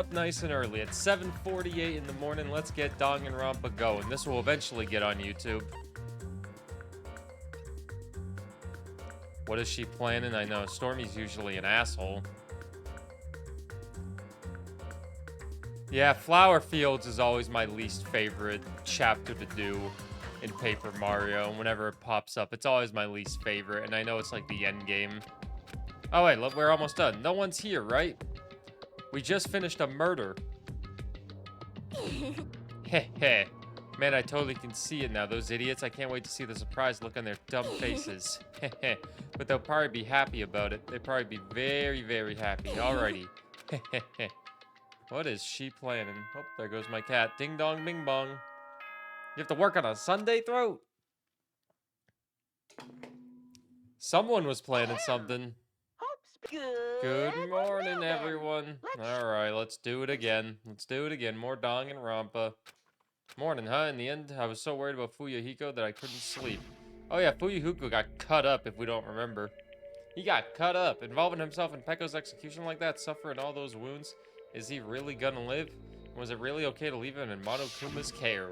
Up nice and early at 7:48 in the morning. Let's get Danganronpa going. This will eventually get on YouTube. What is she planning? I know Stormy's usually an asshole. Yeah, Flower Fields is always my least favorite chapter to do in Paper Mario. Whenever it pops up, it's always my least favorite, and I know it's like the end game. Oh wait, look, we're almost done. No one's here, right? We just finished a murder. Heh heh. Man, I totally can see it now. Those idiots, I can't wait to see the surprised look on their dumb faces. Heh heh. But they'll probably be happy about it. They'll probably be very, very happy. Alrighty. Heh heh heh. What is she planning? Oh, there goes my cat. Ding dong, bing bong. You have to work on a Sunday throat? Someone was planning something. Good morning, everyone. Alright, let's do it again. Let's do it again. More Danganronpa. Morning, huh? In the end, I was so worried about Fuyuhiko that I couldn't sleep. Oh yeah, Fuyuhiko got cut up, if we don't remember. He got cut up. Involving himself in Pekko's execution like that, suffering all those wounds. Is he really gonna live? Was it really okay to leave him in Monokuma's care?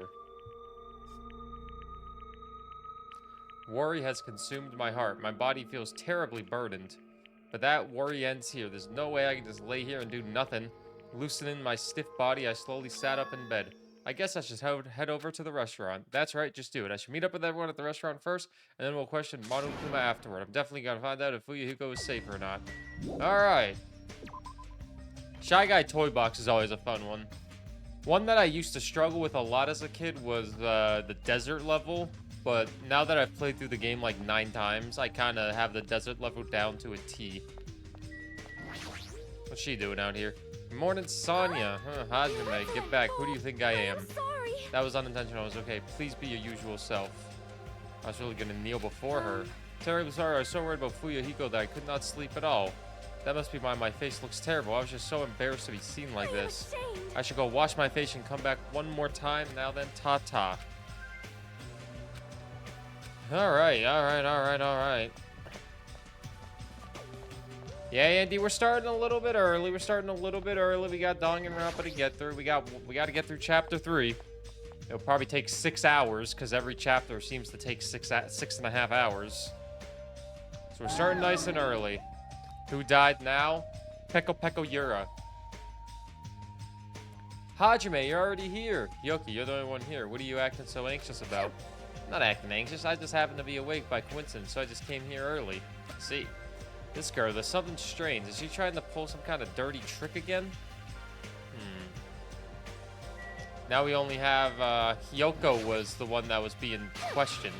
Worry has consumed my heart. My body feels terribly burdened. But that worry ends here. There's no way I can just lay here and do nothing. Loosening my stiff body, I slowly sat up in bed. I guess I should head over to the restaurant. That's right, just do it. I should meet up with everyone at the restaurant first, and then we'll question Monokuma afterward. I'm definitely gonna find out if Fuyuhiko is safe or not. Alright. Shy Guy Toy Box is always a fun one. One that I used to struggle with a lot as a kid was the desert level. But now that I've played through the game like 9 times, I kind of have the desert level down to a T. What's she doing out here? Good morning, Sonya. Hajime, get back. Who do you think I am? Sorry. That was unintentional. It was okay. Please be your usual self. I was really gonna kneel before her. Terribly sorry. I was so worried about Fuyuhiko that I could not sleep at all. That must be why my face looks terrible. I was just so embarrassed to be seen like this. I should go wash my face and come back one more time. Now then, ta-ta. Alright. Yeah, Andy, we're starting a little bit early. We got Danganronpa to get through. We got to get through chapter 3. It'll probably take 6 hours, because every chapter seems to take 6.5 hours. So we're starting nice and early. Who died now? Peko Yura. Hajime, you're already here. Yoki, you're the only one here. What are you acting so anxious about? Not acting anxious. I just happened to be awake by coincidence, so I just came here early. See, this girl, there's something strange. Is she trying to pull some kind of dirty trick again? Now we only have, Hyoko was the one that was being questioned.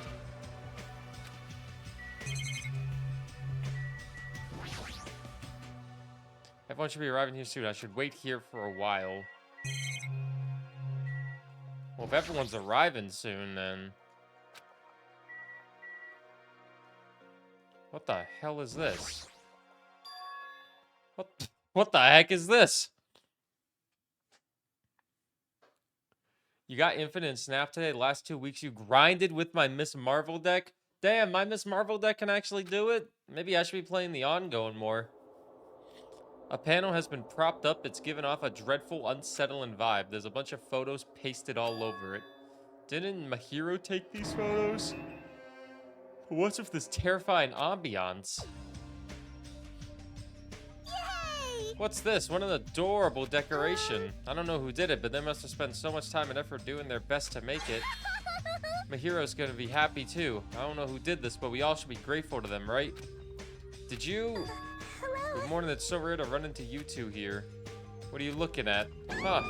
Everyone should be arriving here soon. I should wait here for a while. Well, if everyone's arriving soon, then... What the hell is this? What the heck is this? You got Infinite and Snap today. The last 2 weeks you grinded with my Miss Marvel deck. Damn, my Miss Marvel deck can actually do it. Maybe I should be playing the ongoing more. A panel has been propped up. It's given off a dreadful, unsettling vibe. There's a bunch of photos pasted all over it. Didn't Mahiro take these photos? What's with this terrifying ambiance? Yay! What's this? What an adorable decoration. I don't know who did it, but they must have spent so much time and effort doing their best to make it. Mahiro's gonna be happy too. I don't know who did this, but we all should be grateful to them, right? Did you... Hello. Good morning, it's so rare to run into you two here. What are you looking at? Huh.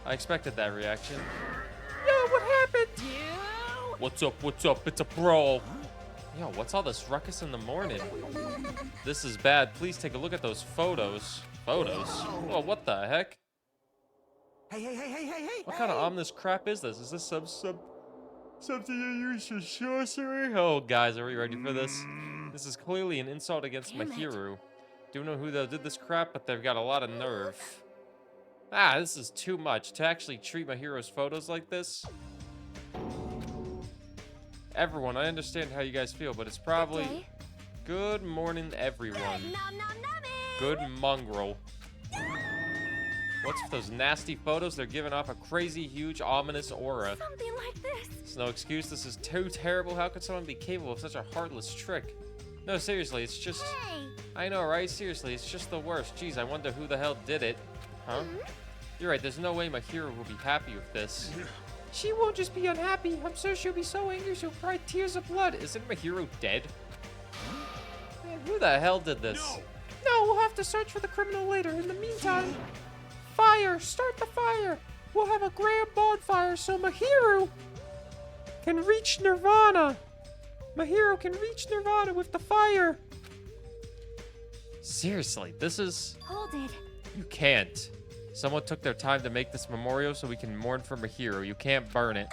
I expected that reaction. Yo, what happened? What's up? It's a brawl. Yo, what's all this ruckus in the morning? This is bad. Please take a look at those photos. Photos? Well, what the heck? Hey. What kind of ominous crap is this? Is this something you use for sorcery? Oh, guys, are we ready for this? This is clearly an insult against Mahiru. Don't know who did this crap, but they've got a lot of nerve. Ah, this is too much. To actually treat Mahiro's photos like this? Everyone, I understand how you guys feel, but it's probably... Day. Good morning, everyone. Nom nom nomming. Good mongrel. What's with those nasty photos? They're giving off a crazy, huge, ominous aura. Something like this. It's no excuse. This is too terrible. How could someone be capable of such a heartless trick? No, seriously, it's just... Hey. I know, right? Seriously, it's just the worst. Jeez, I wonder who the hell did it. Huh? You're right, there's no way my hero will be happy with this. She won't just be unhappy. I'm sure she'll be so angry she'll cry tears of blood. Isn't my hero dead? Man, who the hell did this? No, we'll have to search for the criminal later. In the meantime, fire! Start the fire! We'll have a grand bonfire so Mahiru can reach Nirvana. Mahiru can reach Nirvana with the fire. Seriously, this is... Hold it. You can't. Someone took their time to make this memorial so we can mourn for Mahiru. You can't burn it.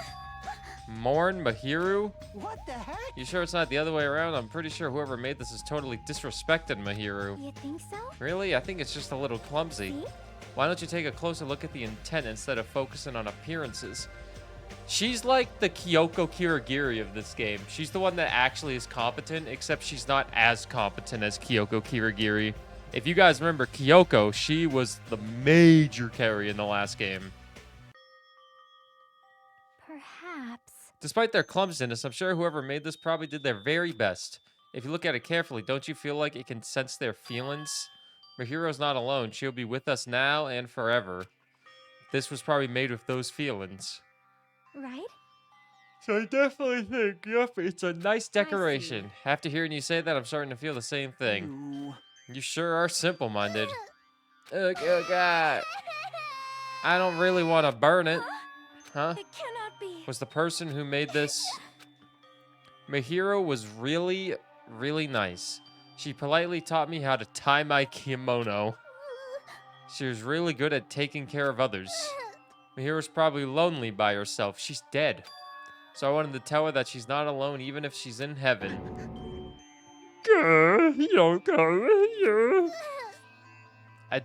Mourn Mahiru? What the heck? You sure it's not the other way around? I'm pretty sure whoever made this has totally disrespected Mahiru. You think so? Really? I think it's just a little clumsy. See? Why don't you take a closer look at the intent instead of focusing on appearances? She's like the Kyoko Kirigiri of this game. She's the one that actually is competent, except she's not as competent as Kyoko Kirigiri. If you guys remember Kyoko, she was the major carry in the last game. Perhaps. Despite their clumsiness, I'm sure whoever made this probably did their very best. If you look at it carefully, don't you feel like it can sense their feelings? Mahiru's not alone. She'll be with us now and forever. This was probably made with those feelings. Right? So I definitely think, yep, it's a nice decoration. After hearing you say that, I'm starting to feel the same thing. You sure are simple-minded. Oh, God. I don't really want to burn it. Huh? It cannot be. Was the person who made this... Mahiru was really, really nice. She politely taught me how to tie my kimono. She was really good at taking care of others. Mahiru's probably lonely by herself. She's dead. So I wanted to tell her that she's not alone even if she's in heaven. I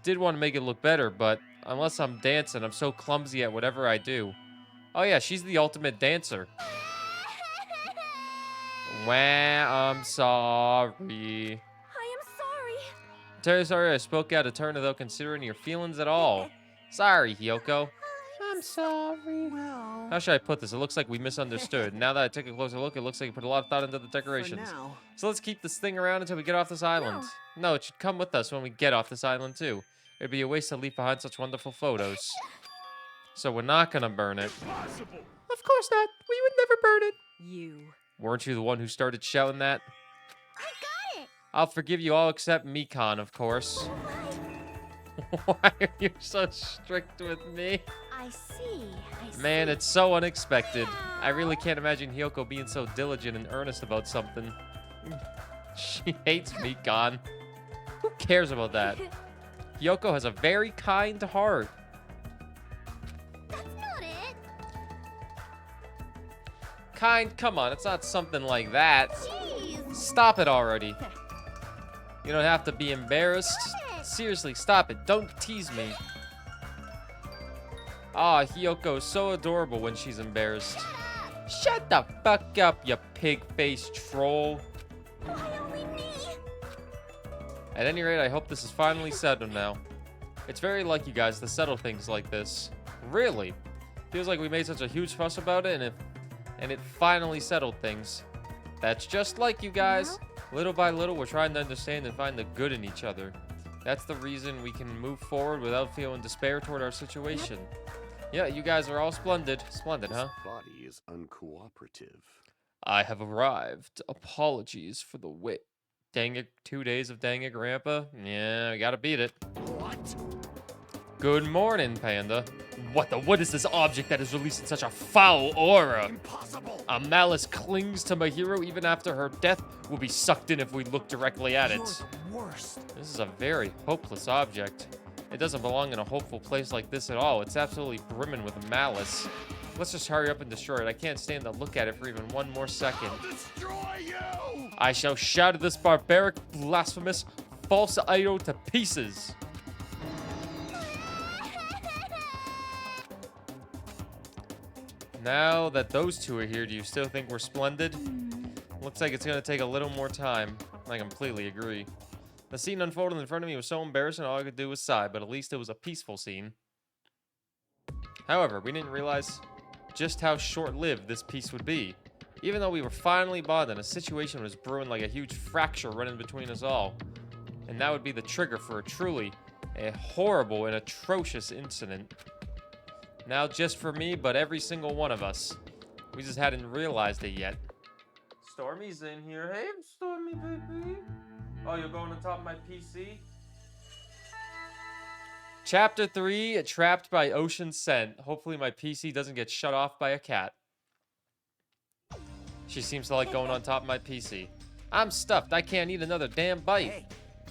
did want to make it look better, but unless I'm dancing, I'm so clumsy at whatever I do. Oh yeah, she's the ultimate dancer. Wah, I'm sorry. I am sorry. Terry, sorry I spoke out of turn without considering your feelings at all. Sorry, Hyoko. I'm sorry. Well, How should I put this? It looks like we misunderstood. Now that I took a closer look, it looks like you put a lot of thought into the for decorations. now. So let's keep this thing around until we get off this island. No, it should come with us when we get off this island too. It'd be a waste to leave behind such wonderful photos. So we're not gonna burn it. Of course not. We would never burn it. You. Weren't you the one who started shouting that? I got it. I'll forgive you all except Mikan, of course. Why are you so strict with me? I see. Man, it's so unexpected. I really can't imagine Hyoko being so diligent and earnest about something. She hates Mikan. Who cares about that? Hyoko has a very kind heart. That's not it. Kind? Come on, it's not something like that. Jeez. Stop it already. You don't have to be embarrassed. Stop it. Seriously, stop it. Don't tease me. Ah, Hyoko is so adorable when she's embarrassed. Shut the fuck up, you pig-faced troll. Why only me? At any rate, I hope this is finally settled now. It's very like you guys to settle things like this. Really. Feels like we made such a huge fuss about it, and it finally settled things. That's just like you guys. Little by little, we're trying to understand and find the good in each other. That's the reason we can move forward without feeling despair toward our situation. Yeah, you guys are all splendid. Splendid, huh? Body is uncooperative. I have arrived. Apologies for the wait. Dang it, 2 days of Danganronpa? Yeah, I gotta beat it. What? Good morning, Panda. What is this object that is releasing such a foul aura? Impossible! A malice clings to Mahiru even after her death. Will be sucked in if we look directly at You're it. the worst. This is a very hopeless object. It doesn't belong in a hopeful place like this at all. It's absolutely brimming with malice. Let's just hurry up and destroy it. I can't stand to look at it for even one more second. I'll destroy you! I shall shatter this barbaric, blasphemous, false idol to pieces. Now that those two are here, do you still think we're splendid? Looks like it's gonna take a little more time. I completely agree. The scene unfolding in front of me was so embarrassing, all I could do was sigh, but at least it was a peaceful scene. However, we didn't realize just how short-lived this peace would be. Even though we were finally bonded, a situation was brewing like a huge fracture running between us all. And that would be the trigger for a horrible and atrocious incident. Now just for me, but every single one of us. We just hadn't realized it yet. Stormy's in here. Hey, Stormy, baby. Oh, you're going on top of my PC? Chapter 3, Trapped by Ocean Scent. Hopefully my PC doesn't get shut off by a cat. She seems to like going on top of my PC. I'm stuffed. I can't eat another damn bite. Hey.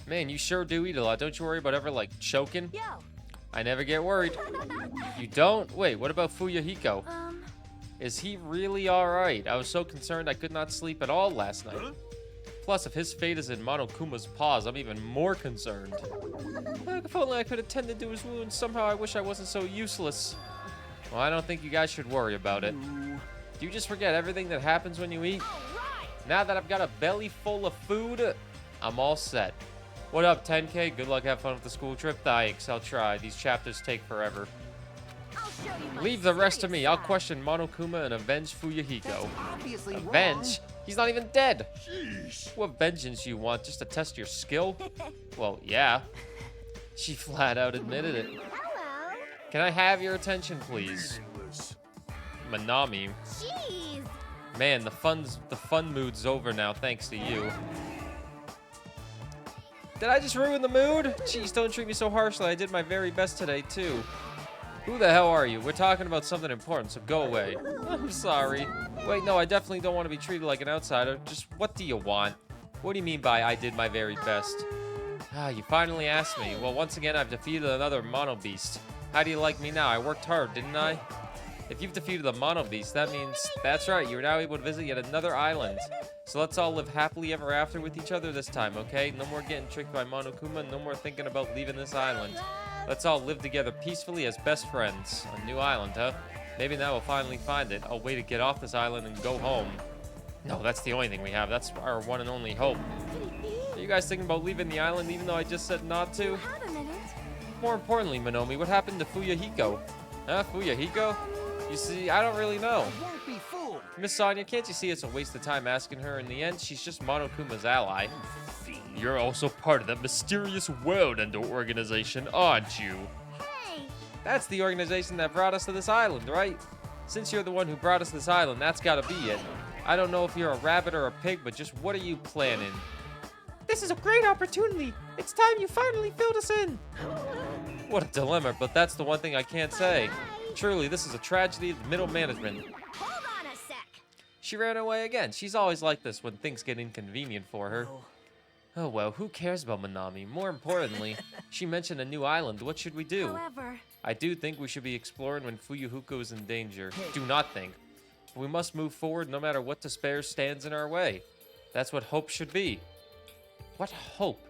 Man, you sure do eat a lot. Don't you worry about ever, like, choking? Yo. I never get worried. You don't? Wait, what about Fuyahiko? Um, Is he really alright? I was so concerned I could not sleep at all last night. Plus, if his fate is in Monokuma's paws, I'm even more concerned. If only I could attend to his wounds. Somehow I wish I wasn't so useless. Well, I don't think you guys should worry about it. Do you just forget everything that happens when you eat? Now that I've got a belly full of food, I'm all set. What up, 10K? Good luck, have fun with the school trip. Thanks, I'll try. These chapters take forever. I'll show you my Leave the rest to serious me. I'll side. question Monokuma and avenge Fuyahiko. Obviously Avenge? He's not even dead. Sheesh. What vengeance you want? Just to test your skill? Well, yeah. She flat out admitted it. Hello. Can I have your attention, please? Meaningless. Manami. Jeez. Man, the fun mood's over now, thanks to you. Did I just ruin the mood? Jeez, don't treat me so harshly. I did my very best today, too. Who the hell are you? We're talking about something important, so go away. I'm sorry. Wait, no, I definitely don't want to be treated like an outsider. Just what do you want? What do you mean by I did my very best? Ah, you finally asked me. Well, once again, I've defeated another Mono Beast. How do you like me now? I worked hard, didn't I? If you've defeated the Mono Beast, that means... That's right, you're now able to visit yet another island. So let's all live happily ever after with each other this time, okay? No more getting tricked by Monokuma, no more thinking about leaving this island. Let's all live together peacefully as best friends. A new island, huh? Maybe now we'll finally find it. A way to get off this island and go home. No, that's the only thing we have. That's our one and only hope. Are you guys thinking about leaving the island even though I just said not to? Have a minute. More importantly, Monomi, what happened to Fuyahiko? Huh, Fuyahiko? You see, I don't really know. won't be fooled. Miss Sonia, can't you see it's a waste of time asking her? In the end, she's just Monokuma's ally. You're also part of that mysterious World Ender organization, aren't you? Hey. That's the organization that brought us to this island, right? Since you're the one who brought us to this island, that's gotta be it. I don't know if you're a rabbit or a pig, but just what are you planning? This is a great opportunity. It's time you finally filled us in. What a dilemma, but that's the one thing I can't say. Truly, this is a tragedy of middle management. Hold on a sec. She ran away again. She's always like this when things get inconvenient for her. Oh well, who cares about Manami? More importantly, she mentioned a new island. What should we do? However, I do think we should be exploring when Fuyuhuko is in danger. Do not think. We must move forward no matter what despair stands in our way. That's what hope should be. What hope?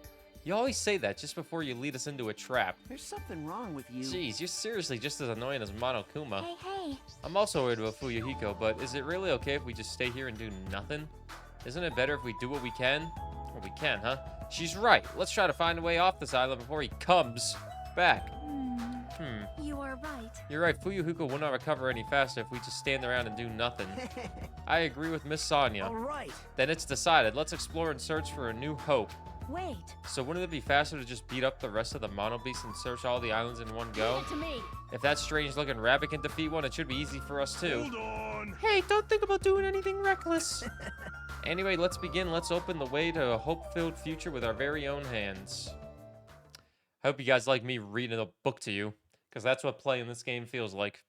You always say that just before you lead us into a trap. There's something wrong with you. Jeez, you're seriously just as annoying as Monokuma. hey. I'm also worried about Fuyuhiko, but is it really okay if we just stay here and do nothing? Isn't it better if we do what we can? Well, we can, huh? She's right. Let's try to find a way off this island before he comes back. You are right. You're right. Fuyuhiko will not recover any faster if we just stand around and do nothing. I agree with Miss Sonia. All right. Then it's decided. Let's explore and search for a new hope. Wait. So wouldn't it be faster to just beat up the rest of the Mono Beasts and search all the islands in one go? Leave it to me. If that strange-looking rabbit can defeat one, it should be easy for us too. Hold on. Hey, don't think about doing anything reckless. Anyway, let's begin. Let's open the way to a hope-filled future with our very own hands. I hope you guys like me reading a book to you, because that's what playing this game feels like.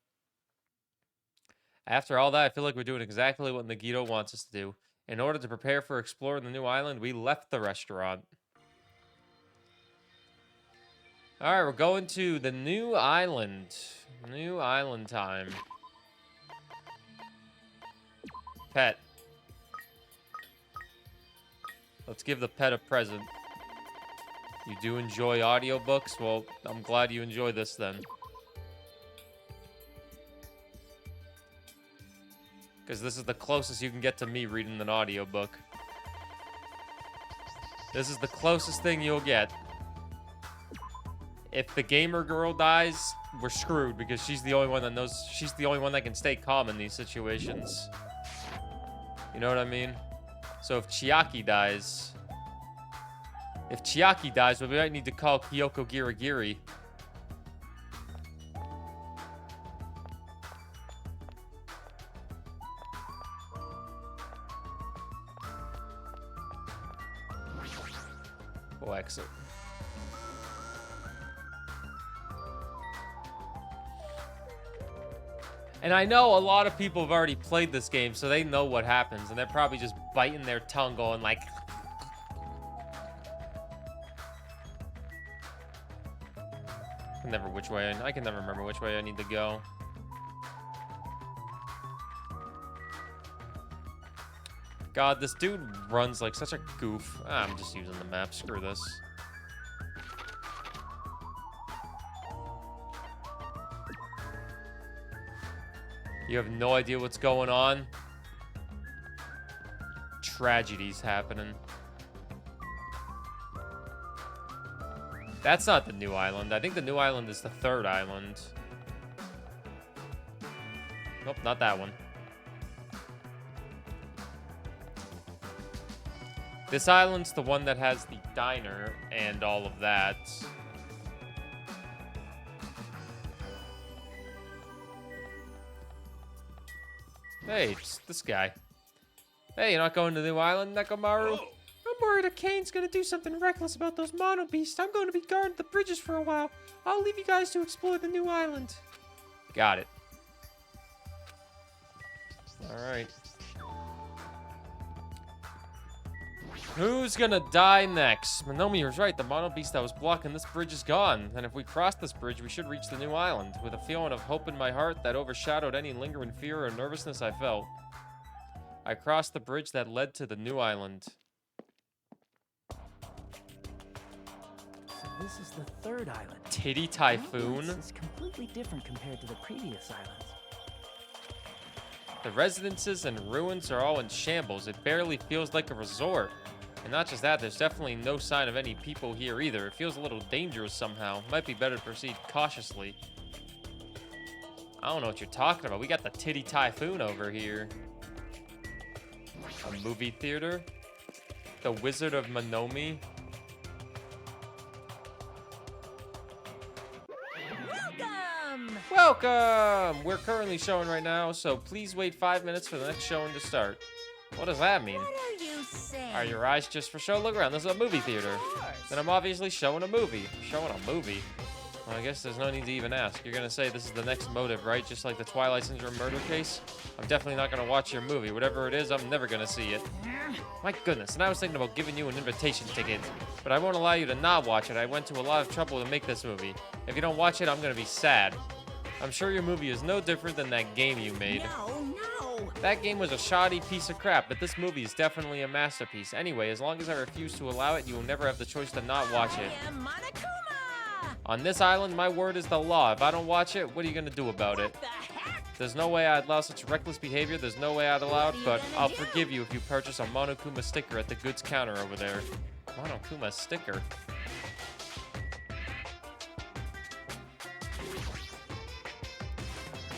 After all that, I feel like we're doing exactly what Nagito wants us to do. In order to prepare for exploring the new island, we left the restaurant. Alright, we're going to the new island. New island time. Pet. Let's give the pet a present. You do enjoy audiobooks? Well, I'm glad you enjoy this then. because this is the closest you can get to me reading an audiobook. This is the closest thing you'll get. If the gamer girl dies, we're screwed because she's the only one that knows. She's the only one that can stay calm in these situations. You know what I mean? So if Chiaki dies, we might need to call Kyoko Girigiri. We'll exit. And I know a lot of people have already played this game, so they know what happens, and they're probably just biting their tongue going like... I can never remember which way I need to go. God, this dude runs like such a goof. I'm just using the map. Screw this. You have no idea what's going on. Tragedy's happening. That's not the new island. I think the new island is the third island. Nope, not that one. This island's the one that has the diner and all of that. Hey, it's this guy. Hey, you're not going to the new island, Nekomaru? I'm worried that Kane's gonna do something reckless about those mono beasts. I'm going to be guarding the bridges for a while. I'll leave you guys to explore the new island. Got it. Alright. Who's gonna die next? Monomi was right. The mono beast that was blocking this bridge is gone. And if we cross this bridge, we should reach the new island. With a feeling of hope in my heart that overshadowed any lingering fear or nervousness I felt, I crossed the bridge that led to the new island. So this is the third island. Titty This Typhoon. is completely different compared to the previous islands. The residences and ruins are all in shambles. It barely feels like a resort. And not just that, there's definitely no sign of any people here either. It feels a little dangerous somehow. Might be better to proceed cautiously. I don't know what you're talking about. We got the Titty Typhoon over here. A movie theater. The Wizard of Monomi. Welcome! Welcome! We're currently showing right now, so please wait 5 minutes for the next showing to start. What does that mean? What are you saying? Are your eyes just for show? Look around, this is a movie theater. Then I'm obviously showing a movie. Showing a movie? Well, I guess there's no need to even ask. You're gonna say this is the next motive, right? Just like the Twilight Syndrome murder case? I'm definitely not gonna watch your movie. Whatever it is, I'm never gonna see it. My goodness, and I was thinking about giving you an invitation ticket, but I won't allow you to not watch it. I went to a lot of trouble to make this movie. If you don't watch it, I'm gonna be sad. I'm sure your movie is no different than that game you made. No. That game was a shoddy piece of crap, but this movie is definitely a masterpiece. Anyway, as long as I refuse to allow it, you will never have the choice to not watch it. I am Monokuma! On this island, my word is the law. If I don't watch it, what are you gonna do about it? What the heck? There's no way I'd allow such reckless behavior. There's no way I'd allow it, What are you but gonna I'll do? forgive you if you purchase a Monokuma sticker at the goods counter over there. Monokuma sticker?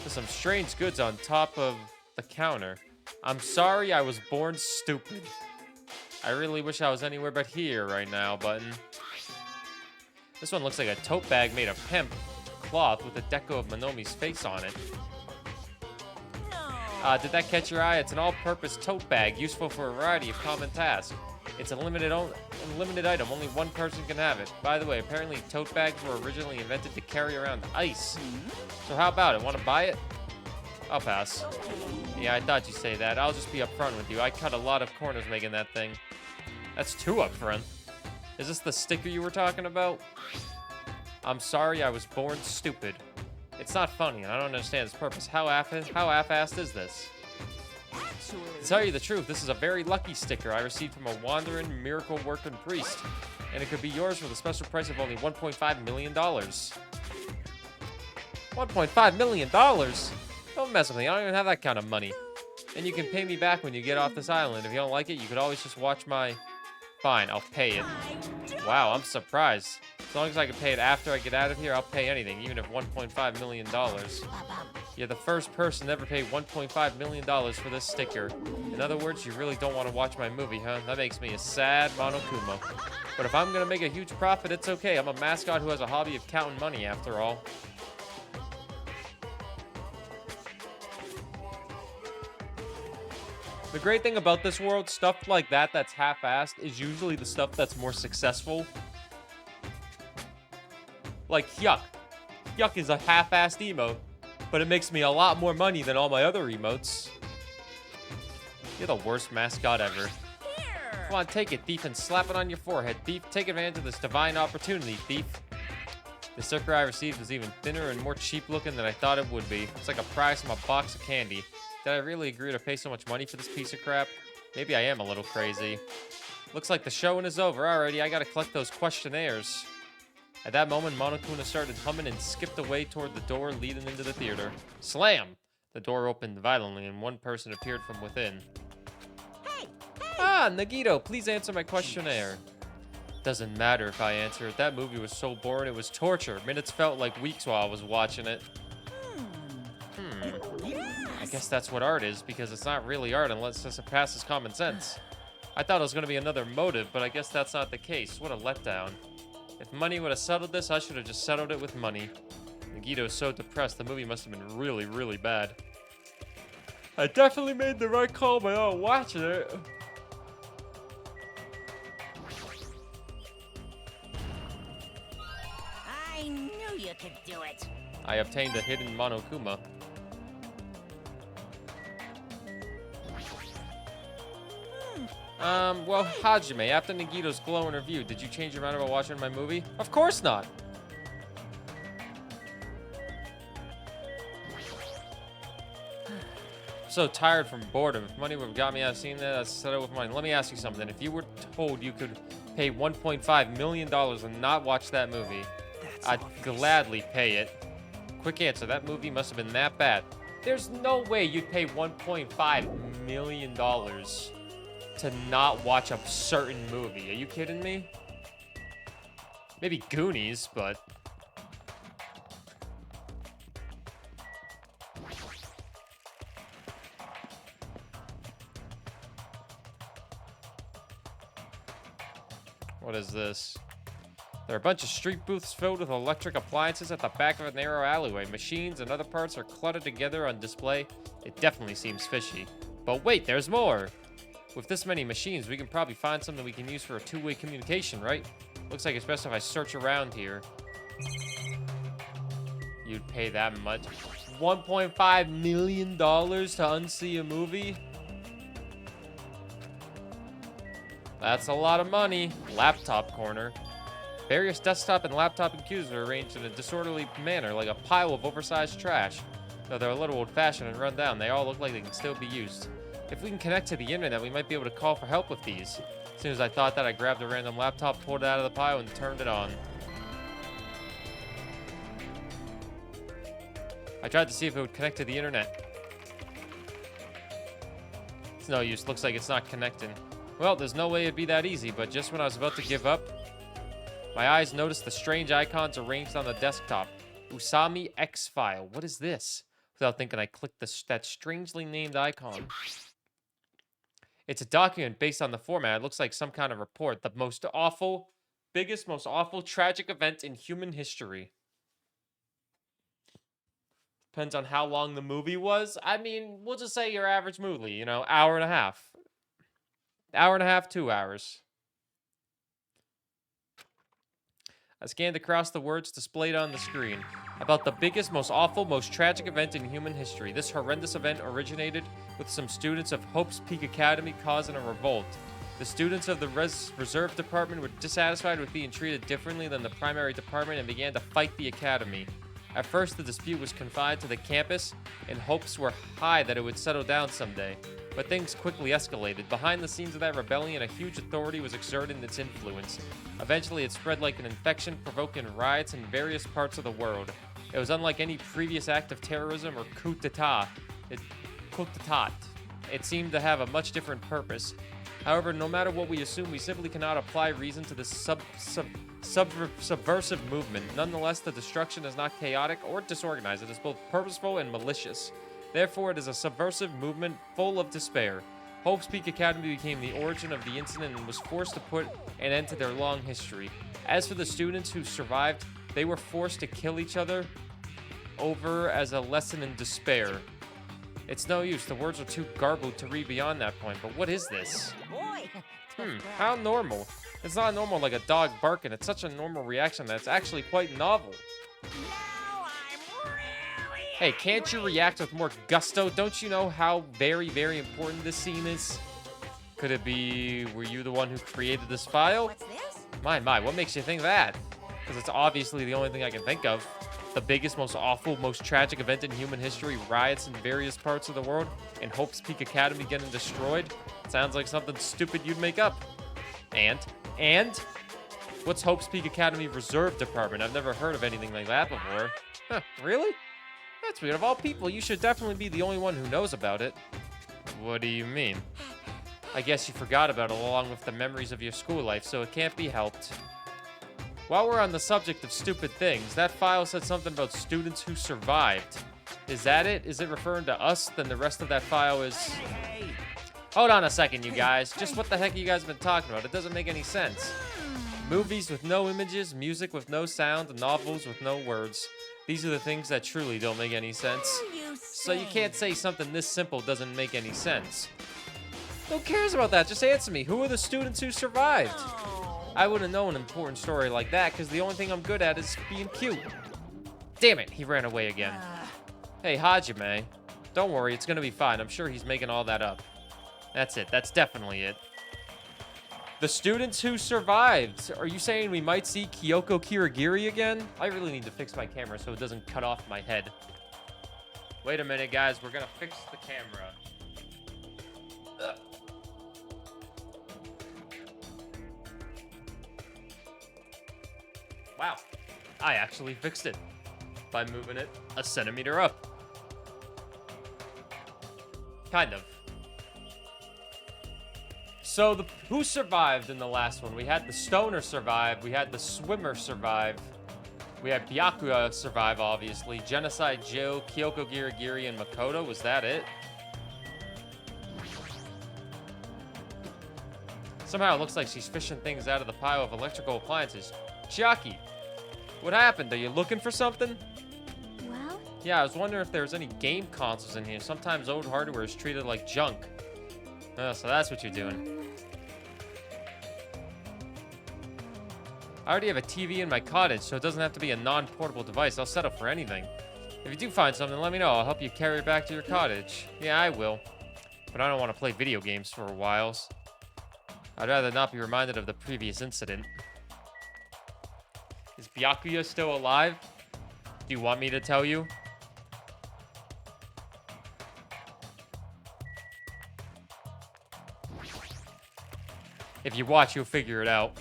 There's some strange goods on top of the counter. I'm sorry I was born stupid. I really wish I was anywhere but here right now, button. This one looks like a tote bag made of hemp cloth with a deco of Monomi's face on it. No. Did that catch your eye? It's an all-purpose tote bag, useful for a variety of common tasks. It's a limited item. Only one person can have it. By the way, apparently tote bags were originally invented to carry around ice. So how about it? Want to buy it? I'll pass. Yeah, I thought you'd say that. I'll just be upfront with you. I cut a lot of corners making that thing. That's too upfront. Is this the sticker you were talking about? I'm sorry I was born stupid. It's not funny, and I don't understand its purpose. How half-assed is this? Actually, To tell you the truth, this is a very lucky sticker I received from a wandering, miracle-working priest. And it could be yours for the special price of only $1.5 million. $1.5 million? Don't mess with me. I don't even have that kind of money. And you can pay me back when you get off this island. If you don't like it, you could always just watch my... Fine, I'll pay it. Wow, I'm surprised. As long as I can pay it after I get out of here, I'll pay anything, even if $1.5 million. You're the first person to ever pay $1.5 million for this sticker. In other words, you really don't want to watch my movie, huh? That makes me a sad Monokuma. But if I'm going to make a huge profit, it's okay. I'm a mascot who has a hobby of counting money, after all. The great thing about this world, stuff like that that's half-assed is usually the stuff that's more successful. Like Yuck. Yuck is a half-assed emote, but it makes me a lot more money than all my other emotes. You're the worst mascot ever. Come on, take it, Thief, and slap it on your forehead, Thief. Take advantage of this divine opportunity, Thief. The sticker I received was even thinner and more cheap-looking than I thought it would be. It's like a prize from a box of candy. Did I really agree to pay so much money for this piece of crap? Maybe I am a little crazy. Looks like the showing is over. Alrighty, I gotta collect those questionnaires. At that moment, Monokuma started humming and skipped away toward the door leading into the theater. Slam! The door opened violently and one person appeared from within. Hey! Ah, Nagito, please answer my questionnaire. Doesn't matter if I answer it. That movie was so boring, it was torture. Minutes felt like weeks while I was watching it. I guess that's what art is, because it's not really art unless it surpasses common sense. I thought it was going to be another motive, but I guess that's not the case. What a letdown. If money would have settled this, I should have just settled it with money. Nagito is so depressed, the movie must have been really, really bad. I definitely made the right call by not watching it. I knew you could do it. I obtained a hidden Monokuma. Well, Hajime, after Nagito's glowing review, did you change your mind about watching my movie? Of course not! I'm so tired from boredom. If money would have got me out of seeing that, I'd settle with money. Let me ask you something. If you were told you could pay $1.5 million and not watch that movie, I'd gladly pay it. Quick answer, that movie must have been that bad. There's no way you'd pay $1.5 million to not watch a certain movie. Are you kidding me? Maybe Goonies, but... What is this? There are a bunch of street booths filled with electric appliances at the back of a narrow alleyway. Machines and other parts are cluttered together on display. It definitely seems fishy. But wait, there's more! With this many machines, we can probably find something we can use for a two-way communication, right? Looks like it's best if I search around here. You'd pay that much? $1.5 million to unsee a movie? That's a lot of money. Laptop corner. Various desktop and laptop computers are arranged in a disorderly manner, like a pile of oversized trash. Though they're a little old-fashioned and run down, they all look like they can still be used. If we can connect to the internet, we might be able to call for help with these. As soon as I thought that, I grabbed a random laptop, pulled it out of the pile, and turned it on. I tried to see if it would connect to the internet. It's no use. Looks like it's not connecting. Well, there's no way it'd be that easy, but just when I was about to give up, my eyes noticed the strange icons arranged on the desktop. Usami X file. What is this? Without thinking, I clicked that strangely named icon. It's a document based on the format. It looks like some kind of report. The most awful, biggest, most awful, tragic event in human history. Depends on how long the movie was. I mean, we'll just say your average movie, you know, hour and a half. Hour and a half, 2 hours. I scanned across the words displayed on the screen about the biggest, most awful, most tragic event in human history. This horrendous event originated with some students of Hope's Peak Academy causing a revolt. The students of the reserve department were dissatisfied with being treated differently than the primary department and began to fight the academy. At first, the dispute was confined to the campus, and hopes were high that it would settle down someday. But things quickly escalated. Behind the scenes of that rebellion, a huge authority was exerting its influence. Eventually, it spread like an infection, provoking riots in various parts of the world. It was unlike any previous act of terrorism or coup d'etat. it seemed to have a much different purpose. However, no matter what we assume, we simply cannot apply reason to this subversive movement. Nonetheless, the destruction is not chaotic or disorganized. It is both purposeful and malicious. Therefore, it is a subversive movement full of despair. Hope's Peak Academy became the origin of the incident and was forced to put an end to their long history. As for the students who survived, they were forced to kill each other over as a lesson in despair. It's no use. The words are too garbled to read beyond that point. But what is this? Boy. How normal. It's not normal like a dog barking. It's such a normal reaction that it's actually quite novel. Now I'm really Hey, can't you react with more gusto? Don't you know how very, very important this scene is? Could it be, were you the one who created this file? What's this? My, what makes you think that? Because it's obviously the only thing I can think of. The biggest, most awful, most tragic event in human history, riots in various parts of the world, and Hope's Peak Academy getting destroyed. Sounds like something stupid you'd make up. And? What's Hope's Peak Academy Reserve Department? I've never heard of anything like that before. Huh, really? That's weird. Of all people, you should definitely be the only one who knows about it. What do you mean? I guess you forgot about it along with the memories of your school life, so it can't be helped. While we're on the subject of stupid things, that file said something about students who survived. Is that it? Is it referring to us? Then the rest of that file is... Hey. Hold on a second, you guys. Just what the heck you guys been talking about? It doesn't make any sense. Movies with no images, music with no sound, novels with no words. These are the things that truly don't make any sense. So you can't say something this simple doesn't make any sense. Who cares about that? Just answer me. Who are the students who survived? I wouldn't know an important story like that because the only thing I'm good at is being cute. Damn it, he ran away again. Hey, Hajime. Don't worry, it's gonna be fine. I'm sure he's making all that up. That's it. That's definitely it. The students who survived. Are you saying we might see Kyoko Kirigiri again? I really need to fix my camera so it doesn't cut off my head. Wait a minute, guys. We're gonna fix the camera. Ugh. Wow. I actually fixed it by moving it a centimeter up. Kind of. So, who survived in the last one? We had the stoner survive. We had the swimmer survive. We had Byakuya survive, obviously. Genocide Joe, Kyoko Girigiri, and Makoto. Was that it? Somehow it looks like she's fishing things out of the pile of electrical appliances. Chiaki, what happened? Are you looking for something? Well? Yeah, I was wondering if there's any game consoles in here. Sometimes old hardware is treated like junk. Oh, so that's what you're doing. I already have a TV in my cottage, so it doesn't have to be a non-portable device. I'll settle for anything. If you do find something, let me know. I'll help you carry it back to your cottage. Yeah, I will. But I don't want to play video games for a while. I'd rather not be reminded of the previous incident. Is Byakuya still alive? Do you want me to tell you? If you watch, you'll figure it out.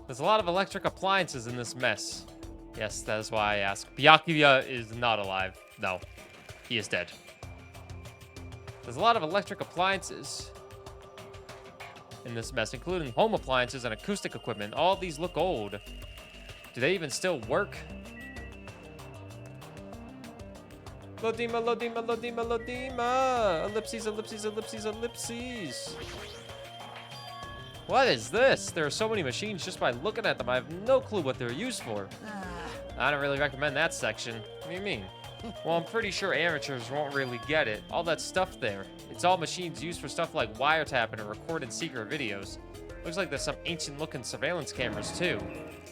There's a lot of electric appliances in this mess. Yes, that is why I ask. Byakuya is not alive. No, he is dead. There's a lot of electric appliances in this mess, including home appliances and acoustic equipment. All of these look old. Do they even still work? Lodima, Lodima, Lodima, Lodima. Ellipses, ellipses, ellipses, ellipses. What is this? There are so many machines just by looking at them. I have no clue what they're used for. I don't really recommend that section. What do you mean? Well, I'm pretty sure amateurs won't really get it. All that stuff there. It's all machines used for stuff like wiretapping and recording secret videos. Looks like there's some ancient-looking surveillance cameras, too.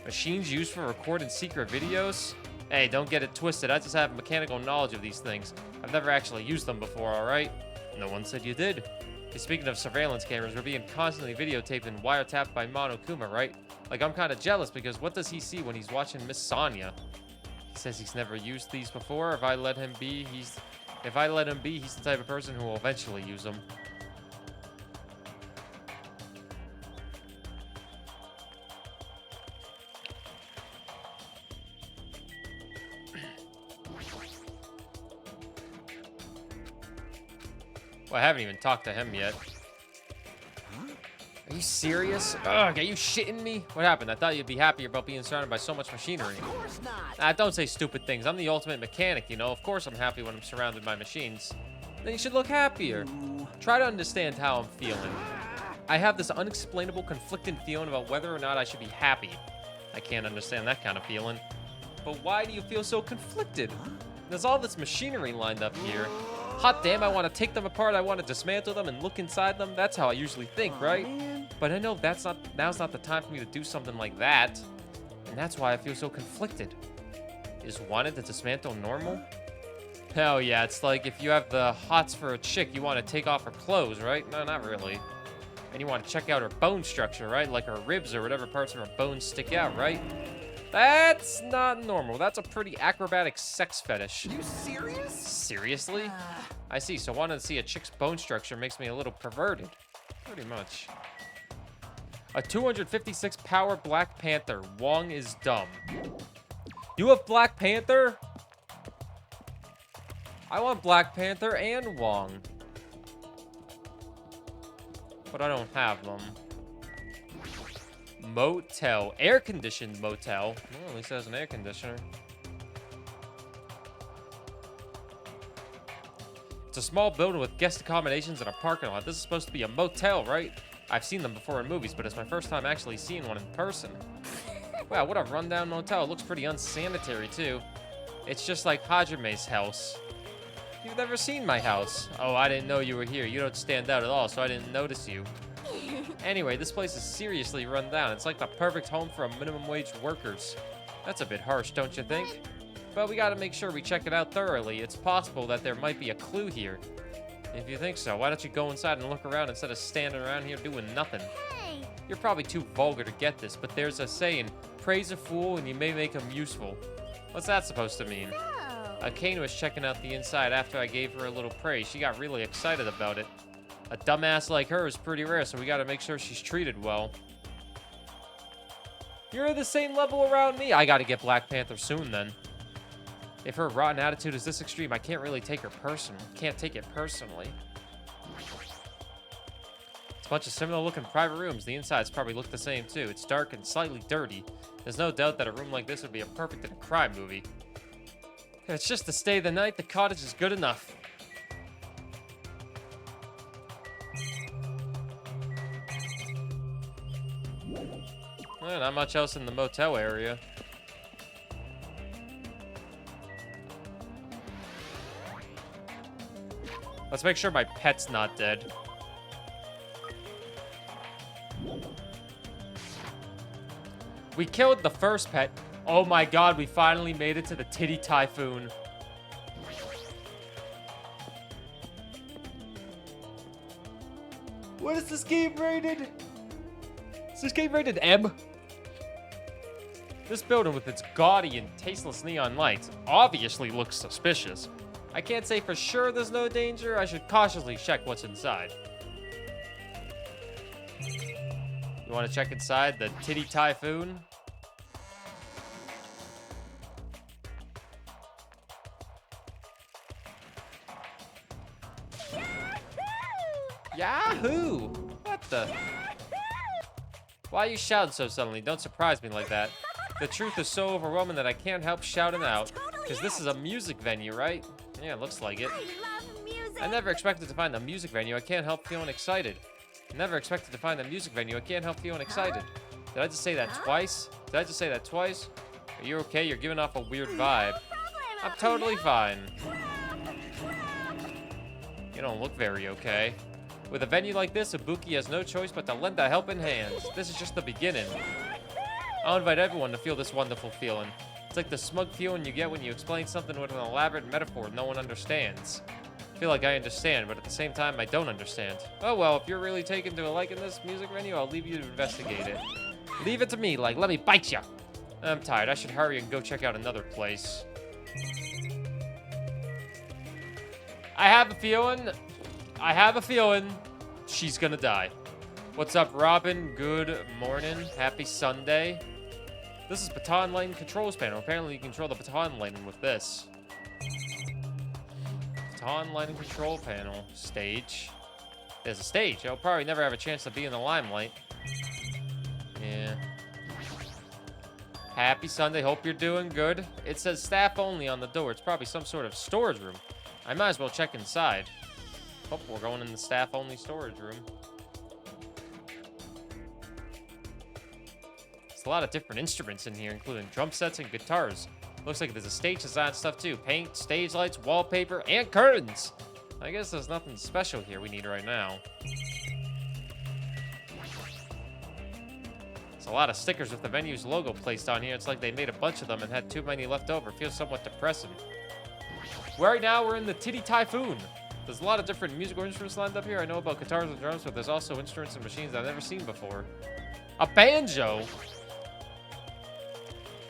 Machines used for recording secret videos? Hey, don't get it twisted. I just have mechanical knowledge of these things. I've never actually used them before, alright? No one said you did. Hey, speaking of surveillance cameras, we're being constantly videotaped and wiretapped by Monokuma, right? Like, I'm kind of jealous because what does he see when he's watching Miss Sonya? He says he's never used these before. If I let him be, he's the type of person who will eventually use them. Well, I haven't even talked to him yet. Are you serious? Ugh, are you shitting me? What happened? I thought you'd be happier about being surrounded by so much machinery. Of course not. Don't say stupid things. I'm the ultimate mechanic, you know? Of course I'm happy when I'm surrounded by machines. Then you should look happier. Try to understand how I'm feeling. I have this unexplainable, conflicting feeling about whether or not I should be happy. I can't understand that kind of feeling. But why do you feel so conflicted? There's all this machinery lined up here. Hot damn, I want to take them apart. I want to dismantle them and look inside them. That's how I usually think, right? But I know now's not the time for me to do something like that. And that's why I feel so conflicted. Is wanting to dismantle normal? Hell yeah, it's like if you have the hots for a chick, you want to take off her clothes, right? No, not really. And you want to check out her bone structure, right? Like her ribs or whatever parts of her bones stick out, right? That's not normal. That's a pretty acrobatic sex fetish. You serious? Seriously? I see. So wanting to see a chick's bone structure makes me a little perverted. Pretty much. A 256 power Black Panther. Wong is dumb. You have Black Panther? I want Black Panther and Wong. But I don't have them. Motel. Air-conditioned motel. Well, at least it has an air conditioner. It's a small building with guest accommodations and a parking lot. This is supposed to be a motel, right? I've seen them before in movies, but it's my first time actually seeing one in person. Wow, what a rundown motel. It looks pretty unsanitary, too. It's just like Hajame's house. You've never seen my house. Oh, I didn't know you were here. You don't stand out at all, so I didn't notice you. Anyway, this place is seriously run down. It's like the perfect home for minimum wage workers. That's a bit harsh, don't you think? But we gotta make sure we check it out thoroughly. It's possible that there might be a clue here. If you think so, why don't you go inside and look around instead of standing around here doing nothing? Hey, You're probably too vulgar to get this, but there's a saying, praise a fool and you may make him useful. What's that supposed to mean? no. Kane was checking out the inside after I gave her a little praise. She got really excited about it. A dumbass like her is pretty rare, so we gotta make sure she's treated well. You're the same level around me. I gotta get Black Panther soon, then. If her rotten attitude is this extreme, I can't really take her personal. Can't take it personally. It's a bunch of similar-looking private rooms. The insides probably look the same, too. It's dark and slightly dirty. There's no doubt that a room like this would be a perfect in a crime movie. If it's just to stay the night, the cottage is good enough. Well, not much else in the motel area. Let's make sure my pet's not dead. We killed the first pet. Oh my god, we finally made it to the Titty Typhoon. What is this game rated? Is this game rated M? This building with its gaudy and tasteless neon lights obviously looks suspicious. I can't say for sure there's no danger. I should cautiously check what's inside. You want to check inside the Titty Typhoon? Yahoo! What the? Why are you shouting so suddenly? Don't surprise me like that. The truth is so overwhelming that I can't help shouting out. Because this is a music venue, right? Yeah, it looks like it. I love music. I never expected to find a music venue. I can't help feeling excited. Never expected to find a music venue. I can't help feeling excited. Did I just say that twice? Did I just say that twice? Are you okay? You're giving off a weird vibe. I'm totally fine. You don't look very okay. With a venue like this, Ibuki has no choice but to lend a helping hand. This is just the beginning. I'll invite everyone to feel this wonderful feeling. It's like the smug feeling you get when you explain something with an elaborate metaphor no one understands. I feel like I understand, but at the same time, I don't understand. Oh well, if you're really taken to a liking this music venue, I'll leave you to investigate it. Leave it to me, like, let me bite ya. I'm tired. I should hurry and go check out another place. I have a feeling she's gonna die. What's up, Robin? Good morning. Happy Sunday. This is baton lighting controls panel. Apparently you control the baton lighting with this. Con lighting control panel. Stage. There's a stage. I'll probably never have a chance to be in the limelight. Yeah. Happy Sunday. Hope you're doing good. It says staff only on the door. It's probably some sort of storage room. I might as well check inside. Oh, we're going in the staff only storage room. There's a lot of different instruments in here, including drum sets and guitars. Looks like there's a stage design stuff too. Paint, stage lights, wallpaper, and curtains. I guess there's nothing special here we need right now. There's a lot of stickers with the venue's logo placed on here. It's like they made a bunch of them and had too many left over. Feels somewhat depressing. Right now, we're in the Titty Typhoon. There's a lot of different musical instruments lined up here. I know about guitars and drums, but there's also instruments and machines I've never seen before. A banjo!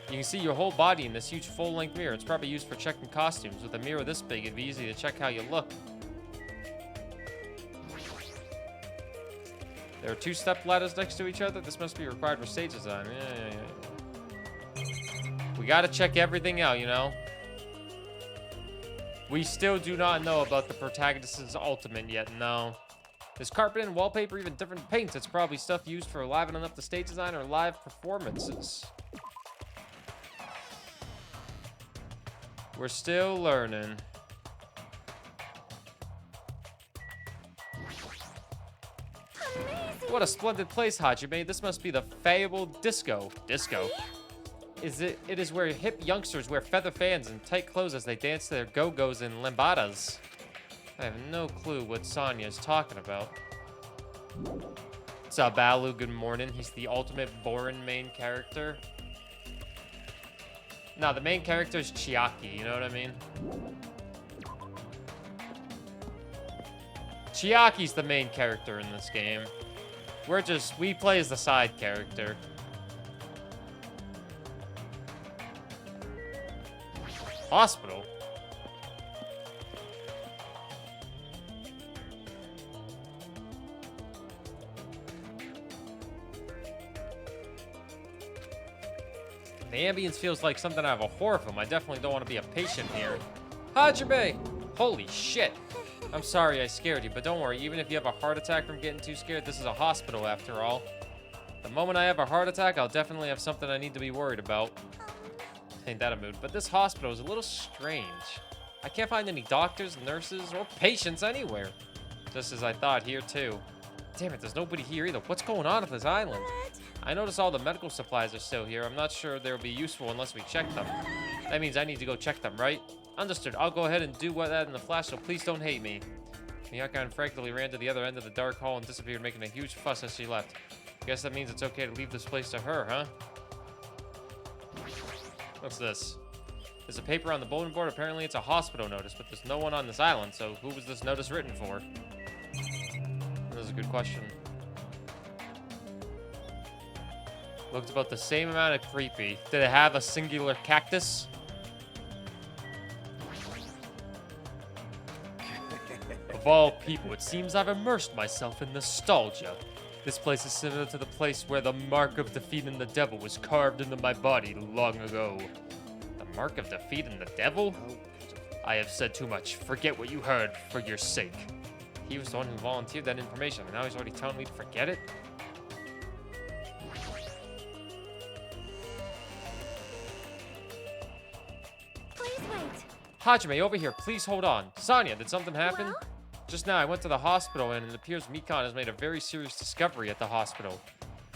You can see your whole body in this huge full-length mirror. It's probably used for checking costumes. With a mirror this big, it'd be easy to check how you look. There are 2 step ladders next to each other. This must be required for stage design. Yeah. We gotta check everything out, you know? We still do not know about the protagonist's ultimate yet, no. There's carpet and wallpaper, even different paints. It's probably stuff used for livening up the stage design or live performances. We're still learning. Amazing. What a splendid place, Hajime. This must be the Fable Disco. Disco? It is where hip youngsters wear feather fans and tight clothes as they dance to their go-go's and lambadas. I have no clue what Sonya is talking about. What's up, Balu? Good morning. He's the ultimate boring main character. No, the main character is Chiaki, you know what I mean? Chiaki's the main character in this game. We play as the side character. Hospital? The ambience feels like something out of a horror film. I definitely don't want to be a patient here. Hajime! Holy shit. I'm sorry I scared you, but don't worry. Even if you have a heart attack from getting too scared, this is a hospital after all. The moment I have a heart attack, I'll definitely have something I need to be worried about. Ain't that a mood? But this hospital is a little strange. I can't find any doctors, nurses, or patients anywhere. Just as I thought here, too. Damn it, there's nobody here either. What's going on at this island? I notice all the medical supplies are still here. I'm not sure they'll be useful unless we check them. That means I need to go check them, right? Understood. I'll go ahead and do that in the flash, so please don't hate me. Miyaka frankly ran to the other end of the dark hall and disappeared, making a huge fuss as she left. Guess that means it's okay to leave this place to her, huh? What's this? There's a paper on the bulletin board. Apparently it's a hospital notice, but there's no one on this island, so who was this notice written for? That is a good question. Looked about the same amount of creepy. Did it have a singular cactus? Of all people, it seems I've immersed myself in nostalgia. This place is similar to the place where the mark of defeating the devil was carved into my body long ago. The mark of defeating the devil? I have said too much. Forget what you heard for your sake. He was the one who volunteered that information, and now he's already telling me to forget it? Please wait. Hajime, over here. Please hold on. Sonya, did something happen? Well? Just now, I went to the hospital, and it appears Mikan has made a very serious discovery at the hospital.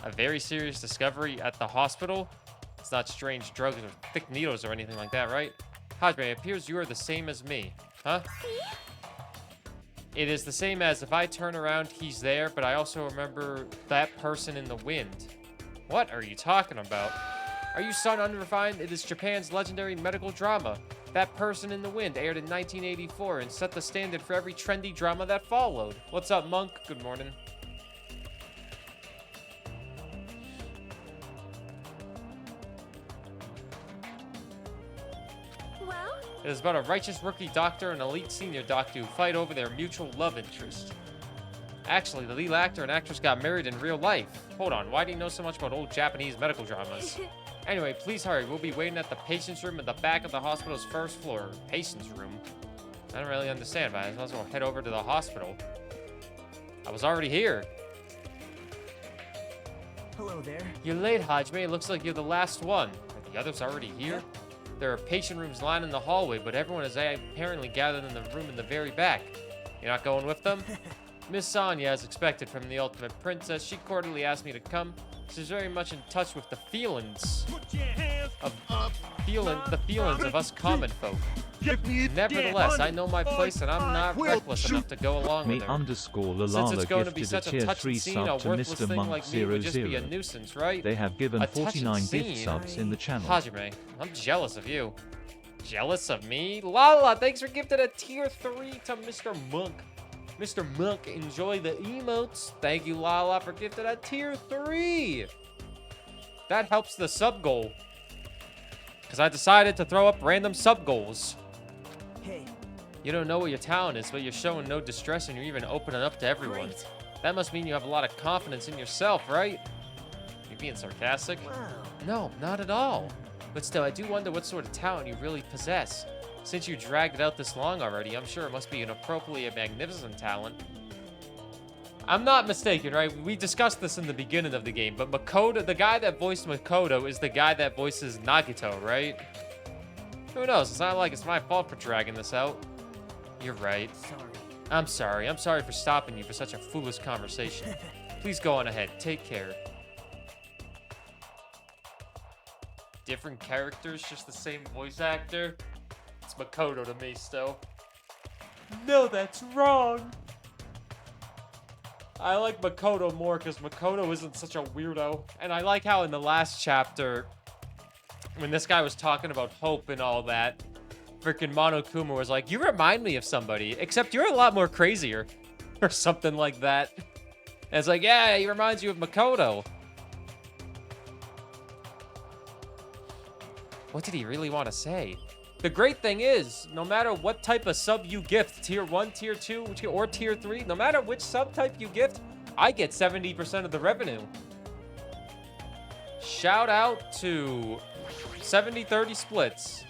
A very serious discovery at the hospital? It's not strange drugs or thick needles or anything like that, right? Hajime, it appears you are the same as me. Huh? It is the same as if I turn around, he's there, but I also remember that person in the wind. What are you talking about? Are you Sun Unrefined? It is Japan's legendary medical drama. That Person in the Wind aired in 1984 and set the standard for every trendy drama that followed. What's up, Monk? Good morning. Well? It is about a righteous rookie doctor and elite senior doctor who fight over their mutual love interest. Actually, the lead actor and actress got married in real life. Hold on, why do you know so much about old Japanese medical dramas? Anyway, please hurry. We'll be waiting at the patient's room at the back of the hospital's first floor. Patient's room? I don't really understand, but I might as well head over to the hospital. I was already here. Hello there. You're late, Hajime. It looks like you're the last one. Are the others already here? There are patient rooms lined in the hallway, but everyone is apparently gathered in the room in the very back. You're not going with them? Miss Sonia, as expected from the Ultimate Princess, she cordially asked me to come. She's very much in touch with the feelings of us common folk. Nevertheless, I know my place and I'm not reckless enough to go along with Me her. underscore Since Lalala it's going to be gifted a such a tier touching 3 scene, a sub to worthless Mr. thing Monk like me would just be a 00. nuisance, right? They have given A touching 49 scene. gift subs in the channel. Hajime, I'm jealous of you. Jealous of me? Lala, thanks for gifting a tier 3 to Mr. Monk. Mr. Monk, enjoy the emotes. Thank you, Lala, for gifting a tier 3. That helps the sub goal. Because I decided to throw up random sub goals. Hey. You don't know what your talent is, but you're showing no distress and you're even opening up to everyone. Great. That must mean you have a lot of confidence in yourself, right? You being sarcastic? Wow. No, not at all. But still, I do wonder what sort of talent you really possess. Since you dragged it out this long already, I'm sure it must be an appropriately magnificent talent. I'm not mistaken, right? We discussed this in the beginning of the game, but Makoto, the guy that voiced Makoto is the guy that voices Nagito, right? Who knows? It's not like it's my fault for dragging this out. You're right. Sorry. I'm sorry. I'm sorry for stopping you for such a foolish conversation. Please go on ahead. Take care. Different characters, just the same voice actor. It's Makoto to me still. No, that's wrong. I like Makoto more because Makoto isn't such a weirdo. And I like how in the last chapter, when this guy was talking about hope and all that, freaking Monokuma was like, you remind me of somebody, except you're a lot more crazier. Or something like that. And it's like, yeah, he reminds you of Makoto. What did he really want to say? The great thing is, no matter what type of sub you gift, tier 1, tier 2, or tier 3, no matter which subtype you gift, I get 70% of the revenue. Shout out to 70-30 splits.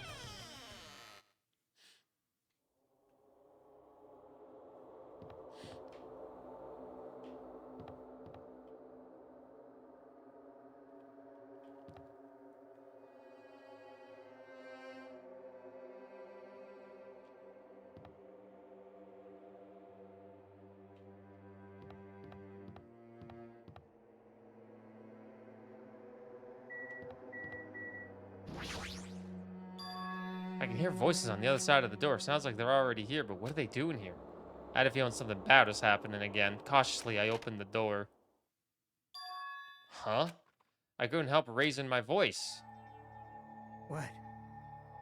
I can hear voices on the other side of the door. Sounds like they're already here, but what are they doing here? I had a feeling something bad was happening again. Cautiously, I opened the door. Huh? I couldn't help raising my voice. What?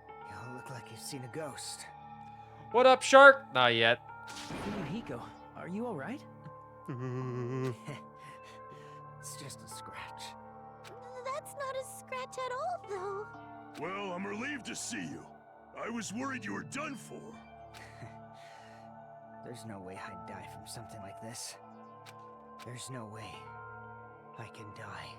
You all look like you've seen a ghost. What up, shark? Not yet. Fuyuhiko, are you alright? It's just a scratch. That's not a scratch at all, though. Well, I'm relieved to see you. I was worried you were done for. There's no way I'd die from something like this. There's no way I can die.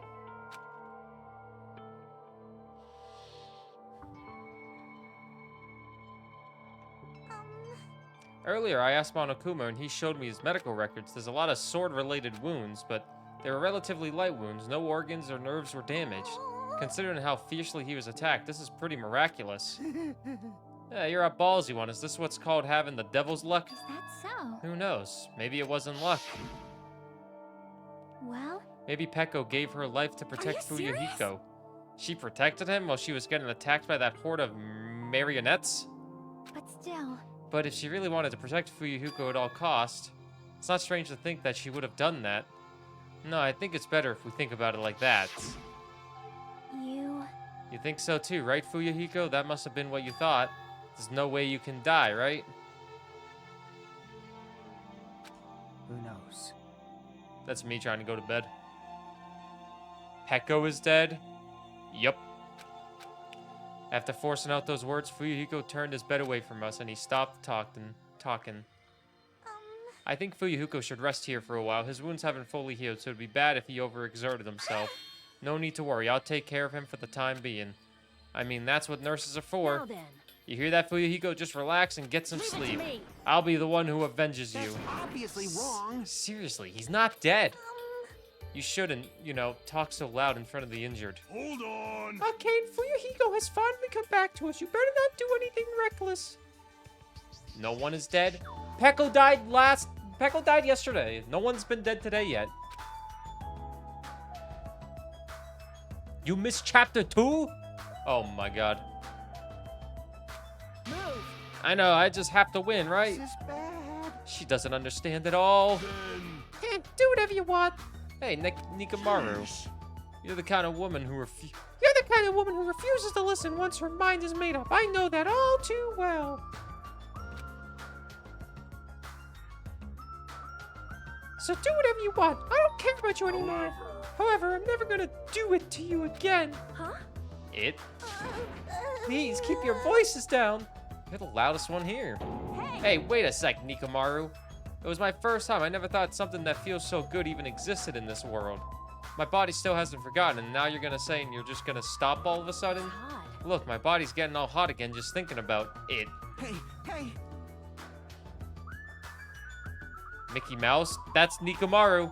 Earlier, I asked Monokuma, and he showed me his medical records. There's a lot of sword-related wounds, but they were relatively light wounds. No organs or nerves were damaged. Considering how fiercely he was attacked, this is pretty miraculous. Yeah, you're a ballsy one. Is this what's called having the devil's luck? Is that so? Who knows? Maybe it wasn't luck. Well, Maybe Peko gave her life to protect you serious? Fuyuhiko. She protected him while she was getting attacked by that horde of marionettes? but still. But if she really wanted to protect Fuyuhiko at all cost, it's not strange to think that she would have done that. No, I think it's better if we think about it like that. You think so too, right, Fuyuhiko? That must have been what you thought. There's no way you can die, right? Who knows? That's me trying to go to bed. Peko is dead? Yup. After forcing out those words, Fuyuhiko turned his bed away from us and he stopped talking. I think Fuyuhiko should rest here for a while. His wounds haven't fully healed, so it'd be bad if he overexerted himself. No need to worry. I'll take care of him for the time being. I mean, that's what nurses are for. Now then. You hear that, Fuyuhiko? Just relax and get some sleep. I'll be the one who avenges you. Obviously wrong. Seriously, he's not dead. You shouldn't, you know, talk so loud in front of the injured. Hold on. Arcane, Fuyuhiko has finally come back to us. You better not do anything reckless. No one is dead? Peko died yesterday. No one's been dead today yet. You missed chapter 2? Oh my god. Move. I know, I just have to win, right? This is bad. She doesn't understand at all. Can't do whatever you want. Hey, Nikamaru. You're the kind of woman who You're the kind of woman who refuses to listen once her mind is made up. I know that all too well. So do whatever you want. I don't care about you anymore. However, I'm never gonna do it to you again. Huh? It? Please keep your voices down. You're the loudest one here. Hey, wait a sec, Nikamaru. It was my first time. I never thought something that feels so good even existed in this world. My body still hasn't forgotten, and now you're gonna say and you're just gonna stop all of a sudden? God. Look, my body's getting all hot again just thinking about it. Hey. Mickey Mouse? That's Nikamaru.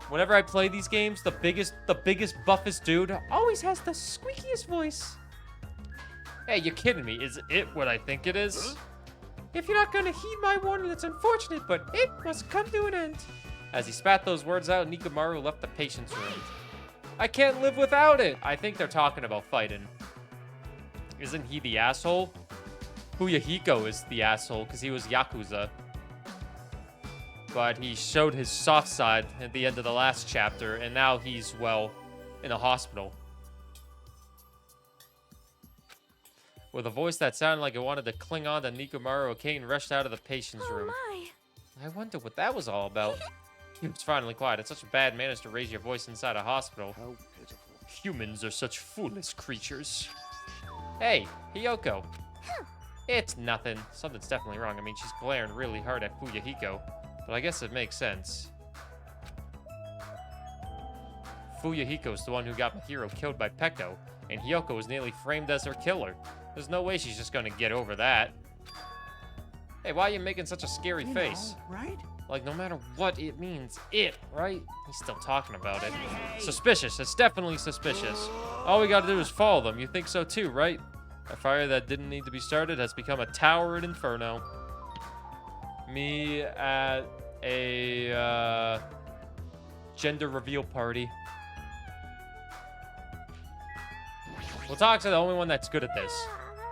Whenever I play these games, the biggest, buffest dude Always has the squeakiest voice. Hey, you're kidding me. Is it what I think it is? If you're not gonna heed my warning, that's unfortunate, but it must come to an end. As he spat those words out, Nikamaru left the patient's room. I can't live without it. I think they're talking about fighting. Isn't he the asshole? Fuyuhiko is the asshole because he was Yakuza. But he showed his soft side at the end of the last chapter, and now he's, well, in a hospital. With a voice that sounded like it wanted to cling on to Nikamaru, Kane rushed out of the patient's room. My. I wonder what that was all about. He was finally quiet. It's such a bad manners to raise your voice inside a hospital. How pitiful. Humans are such foolish creatures. Hey, Hiyoko. It's nothing. Something's definitely wrong. I mean, she's glaring really hard at Fuyuhiko, but I guess it makes sense. Fuyuhiko's the one who got Mahiro killed by Peko, and Hiyoko was nearly framed as her killer. There's no way she's just gonna get over that. Hey, why are you making such a scary face? Right? Like, no matter what it means, right? He's still talking about it. Suspicious. It's definitely suspicious. All we gotta do is follow them. You think so too, right? A fire that didn't need to be started has become a tower in Inferno. Me at a, gender reveal party. We'll talk to the only one that's good at this.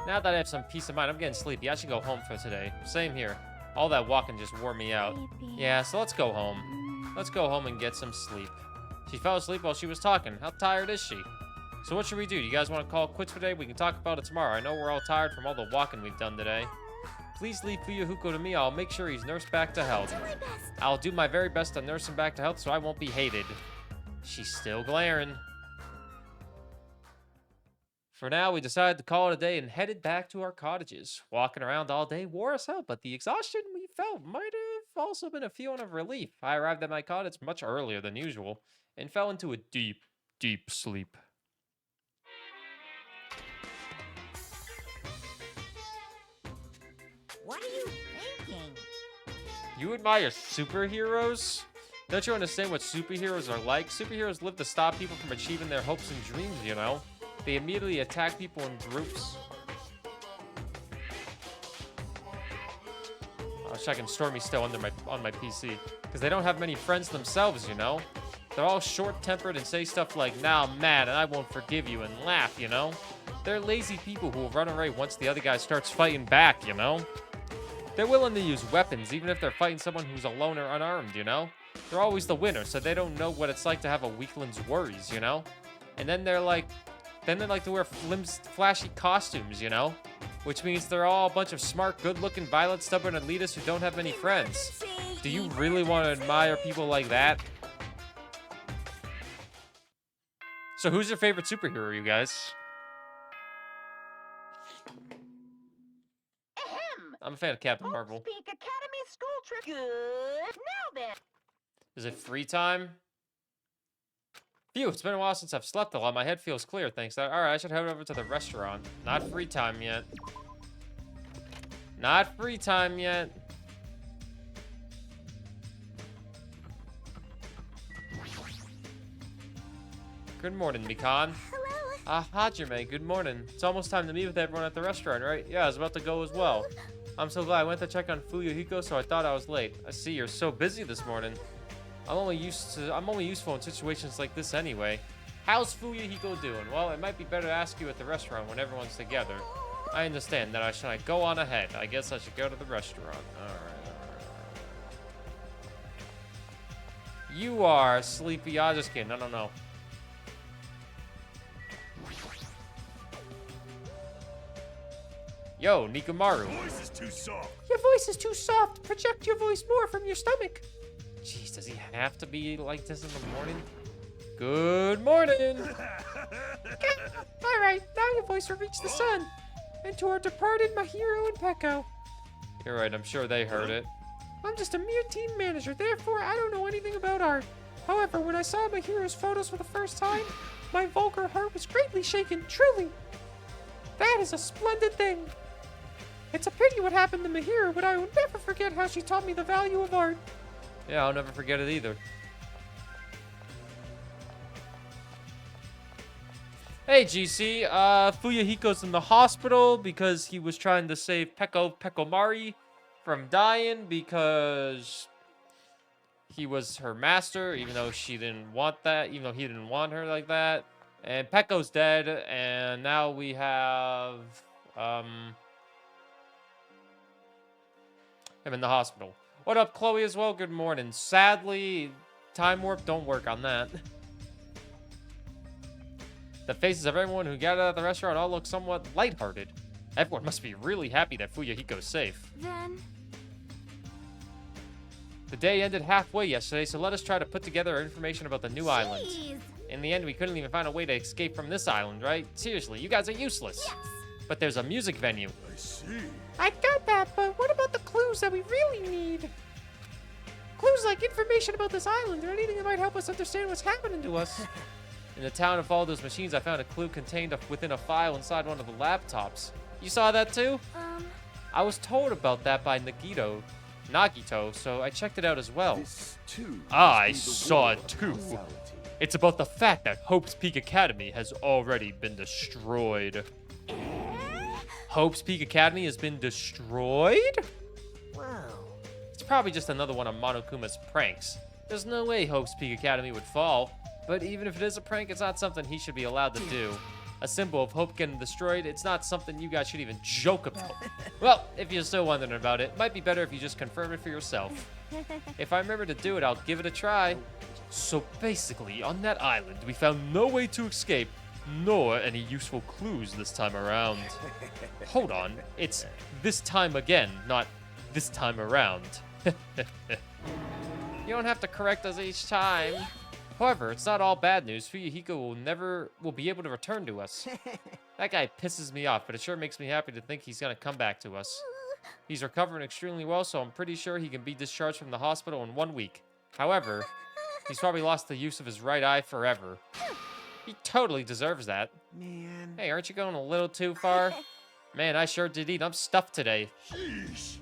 Now that I have some peace of mind, I'm getting sleepy. I should go home for today. Same here. All that walking just wore me out. Yeah, so let's go home. Let's go home and get some sleep. She fell asleep while she was talking. How tired is she? So what should we do? Do you guys want to call it quits for today? We can talk about it tomorrow. I know we're all tired from all the walking we've done today. Please leave Fuyuhiko to me. I'll make sure he's nursed back to health. I'll do my very best to nurse him back to health so I won't be hated. She's still glaring. For now, we decided to call it a day and headed back to our cottages. Walking around all day wore us out, but the exhaustion we felt might have also been a feeling of relief. I arrived at my cottage much earlier than usual and fell into a deep, deep sleep. What are you thinking? You admire superheroes? Don't you understand what superheroes are like? Superheroes live to stop people from achieving their hopes and dreams, you know? They immediately attack people in groups. I was checking Stormy still on my PC. Because they don't have many friends themselves, you know? They're all short-tempered and say stuff like, "Now I'm mad and I won't forgive you," and laugh, you know? They're lazy people who will run away once the other guy starts fighting back, you know? They're willing to use weapons even if they're fighting someone who's alone or unarmed, you know? They're always the winner, so they don't know what it's like to have a weakling's worries, you know? And then they like to wear flashy costumes, you know? Which means they're all a bunch of smart, good-looking, violent, stubborn elitists who don't have any friends. Do you really want to admire people like that? So who's your favorite superhero, you guys? I'm a fan of Captain Marvel. Speak Academy school trip. Good. Now then. Is it free time? Phew, it's been a while since I've slept a lot. My head feels clear, thanks. Alright, I should head over to the restaurant. Not free time yet. Not free time yet. Good morning, Mikan. Hello. Hajime, good morning. It's almost time to meet with everyone at the restaurant, right? Yeah, I was about to go as well. I'm so glad I went to check on Fuyuhiko, so I thought I was late. I see you're so busy this morning. I'm only useful in situations like this anyway. How's Fuyuhiko doing? Well, it might be better to ask you at the restaurant when everyone's together. I understand that. I go on ahead. I guess I should go to the restaurant. Alright. You are sleepy. I just kidding. I don't know. Yo, Nikumaru. Your voice is too soft. Your voice is too soft. Project your voice more from your stomach. Jeez, does he have to be like this in the morning? Good morning. All right, now your voice will reach the sun. And to our departed Mahiro and Peko. You're right, I'm sure they heard it. I'm just a mere team manager, therefore I don't know anything about art. However, when I saw Mahiro's photos for the first time, my vulgar heart was greatly shaken, truly. That is a splendid thing. It's a pity what happened to Mahiro, but I will never forget how she taught me the value of art. Yeah, I'll never forget it either. Hey, GC. Fuyuhiko's in the hospital because he was trying to save Pekomari from dying because he was her master, even though she didn't want that, even though he didn't want her like that. And Peko's dead, and now we have him in the hospital. What up, Chloe, as well? Good morning. Sadly, time warp don't work on that. The faces of everyone who gathered at the restaurant all look somewhat lighthearted. Everyone must be really happy that Fuyuhiko's safe. Then, The day ended halfway yesterday, so let us try to put together our information about the new island. jeez. In the end, we couldn't even find a way to escape from this island, right? Seriously, you guys are useless. Yes. But there's a music venue. I see. I got that, but what about the clues that we really need? Clues like information about this island or anything that might help us understand what's happening to us. In the town of all those machines, I found a clue contained within a file inside one of the laptops. You saw that too? I was told about that by Nagito, so I checked it out as well. This too. I must be the saw war it of too. causality. It's about the fact that Hope's Peak Academy has already been destroyed. Hope's Peak Academy has been destroyed? Wow. It's probably just another one of Monokuma's pranks. There's no way Hope's Peak Academy would fall. But even if it is a prank, it's not something he should be allowed to do. A symbol of Hope getting destroyed, it's not something you guys should even joke about. Well, if you're still wondering about it, might be better if you just confirm it for yourself. If I remember to do it, I'll give it a try. So basically, on that island, we found no way to escape, nor any useful clues this time around. Hold on, it's this time again, not this time around. You don't have to correct us each time. However, it's not all bad news. Fuyuhiko will be able to return to us. That guy pisses me off, but it sure makes me happy to think he's gonna come back to us. He's recovering extremely well, so I'm pretty sure he can be discharged from the hospital in 1 week. However, he's probably lost the use of his right eye forever. He totally deserves that. Man. Hey, aren't you going a little too far? Man, I sure did eat. I'm stuffed today. Sheesh.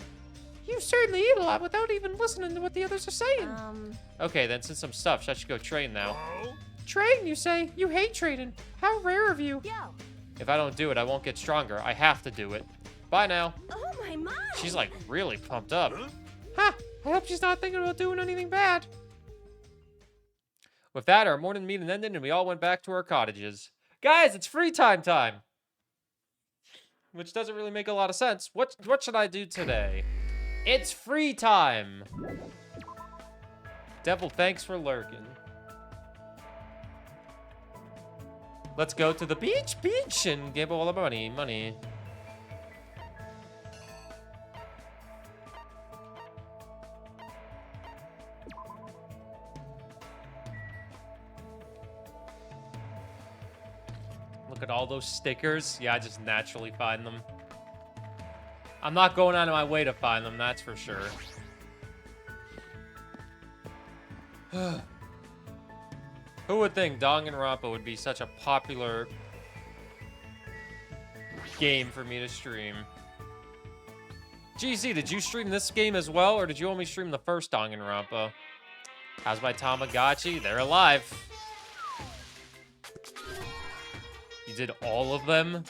You certainly eat a lot without even listening to what the others are saying. Okay, then since I'm stuffed, I should go train now. Oh? Train, you say? You hate training. How rare of you. Yo. If I don't do it, I won't get stronger. I have to do it. Bye now. Oh my. She's like really pumped up. Huh? Ha! I hope she's not thinking about doing anything bad. With that, our morning meeting ended and we all went back to our cottages. Guys, it's free time time! Which doesn't really make a lot of sense. What should I do today? It's free time! Devil, thanks for lurking. Let's go to the beach, and gamble all our money. Look at all those stickers. Yeah, I just naturally find them. I'm not going out of my way to find them, that's for sure. Who would think Danganronpa would be such a popular game for me to stream? GZ, did you stream this game as well, or did you only stream the first Danganronpa? How's my Tamagotchi? They're alive. You did all of them?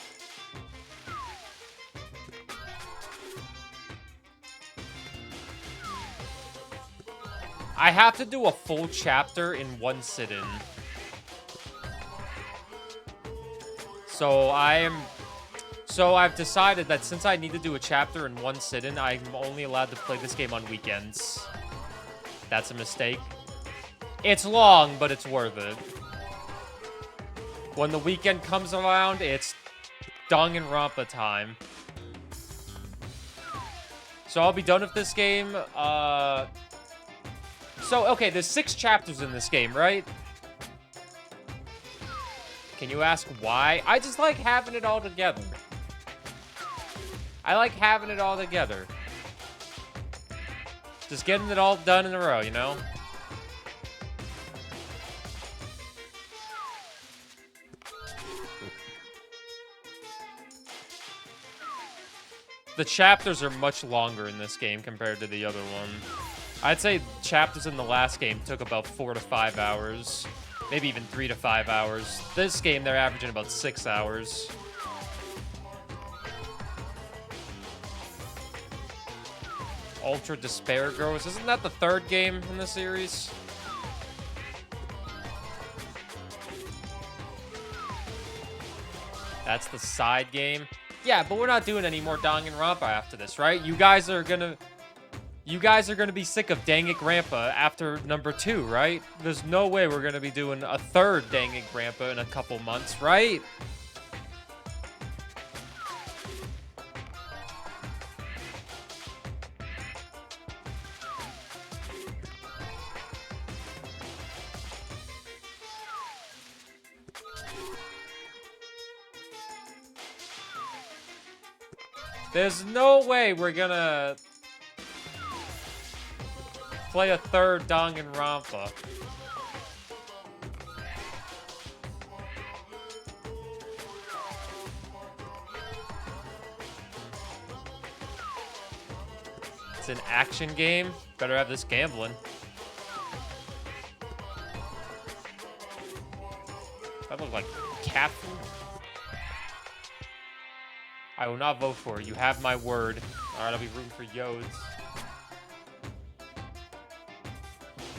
I have to do a full chapter in one sit-in. So I've decided that since I need to do a chapter in one sit-in, I'm only allowed to play this game on weekends. That's a mistake. It's long, but it's worth it. When the weekend comes around, it's Danganronpa time. So I'll be done with this game. Okay, there's 6 chapters in this game, right? Can you ask why? I just like having it all together. I like having it all together. Just getting it all done in a row, you know? The chapters are much longer in this game compared to the other one. I'd say chapters in the last game took about 4 to 5 hours. Maybe even 3 to 5 hours. This game, they're averaging about 6 hours. Ultra Despair Grows. Isn't that the 3rd game in the series? That's the side game. Yeah, but we're not doing any more Danganronpa after this, right? You guys are gonna be sick of Danganronpa after number 2, right? There's no way we're gonna be doing a 3rd Danganronpa in a couple months, right? There's no way we're gonna play a 3rd Danganronpa. It's an action game. Better have this gambling. That looks like cat food. I will not vote for it. You have my word. Alright, I'll be rooting for Yodes.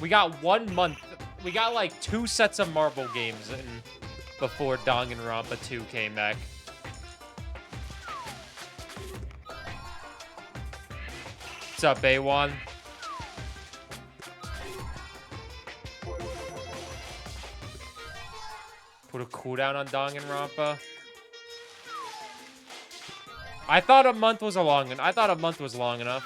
We got 1 month. We got like 2 sets of Marvel games before Danganronpa 2 came back. What's up, A1? Put a cooldown on Danganronpa. I thought a month was long enough.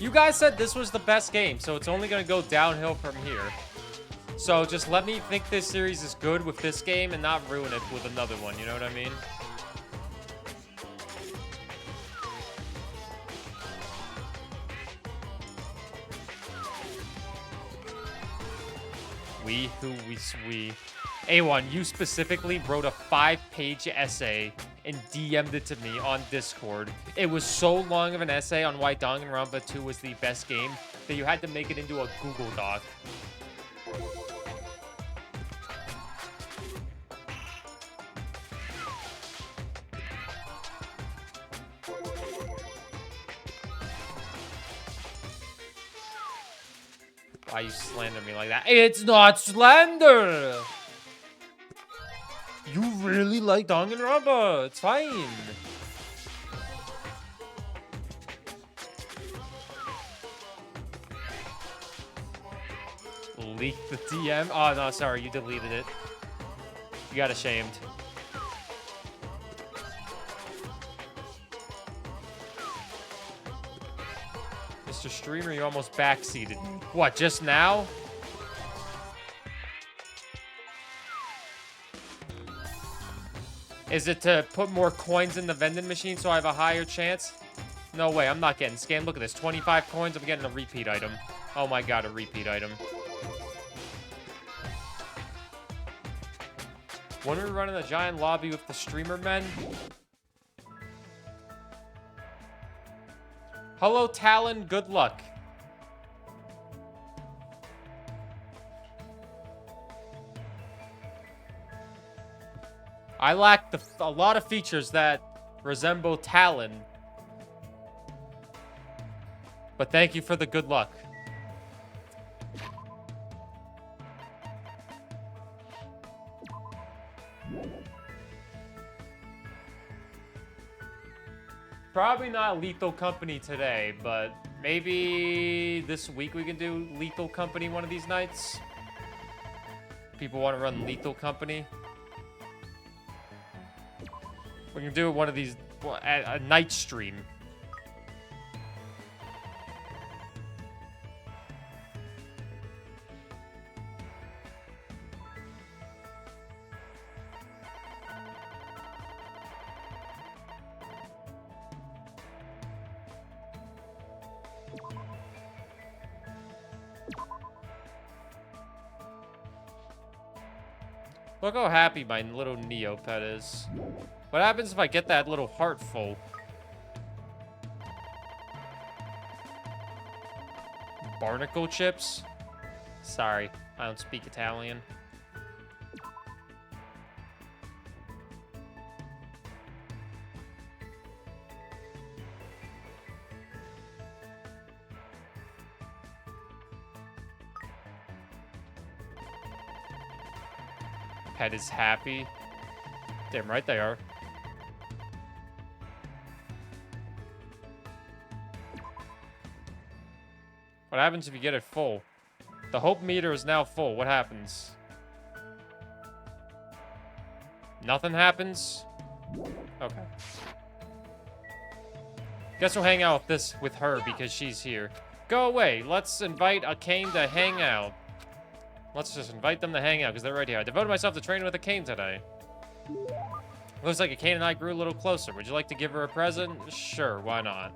You guys said this was the best game, so it's only gonna go downhill from here. So just let me think this series is good with this game and not ruin it with another one, you know what I mean? We. A1, you specifically wrote a 5-page essay and DM'd it to me on Discord. It was so long of an essay on why Danganronpa 2 was the best game that you had to make it into a Google Doc. Why you slander me like that? It's not slander! You really like Danganronpa. It's fine. Leak the DM? Oh, no, sorry. You deleted it. You got ashamed. Mr. Streamer, you almost backseated. What, just now? Is it to put more coins in the vending machine so I have a higher chance? No way, I'm not getting scammed. Look at this, 25 coins, I'm getting a repeat item. Oh my god, a repeat item. When we run in the giant lobby with the streamer men. Hello, Talon. Good luck. I lack a lot of features that resemble Talon. But thank you for the good luck. Probably not Lethal Company today, but maybe this week we can do Lethal Company one of these nights. People want to run Lethal Company. We can do one of these, a night stream. Look how happy my little Neopet is. What happens if I get that little heart full? Barnacle chips? Sorry, I don't speak Italian. Pet is happy. Damn right they are. What happens if you get it full? The hope meter is now full. What happens? Nothing happens? Okay. Guess we'll hang out with her because she's here. Go away. Let's invite a cane to hang out. Let's just invite them to hang out because they're right here. I devoted myself to training with a cane today. Looks like a cane and I grew a little closer. Would you like to give her a present? Sure, why not?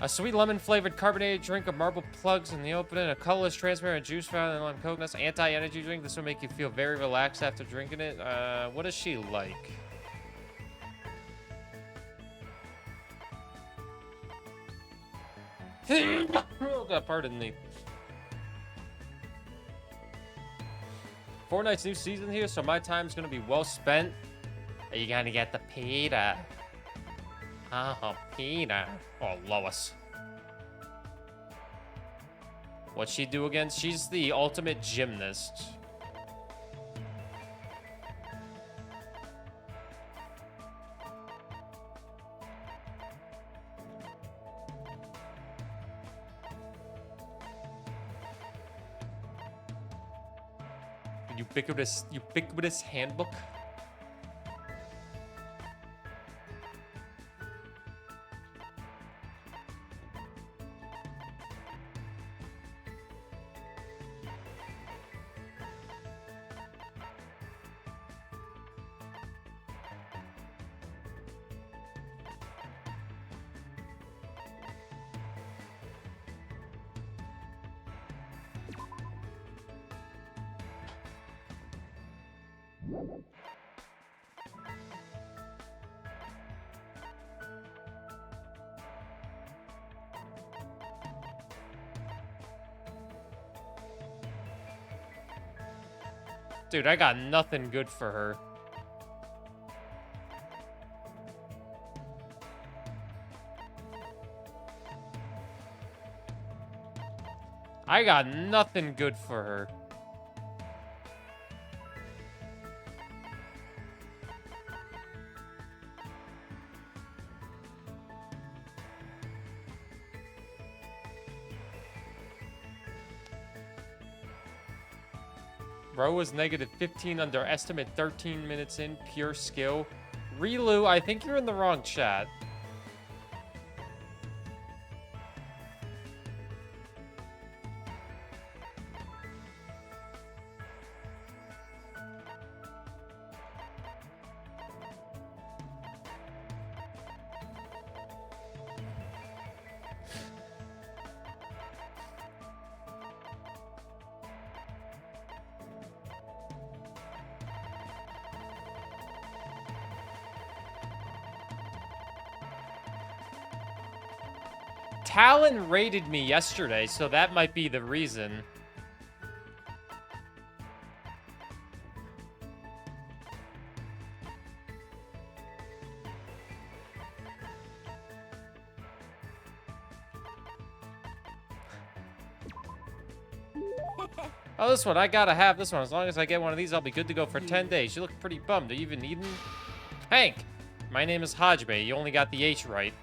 A sweet lemon-flavored carbonated drink of marble plugs in the opening, a colorless transparent juice found in lime coconuts, anti-energy drink. This will make you feel very relaxed after drinking it. What is she like? Oh God, pardon me. Fortnite's new season here, so my time's gonna be well spent. Are you gonna get the pita? Oh, pita. Oh, Lois. What'd she do again? She's the ultimate gymnast. Ubiquitous handbook. Dude, I got nothing good for her. I got nothing good for her. Ro was negative 15 under estimate 13 minutes in, pure skill. Relu, I think you're in the wrong chat. Talon raided me yesterday, so that might be the reason. Oh, this one. I gotta have this one. As long as I get one of these, I'll be good to go for 10 days. You look pretty bummed. Are you even eating? Hank! My name is Hajime. You only got the H right.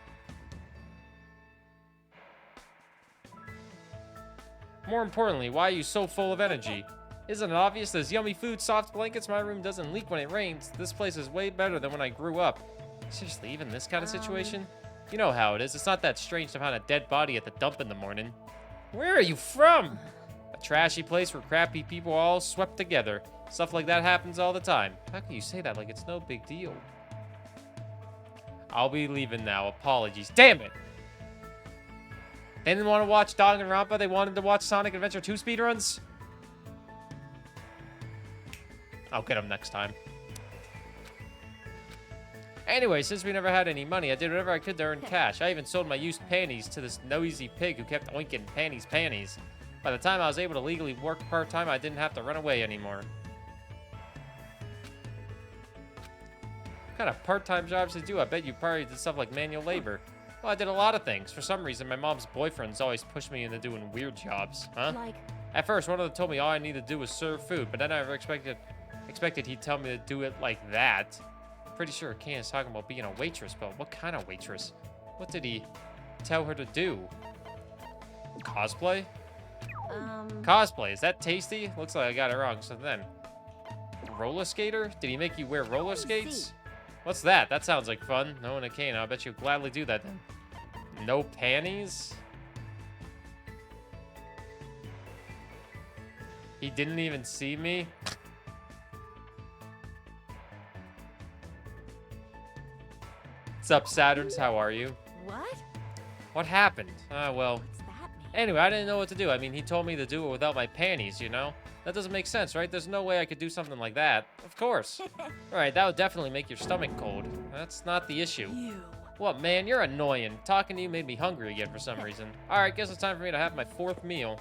More importantly, why are you so full of energy? Isn't it obvious? There's yummy food, soft blankets. My room doesn't leak when it rains. This place is way better than when I grew up. Seriously, even this kind of situation? You know how it is. It's not that strange to find a dead body at the dump in the morning. Where are you from? A trashy place where crappy people are all swept together. Stuff like that happens all the time. How can you say that like it's no big deal? I'll be leaving now. Apologies. Damn it! They didn't want to watch Danganronpa. They wanted to watch Sonic Adventure 2 speedruns? I'll get them next time. Anyway, since we never had any money, I did whatever I could to earn cash. I even sold my used panties to this nosy pig who kept oinking panties. By the time I was able to legally work part-time, I didn't have to run away anymore. What kind of part-time jobs did you do? I bet you probably did stuff like manual labor. Well, I did a lot of things. For some reason, my mom's boyfriends always pushed me into doing weird jobs. Huh? Like, At first, one of them told me all I needed to do was serve food, but then I never expected he'd tell me to do it like that. Pretty sure Kane is talking about being a waitress, but what kind of waitress? What did he tell her to do? Cosplay? Cosplay, is that tasty? Looks like I got it wrong, so then. Roller skater? Did he make you wear roller skates? What's that? That sounds like fun. No one a cane. I'll bet you'll gladly do that then. No panties? He didn't even see me? What's up, Saturns? How are you? what? What happened? Well. What's that mean? Anyway, I didn't know what to do. I mean, he told me to do it without my panties, you know? That doesn't make sense, right? There's no way I could do something like that. Of course. Right, that would definitely make your stomach cold. That's not the issue. What, man? You're annoying. Talking to you made me hungry again for some reason. Alright, guess it's time for me to have my 4th meal.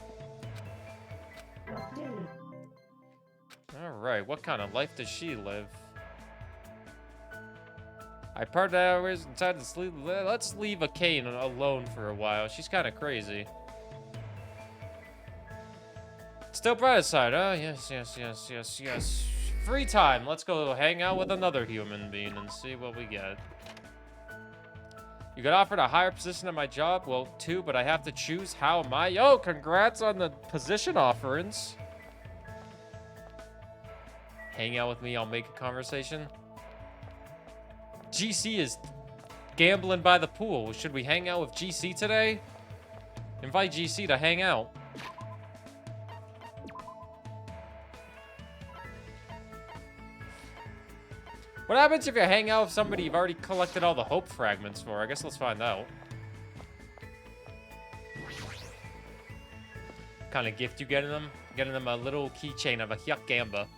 Alright, what kind of life does she live? I parted hours inside the sleep. Let's leave a Kane alone for a while. She's kind of crazy. Still bright side, huh? Yes. Free time. Let's go hang out with another human being and see what we get. You got offered a higher position at my job? Well, 2, but I have to choose. How am I? Yo, congrats on the position offerings. Hang out with me. I'll make a conversation. GC is gambling by the pool. Should we hang out with GC today? Invite GC to hang out. What happens if you hang out with somebody you've already collected all the hope fragments for? I guess let's find out. What kind of gift you getting them? Getting them a little keychain of a Hyuk Gamba.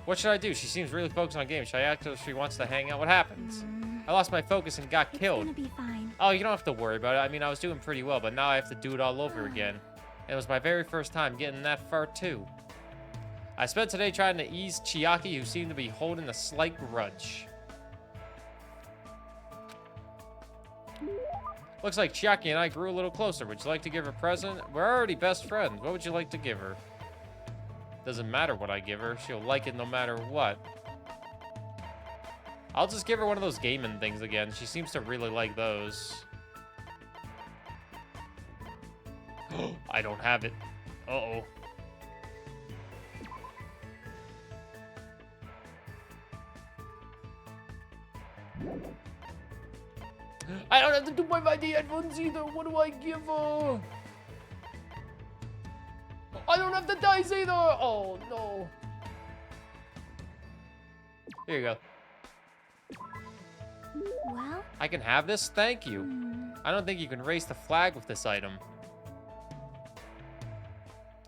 What should I do? She seems really focused on games. Should I ask her if she wants to hang out? What happens? I lost my focus and got killed. It's gonna be fine. Oh, you don't have to worry about it. I mean, I was doing pretty well, but now I have to do it all over again. It was my very first time getting that far, too. I spent today trying to ease Chiaki, who seemed to be holding a slight grudge. Looks like Chiaki and I grew a little closer. Would you like to give her a present? We're already best friends. What would you like to give her? Doesn't matter what I give her. She'll like it no matter what. I'll just give her one of those gaming things again. She seems to really like those. I don't have it. Uh-oh. I don't have to do my 5D headphones either. What do I give her? I don't have the dice either. Oh, no. Here you go. Well, I can have this? Thank you. I don't think you can raise the flag with this item.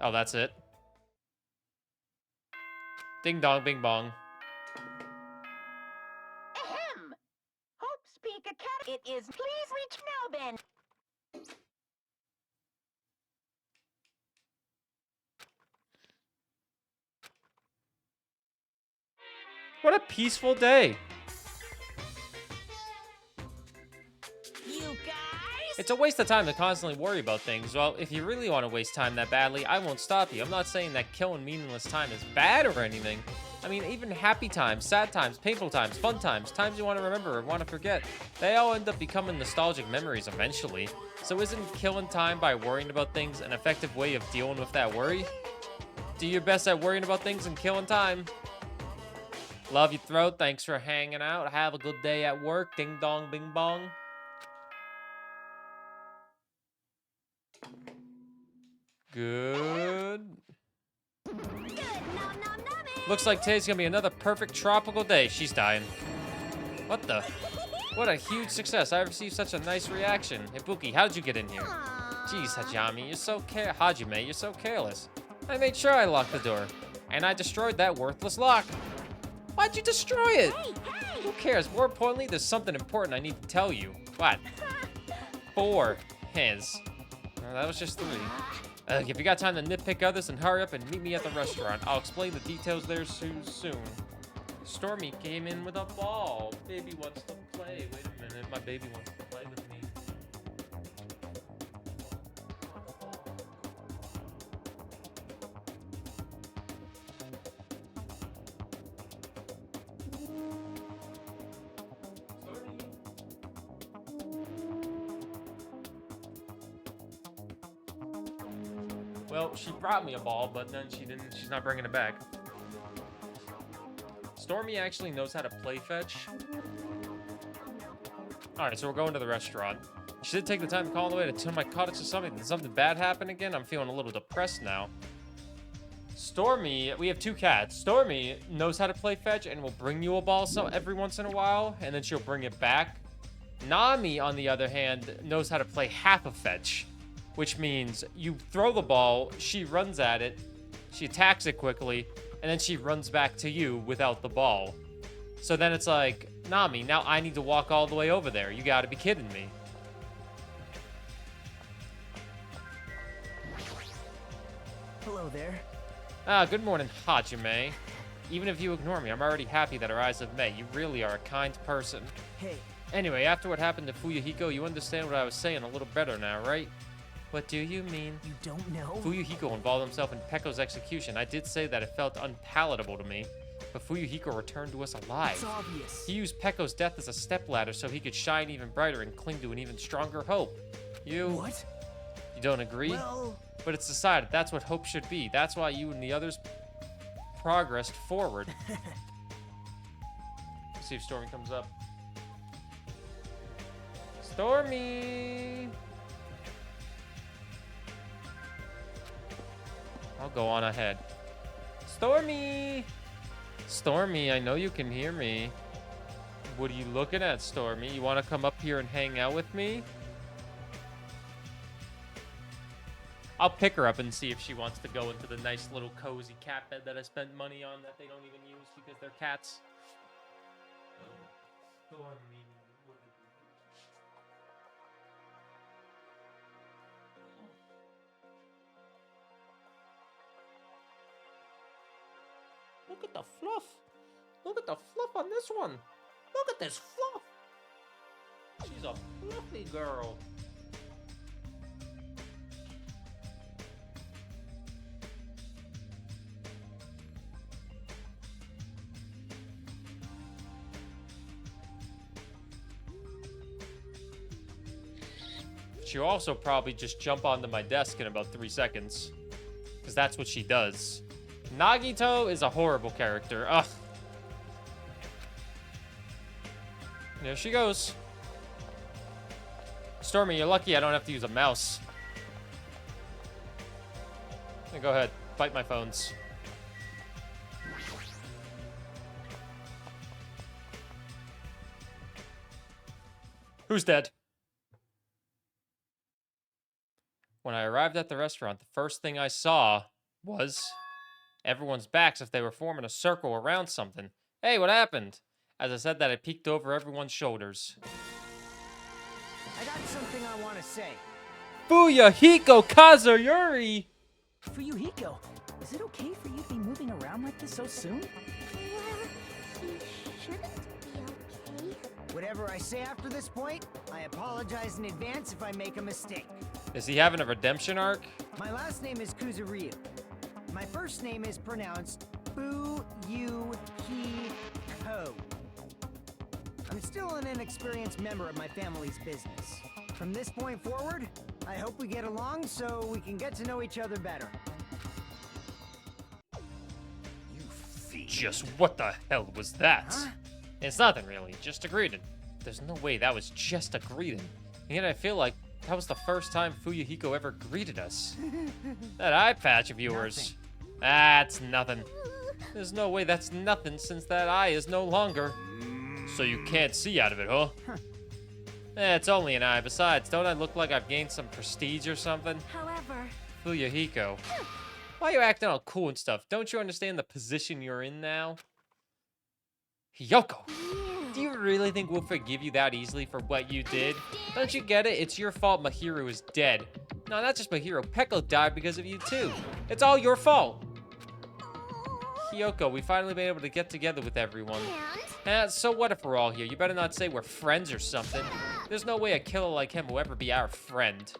Oh, that's it. Ding dong, bing bong. it is. Please reach now then. What a peaceful day. You guys? It's a waste of time to constantly worry about things. Well, if you really want to waste time that badly, I won't stop you. I'm not saying that killing meaningless time is bad or anything. I mean, even happy times, sad times, painful times, fun times, times you want to remember or want to forget, they all end up becoming nostalgic memories eventually. So isn't killing time by worrying about things an effective way of dealing with that worry? Do your best at worrying about things and killing time. Love you, Throat. Thanks for hanging out. Have a good day at work. Ding dong, bing bong. Good. Good nom nom numbing. Looks like today's gonna be another perfect tropical day. She's dying. What the? What a huge success. I received such a nice reaction. Hey, Buki, how did you get in here? Jeez, Hajime, you're so Hajime, you're so careless. I made sure I locked the door. And I destroyed that worthless lock. Why'd you destroy it? Hey, hey. Who cares? More importantly, there's something important I need to tell you. What? 4 hands. That was just 3. If you got time to nitpick others, then hurry up and meet me at the restaurant. I'll explain the details there soon. Stormy came in with a ball. Baby wants to play. Wait a minute, my baby wants to play with me. Well, she brought me a ball, but then she's not bringing it back. Stormy actually knows how to play fetch. Alright, so we're going to the restaurant. She did take the time to call on the way to tell my cottage to something. Did something bad happen again? I'm feeling a little depressed now. Stormy, we have 2 cats. Stormy knows how to play fetch and will bring you a ball every once in a while, and then she'll bring it back. Nami, on the other hand, knows how to play half of fetch, which means you throw the ball, she runs at it, she attacks it quickly, and then she runs back to you without the ball. So then it's like, Nami, now I need to walk all the way over there. You gotta be kidding me. Hello there. Good morning, Hajime. Even if you ignore me, I'm already happy that our eyes have met. You really are a kind person. Hey, Anyway, after what happened to Fuyuhiko, you understand what I was saying a little better now, right? What do you mean? you don't know? Fuyuhiko involved himself in Pekko's execution. I did say that it felt unpalatable to me, but Fuyuhiko returned to us alive. It's obvious. He used Pekko's death as a stepladder so he could shine even brighter and cling to an even stronger hope. What? You don't agree? Well, But it's decided that's what hope should be. That's why you and the others progressed forward. Let's see if Stormy comes up. Stormy! I'll go on ahead. Stormy! Stormy, I know you can hear me. What are you looking at, Stormy? You want to come up here and hang out with me? I'll pick her up and see if she wants to go into the nice little cozy cat bed that I spent money on that they don't even use because they're cats. Stormy. Look at the fluff. Look at the fluff on this one. Look at this fluff. She's a fluffy girl. She'll also probably just jump onto my desk in about 3 seconds. Because that's what she does. Nagito is a horrible character. Ugh. There she goes. Stormy, you're lucky I don't have to use a mouse. Hey, go ahead. Bite my phones. Who's dead? When I arrived at the restaurant, the first thing I saw was everyone's backs if they were forming a circle around something. Hey, what happened? As I said that, I peeked over everyone's shoulders. I got something I want to say. Fuyuhiko Kazuyuri! Fuyuhiko, is it okay for you to be moving around like this so soon? Well, he shouldn't be okay. Whatever I say after this point, I apologize in advance if I make a mistake. Is he having a redemption arc? My last name is Kuzuryu. My first name is pronounced Fuyuhiko. I'm still an inexperienced member of my family's business. From this point forward, I hope we get along so we can get to know each other better. You fiend. Just what the hell was that? Huh? It's nothing really, just a greeting. There's no way that was just a greeting. And yet I feel like that was the first time Fuyuhiko ever greeted us. That eye patch of yours. That's nothing. There's no way that's nothing since that eye is no longer. So you can't see out of it, huh? It's only an eye. Besides, don't I look like I've gained some prestige or something? However, Fuyuhiko. Why are you acting all cool and stuff? Don't you understand the position you're in now? Hiyoko! Do you really think we'll forgive you that easily for what you did? Don't you get it? It's your fault Mahiru is dead. No, not just Mahiru. Peko died because of you too. It's all your fault. Hiyoko, we finally been able to get together with everyone. So what if we're all here? You better not say we're friends or something. There's no way a killer like him will ever be our friend.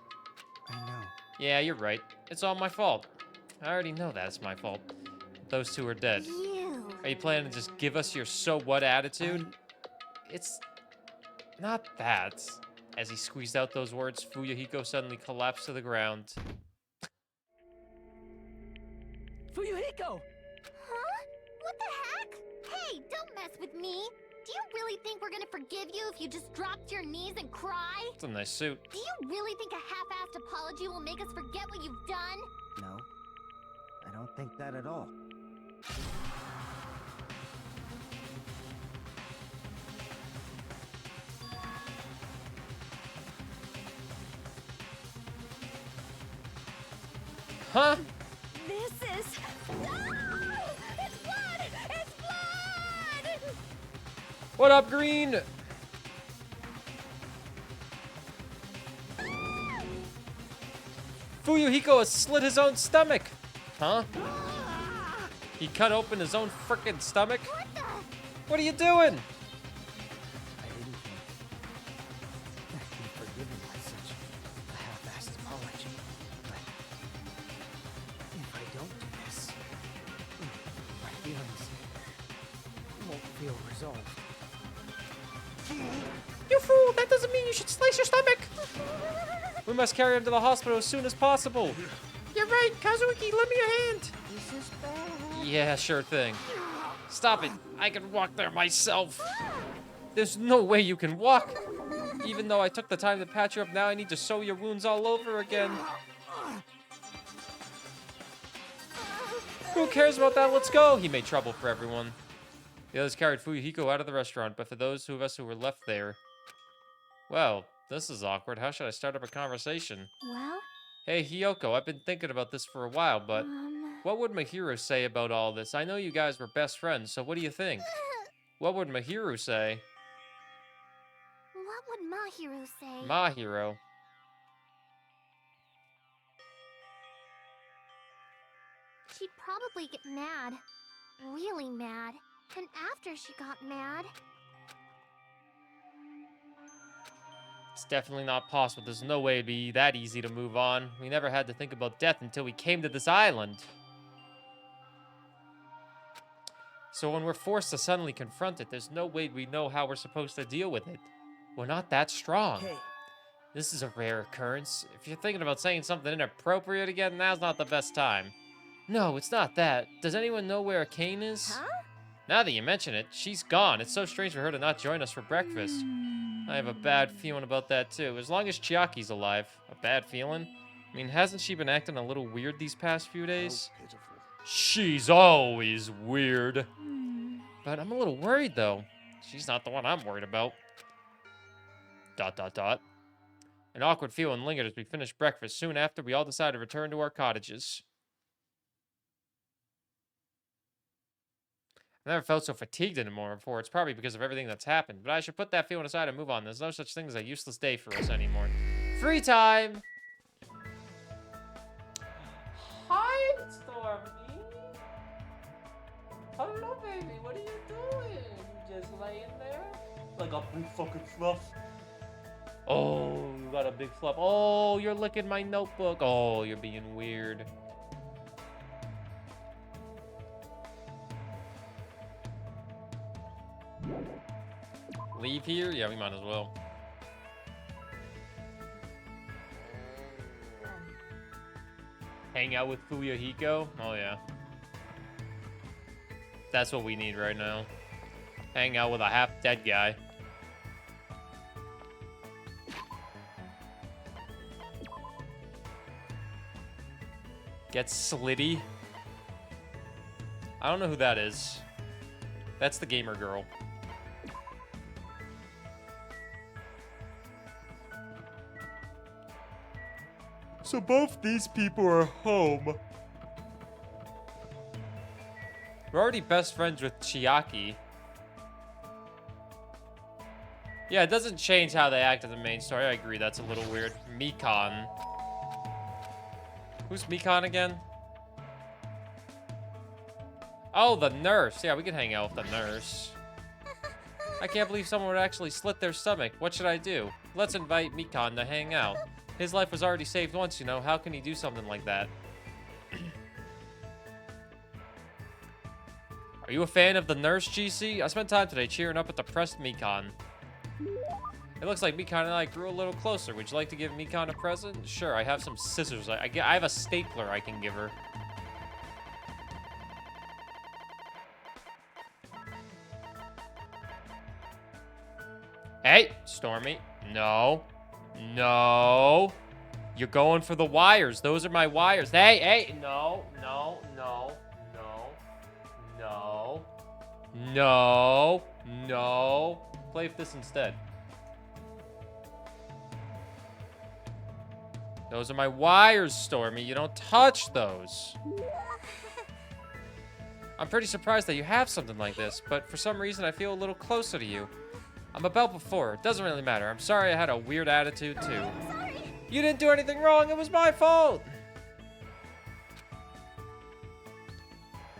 I know. Yeah, you're right. It's all my fault. I already know that it's my fault. Those two are dead. Are you planning to just give us your so what attitude? It's not that. As he squeezed out those words, Fuyuhiko suddenly collapsed to the ground. Fuyuhiko! huh? What the heck? Hey, don't mess with me. Do you really think we're gonna forgive you if you just drop to your knees and cry? It's a nice suit. Do you really think a half-assed apology will make us forget what you've done? No, I don't think that at all. Huh? This is... No! It's blood! It's blood! What up, Green? Fuyuhiko has slit his own stomach. Huh? He cut open his own frickin' stomach? What the... What are you doing? I didn't think I'd be forgiven by such a half-assed apology. But if I don't do this, my feelings won't feel resolved. You fool! That doesn't mean you should slice your stomach! We must carry him to the hospital as soon as possible. You're right, Kazuki, lend me a hand! This is bad. Yeah, sure thing. Stop it. I can walk there myself. There's no way you can walk. Even though I took the time to patch you up, now I need to sew your wounds all over again. Who cares about that? Let's go. He made trouble for everyone. The others carried Fuyuhiko out of the restaurant, but for those of us who were left there... Well, this is awkward. How should I start up a conversation? Well, Hey, Hiyoko, I've been thinking about this for a while, but... What would Mahiru say about all this? I know you guys were best friends, so what do you think? What would Mahiru say? What would Mahiru say? Mahiro. She'd probably get mad. Really mad. And after she got mad... It's definitely not possible. There's no way it'd be that easy to move on. We never had to think about death until we came to this island. So when we're forced to suddenly confront it, there's no way we know how we're supposed to deal with it. We're not that strong. Hey, This is a rare occurrence. If you're thinking about saying something inappropriate again, now's not the best time. No, it's not that. Does anyone know where Kane is? Huh? Now that you mention it, she's gone. It's so strange for her to not join us for breakfast. I have a bad feeling about that too. As long as Chiaki's alive. A bad feeling? I mean, hasn't she been acting a little weird these past few days? Pitiful. She's always weird. But I'm a little worried though. She's not the one I'm worried about. ... An awkward feeling lingered as we finished breakfast. Soon after, we all decided to return to our cottages. I never felt so fatigued anymore before. It's probably because of everything that's happened. But I should put that feeling aside and move on. There's no such thing as a useless day for us anymore. Free time! Hi, Stormy. Hello, baby. What are you doing? You just laying there? Like a big fucking fluff. Oh, you got a big fluff. Oh, you're licking my notebook. Oh, you're being weird. Leave here? Yeah, we might as well. Hang out with Fuyahiko? Oh, yeah. That's what we need right now. Hang out with a half-dead guy. Get slitty? I don't know who that is. That's the gamer girl. So both these people are home. We're already best friends with Chiaki. Yeah, it doesn't change how they act in the main story. I agree, that's a little weird. Mikan. Who's Mikan again? Oh, the nurse. Yeah, we can hang out with the nurse. I can't believe someone would actually slit their stomach. What should I do? Let's invite Mikan to hang out. His life was already saved once, you know. How can he do something like that? Are you a fan of the nurse, GC? I spent time today cheering up at the depressed Mikan. It looks like Mikan and I grew a little closer. Would you like to give Mikan a present? Sure, I have some scissors. I have a stapler I can give her. Hey, Stormy. No. No. You're going for the wires. Those are my wires. Hey, hey. No, no, no, no, no, no, no. Play with this instead. Those are my wires, Stormy. You don't touch those. I'm pretty surprised that you have something like this, but for some reason I feel a little closer to you. I'm about before. It doesn't really matter. I'm sorry I had a weird attitude, too. Sorry. You didn't do anything wrong. It was my fault.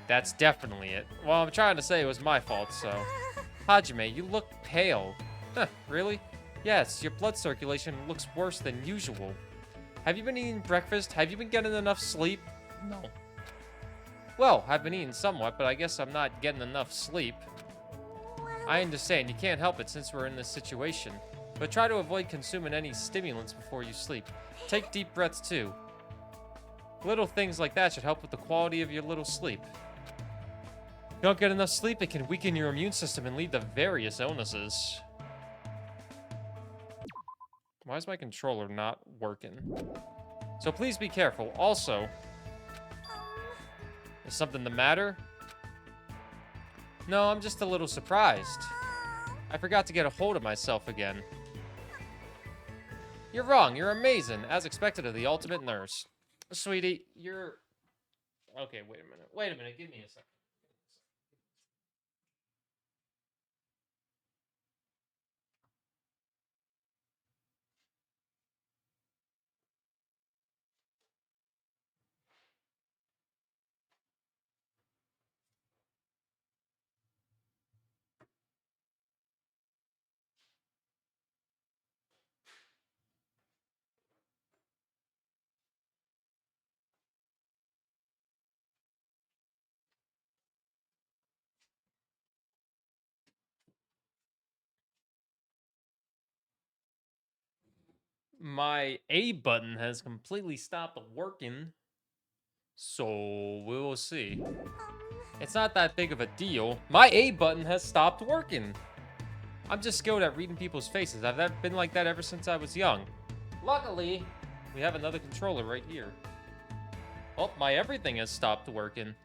That's definitely it. Well, I'm trying to say it was my fault, so... Hajime, you look pale. Huh, really? Yes, your blood circulation looks worse than usual. Have you been eating breakfast? Have you been getting enough sleep? No. Well, I've been eating somewhat, but I guess I'm not getting enough sleep. I understand, you can't help it since we're in this situation. But try to avoid consuming any stimulants before you sleep. Take deep breaths too. Little things like that should help with the quality of your little sleep. If you don't get enough sleep, it can weaken your immune system and lead to various illnesses. Why is my controller not working? So please be careful. Also, is something the matter? No, I'm just a little surprised. I forgot to get a hold of myself again. You're wrong. You're amazing. As expected of the ultimate nurse. Sweetie, you're... Okay, wait a minute. Wait a minute. Give me a second. My A button has completely stopped working. So, we will see. It's not that big of a deal. My A button has stopped working. I'm just skilled at reading people's faces. I've been like that ever since I was young. Luckily, we have another controller right here. Oh, my everything has stopped working.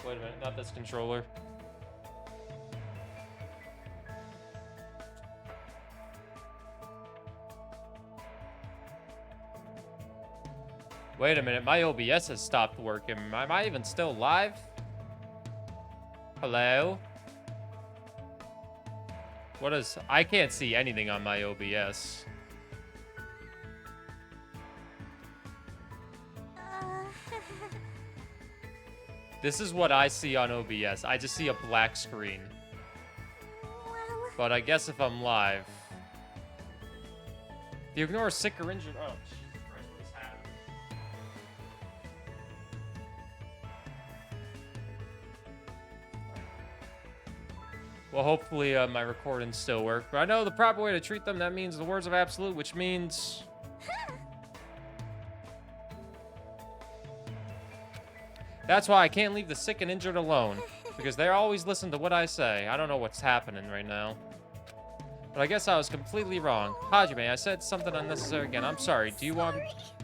Wait a minute, not this controller. Wait a minute, my OBS has stopped working. Am I even still live? Hello? What is... I can't see anything on my OBS. This is what I see on OBS. I just see a black screen. Well, But I guess if I'm live... If you ignore sick or injured... Oh, Jesus Christ, what is happening? Well, hopefully my recordings still work. But I know the proper way to treat them, that means the words of absolute, which means... That's why I can't leave the sick and injured alone. Because they always listen to what I say. I don't know what's happening right now. But I guess I was completely wrong. Hajime, I said something unnecessary again. I'm sorry. Do you want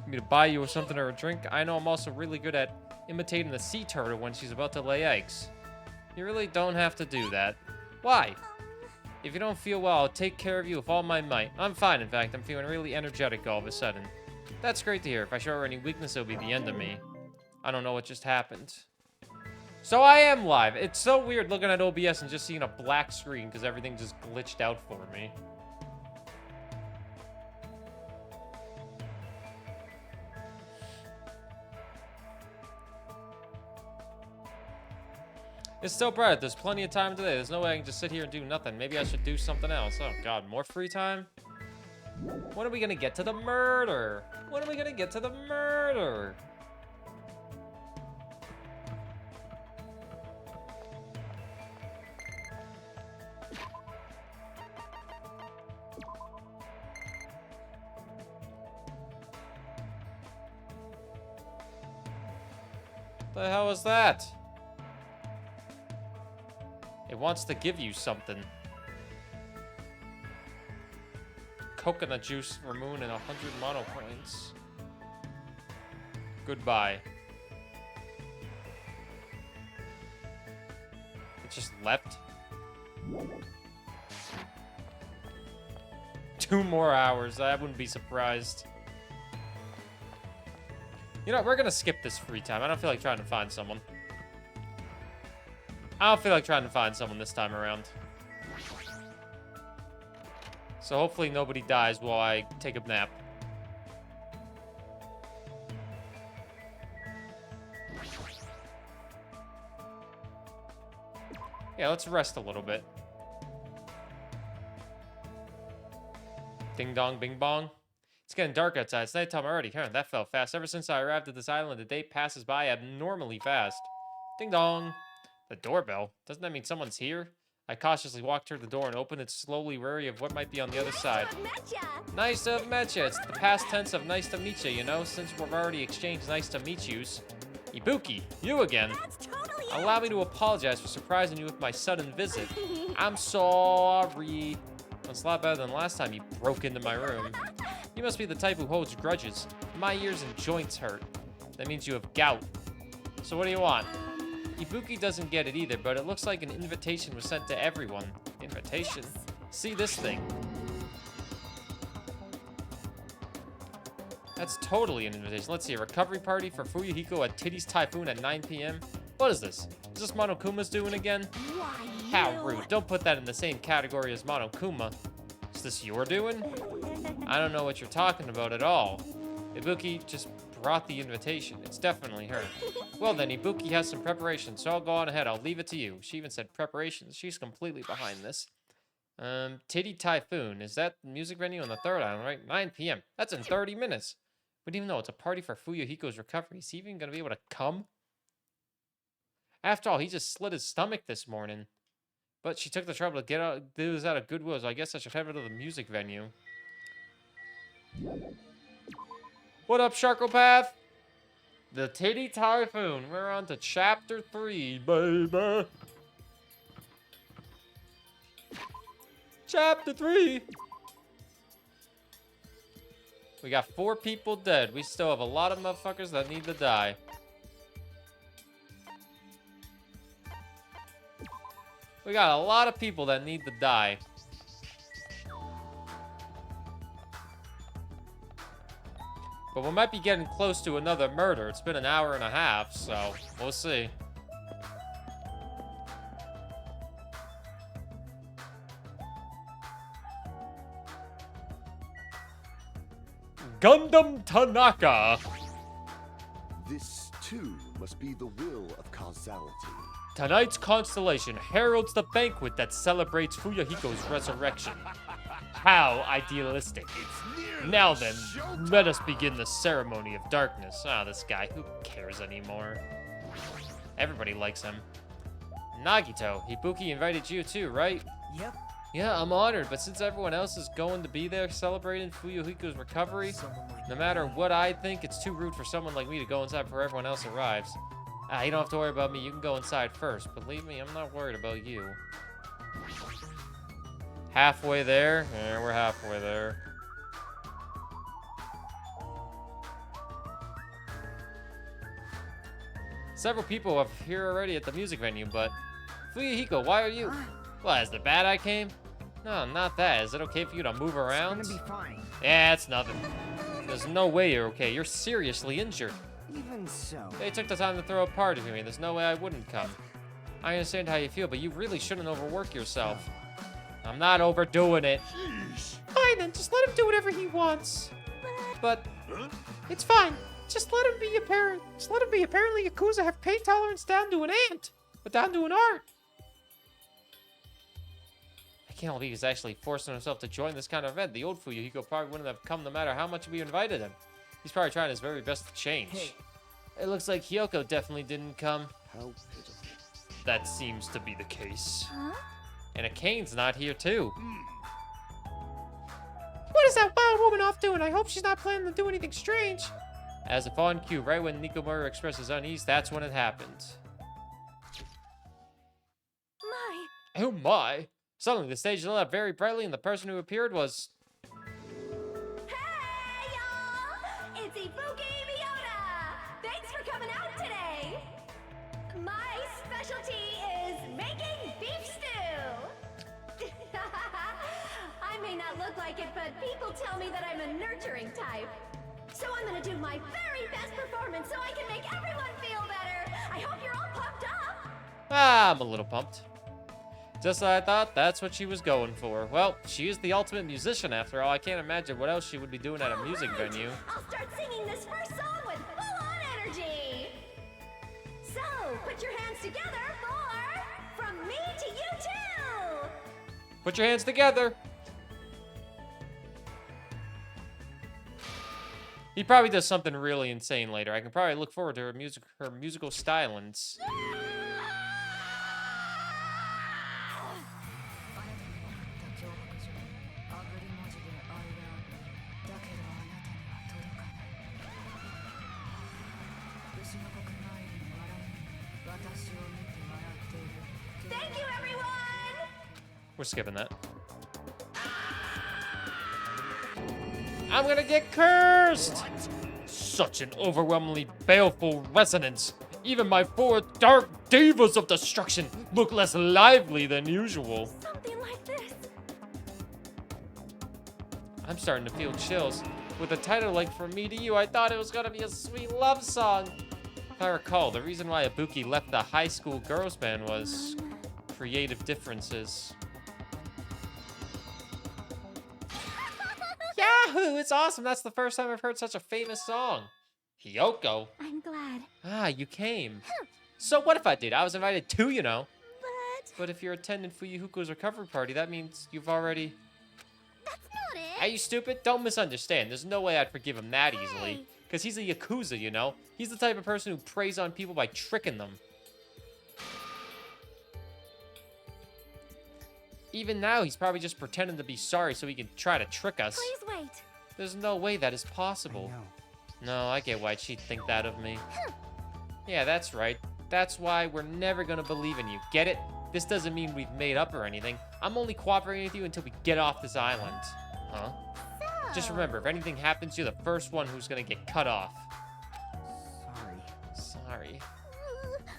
me to buy you something or a drink? I know I'm also really good at imitating the sea turtle when she's about to lay eggs. You really don't have to do that. Why? If you don't feel well, I'll take care of you with all my might. I'm fine, in fact. I'm feeling really energetic all of a sudden. That's great to hear. If I show her any weakness, it'll be the end of me. I don't know what just happened. So I am live. It's so weird looking at OBS and just seeing a black screen because everything just glitched out for me. It's still bright. There's plenty of time today. There's no way I can just sit here and do nothing. Maybe I should do something else. Oh, God. More free time? When are we going to get to the murder? When are we going to get to the murder? The hell is that? It wants to give you something. Coconut juice for moon and 100 mono coins. Goodbye. It just left. 2 more hours. I wouldn't be surprised. You know, we're gonna skip this free time. I don't feel like trying to find someone. I don't feel like trying to find someone this time around. So hopefully nobody dies while I take a nap. Yeah, let's rest a little bit. Ding dong, bing bong. It's getting dark outside. It's nighttime already. Huh, that fell fast. Ever since I arrived at this island, the day passes by abnormally fast. Ding dong. The doorbell? Doesn't that mean someone's here? I cautiously walked toward the door and opened it, slowly wary of what might be on the other side. Nice to have met you. It's the past tense of nice to meet you, you know, since we've already exchanged nice to meet yous. Ibuki, you again. Allow me to apologize for surprising you with my sudden visit. I'm sorry. That's a lot better than last time you broke into my room. You must be the type who holds grudges. My ears and joints hurt. That means you have gout. So what do you want? Ibuki doesn't get it either, but it looks like an invitation was sent to everyone. Invitation? Yes. See this thing. That's totally an invitation. Let's see, a recovery party for Fuyuhiko at Titty's Typhoon at 9 p.m. What is this? Is this Monokuma's doing again? How rude. Don't put that in the same category as Monokuma. Is this your doing? I don't know what you're talking about at all. Ibuki just brought the invitation. It's definitely her. Well then, Ibuki has some preparations, so I'll go on ahead. I'll leave it to you. She even said preparations. She's completely behind this. Titty Typhoon. Is that music venue on the 3rd island, right? 9 p.m. That's in 30 minutes. We didn't even know it's a party for Fuyuhiko's recovery. Is he even going to be able to come? After all, he just slit his stomach this morning. But she took the trouble to do this out of goodwill, so I guess I should head over to the music venue. What up, Sharkopath? The Titty Typhoon. We're on to chapter 3, baby. Chapter 3. We got 4 people dead. We still have a lot of motherfuckers that need to die. We got a lot of people that need to die. But But we might be getting close to another murder. It's been an hour and a half, so we'll see. Gundam Tanaka. This, too, must be the will of causality. Tonight's constellation heralds the banquet that celebrates Fuyahiko's resurrection. How idealistic. Now then, let us begin the ceremony of darkness. Ah, this guy, who cares anymore? Everybody likes him. Nagito, Ibuki invited you too, right? Yep. Yeah, I'm honored, but since everyone else is going to be there celebrating Fuyahiko's recovery, no matter what I think, it's too rude for someone like me to go inside before everyone else arrives. Ah, you don't have to worry about me. You can go inside first. Believe me, I'm not worried about you. Halfway there? Yeah, we're halfway there. Several people are here already at the music venue, but... Fuyahiko, why are you... What, is the bad eye came? No, not that. Is it okay for you to move around? It's gonna be fine. Yeah, it's nothing. There's no way you're okay. You're seriously injured. Even so. They took the time to throw a party for me. There's no way I wouldn't come. I understand how you feel, but you really shouldn't overwork yourself. I'm not overdoing it. Jeez. Fine then, just let him do whatever he wants. But Huh? It's fine. Just let him be a parent. Just let him be. Apparently, Yakuza have pain tolerance down to an ant, but down to an art. I can't believe he's actually forcing himself to join this kind of event. The old Fuyahiko probably wouldn't have come no matter how much we invited him. He's probably trying his very best to change. Hey. It looks like Hyoko definitely didn't come. How pitiful. That seems to be the case. Huh? And Akane's not here too. What is that wild woman off doing? I hope she's not planning to do anything strange. As if on cue, right when Nikomura expresses unease, that's when it happened. My. Oh my! Suddenly, the stage lit up very brightly, and the person who appeared was... Hey, y'all! It's Ibuki Miota! Thanks for coming out today! My specialty is making beef stew! I may not look like it, but people tell me that I'm a nurturing type. So I'm gonna do my very best performance so I can make everyone feel better! I hope you're all pumped up! Ah, I'm a little pumped. Just like I thought, that's what she was going for. Well, she is the ultimate musician after all. I can't imagine what else she would be doing at a music Alright, venue. I'll start singing this first song with full-on energy! So, put your hands together for From Me to You Too! Put your hands together. He probably does something really insane later. I can probably look forward to her musical stylings. Thank you, everyone! We're skipping that. I'm gonna get cursed! Such an overwhelmingly baleful resonance. Even my four dark divas of destruction look less lively than usual. Something like this. I'm starting to feel chills. With a title like From Me to You, I thought it was gonna be a sweet love song. If I recall, the reason why Ibuki left the high school girls band was creative differences. Yahoo! It's awesome. That's the first time I've heard such a famous song. Hyoko. I'm glad. Ah, you came. So what if I did? I was invited too, you know. But But if you're attending Fuyuhuko's recovery party, that means you've already... that's not Are it. you stupid? Don't misunderstand. There's no way I'd forgive him that easily. Because he's a Yakuza, you know? He's the type of person who preys on people by tricking them. Even now, he's probably just pretending to be sorry so he can try to trick us. Please wait. There's no way that is possible. No, I get why she'd think that of me. Yeah, that's right. That's why we're never gonna believe in you. Get it? This doesn't mean we've made up or anything. I'm only cooperating with you until we get off this island. Huh? Just remember, if anything happens, you're the first one who's gonna get cut off. Sorry.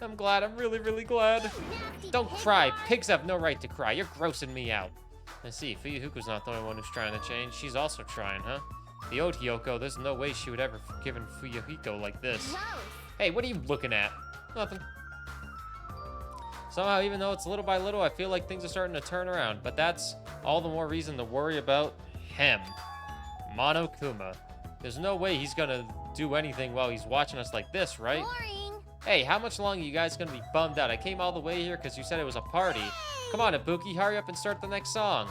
I'm glad. I'm really, really glad. Nasty Don't pig cry. boy. Pigs have no right to cry. You're grossing me out. I see. Fuyuhuko's not the only one who's trying to change. She's also trying, huh? The old Hyoko, there's no way she would ever forgiven Fuyuhiko like this. Gross. Hey, what are you looking at? Nothing. Somehow, even though it's little by little, I feel like things are starting to turn around. But that's all the more reason to worry about him. Monokuma. There's no way he's gonna do anything while he's watching us like this, right? Boring. Hey, how much longer are you guys gonna be bummed out? I came all the way here because you said it was a party. Come on, Ibuki, hurry up and start the next song.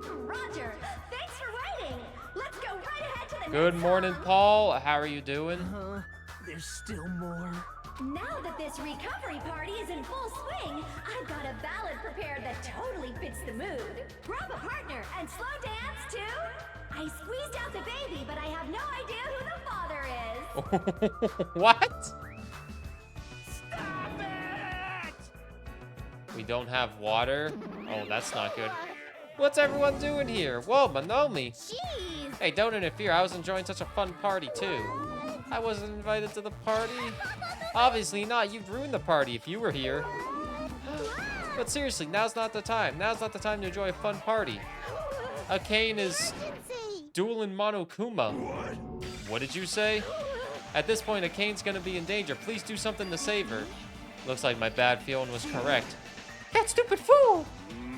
Roger. Thanks for waiting. Let's go right ahead to the Good next morning, song. Paul. How are you doing? There's still more. Now that this recovery party is in full swing, I've got a ballad prepared that totally fits the mood. Grab a partner and slow dance too. I squeezed out the baby, but I have no idea who the father is. What? Stop it! We don't have water? Oh, that's not good. What's everyone doing here? Whoa, Monomi. Jeez. Hey, don't interfere. I was enjoying such a fun party, too. I wasn't invited to the party. Obviously not. You'd ruin the party if you were here. But seriously, now's not the time. Now's not the time to enjoy a fun party. Akane is dueling Monokuma. What did you say? At this point, Akane's gonna be in danger. Please do something to save her. Looks like my bad feeling was correct. That stupid fool!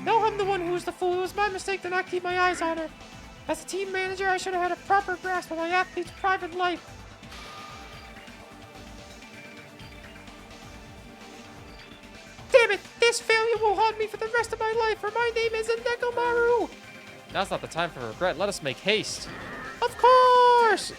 No, I'm the one who was the fool. It was my mistake to not keep my eyes on her. As a team manager, I should have had a proper grasp of my athlete's private life. Damn it! This failure will haunt me for the rest of my life, for my name isn't Nekomaru! Now's not the time for regret. Let us make haste. Of course!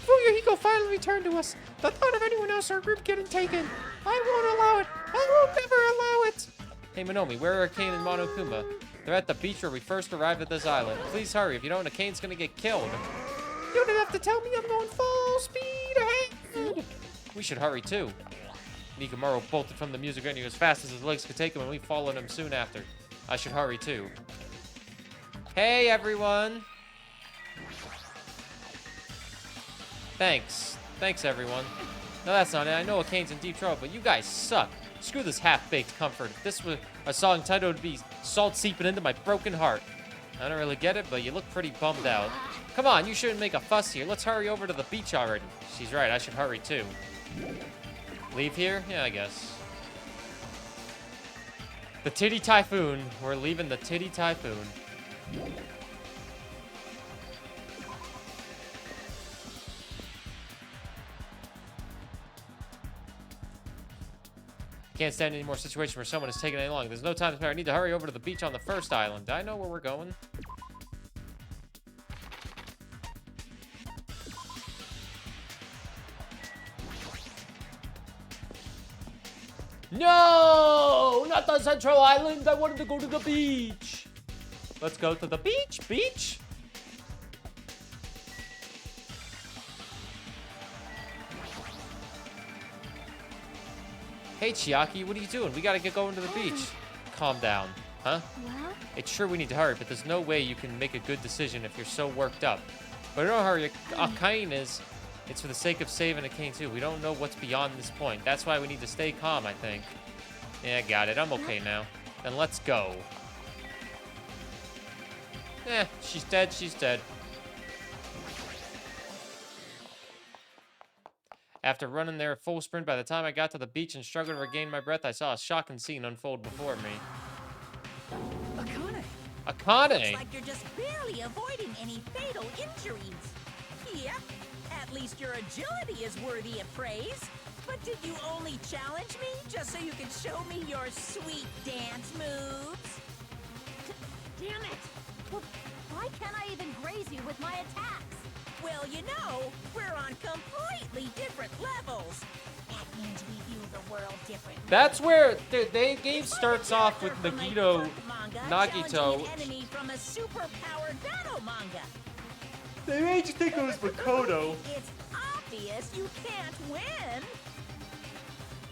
Fuyuhiko finally returned to us. The thought of anyone else in our group getting taken. I won't allow it. I will never allow it. Hey, Monomi, where are Akane and Monokuma? They're at the beach where we first arrived at this island. Please hurry. If you don't, Akane's gonna get killed. You don't have to tell me. I'm going full speed ahead. We should hurry, too. Nikomaru bolted from the music venue as fast as his legs could take him, and we followed him soon after. I should hurry, too. Hey, everyone. Thanks. Thanks, everyone. No, that's not it. I know Akane's in deep trouble, but you guys suck. Screw this half-baked comfort. If this was a song title, it would be salt seeping into my broken heart. I don't really get it, but you look pretty bummed out. Come on, you shouldn't make a fuss here. Let's hurry over to the beach already. She's right, I should hurry too. Leave here? Yeah, I guess. The Titty Typhoon. We're leaving the Titty Typhoon. Can't stand any more situation where someone is taking any long. There's no time to spare. I need to hurry over to the beach on the first island. Do I know where we're going? No! Not the central island! I wanted to go to the beach! Let's go to the beach! Beach! Hey, Chiaki, what are you doing? We gotta get going to the beach. Calm down. Huh? Well, It's true we need to hurry, but there's no way you can make a good decision if you're so worked up. But don't hurry. Akane is... It's for the sake of saving Akane, too. We don't know what's beyond this point. That's why we need to stay calm, I think. Yeah, got it. I'm okay now. Then let's go. She's dead. She's dead. After running there at full sprint, by the time I got to the beach and struggled to regain my breath, I saw a shocking scene unfold before me. Akane. Akane! Looks like you're just barely avoiding any fatal injuries. Yep, at least your agility is worthy of praise. But did you only challenge me just so you could show me your sweet dance moves? damn it. Well, why can't I even graze you with my attacks? Well, you know, we're on completely different levels. That means we view the world differently. That's where the game starts off with From a Nagito, dark manga Nagito. challenging an enemy from a super-powered battle manga. They made you think it was Makoto. It's obvious you can't win.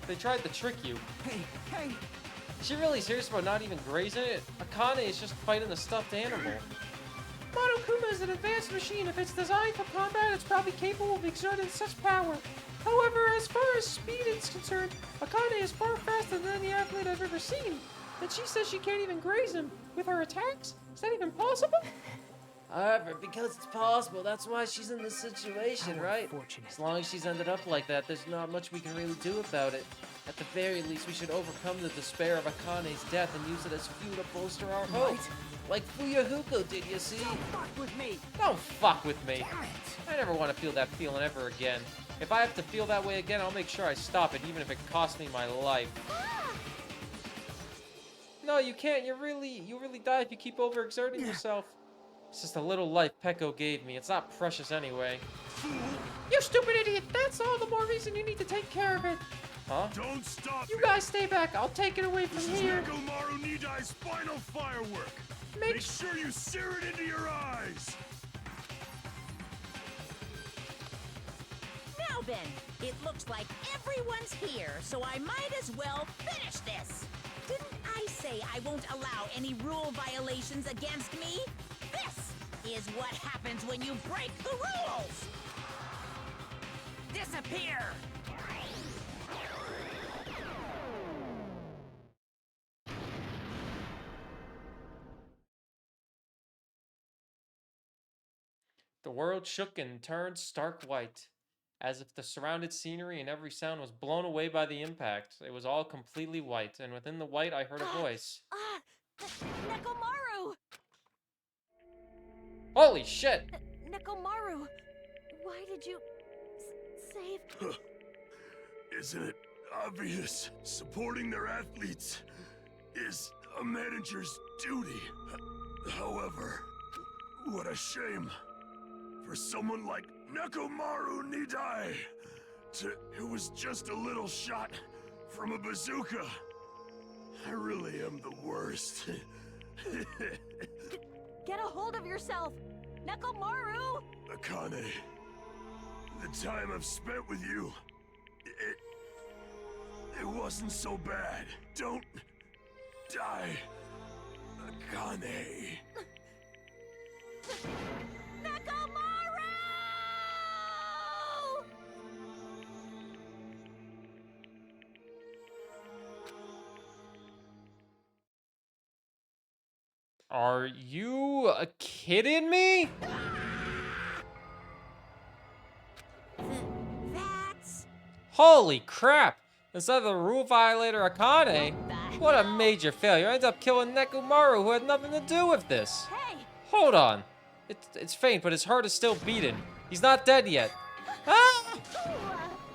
They tried to trick you. Hey, Is she really serious about not even grazing it? Akane is just fighting a stuffed animal. Monokuma is an advanced machine. If it's designed for combat, it's probably capable of exerting such power. However, as far as speed is concerned, Akane is far faster than any athlete I've ever seen. And she says she can't even graze him with her attacks? Is that even possible? However, because it's possible, that's why she's in this situation, right? Unfortunate. As long as she's ended up like that, there's not much we can really do about it. At the very least, we should overcome the despair of Akane's death and use it as fuel to bolster our hope. Right. Like Fuyahuko did, you see? Don't fuck with me. Don't fuck with me. Damn it. I never want to feel that feeling ever again. If I have to feel that way again, I'll make sure I stop it, even if it costs me my life. No, you can't. You really die if you keep overexerting yourself. It's just a little life Peko gave me. It's not precious anyway. You stupid idiot! That's all the more reason you need to take care of it. Huh? Don't stop You me. guys stay back. I'll take it away from This is here. Nekomaru Nidai's final firework. Make Make sure you sear it into your eyes. Now then, it looks like everyone's here, so I might as well finish this. Didn't I say I won't allow any rule violations against me? This is what happens when you break the rules! Disappear! The world shook and turned stark white, as if the surrounded scenery and every sound was blown away by the impact. It was all completely white, and within the white I heard a voice. Nekomaru! Holy shit! Nekomaru, why did you save? Isn't it obvious? Supporting their athletes is a manager's duty. However, what a shame for someone like Nekomaru Nidai who was just a little shot from a bazooka. I really am the worst. Get a hold of yourself! Nekomaru! Akane, the time I've spent with you, it wasn't so bad. Don't die, Akane. Nekomaru! Are you kidding me? That's... Holy crap! Instead of the rule violator Akane, what a major failure. I ended up killing Nekomaru, who had nothing to do with this. Hey! Hold on. It's faint, but his heart is still beating. He's not dead yet. Ah!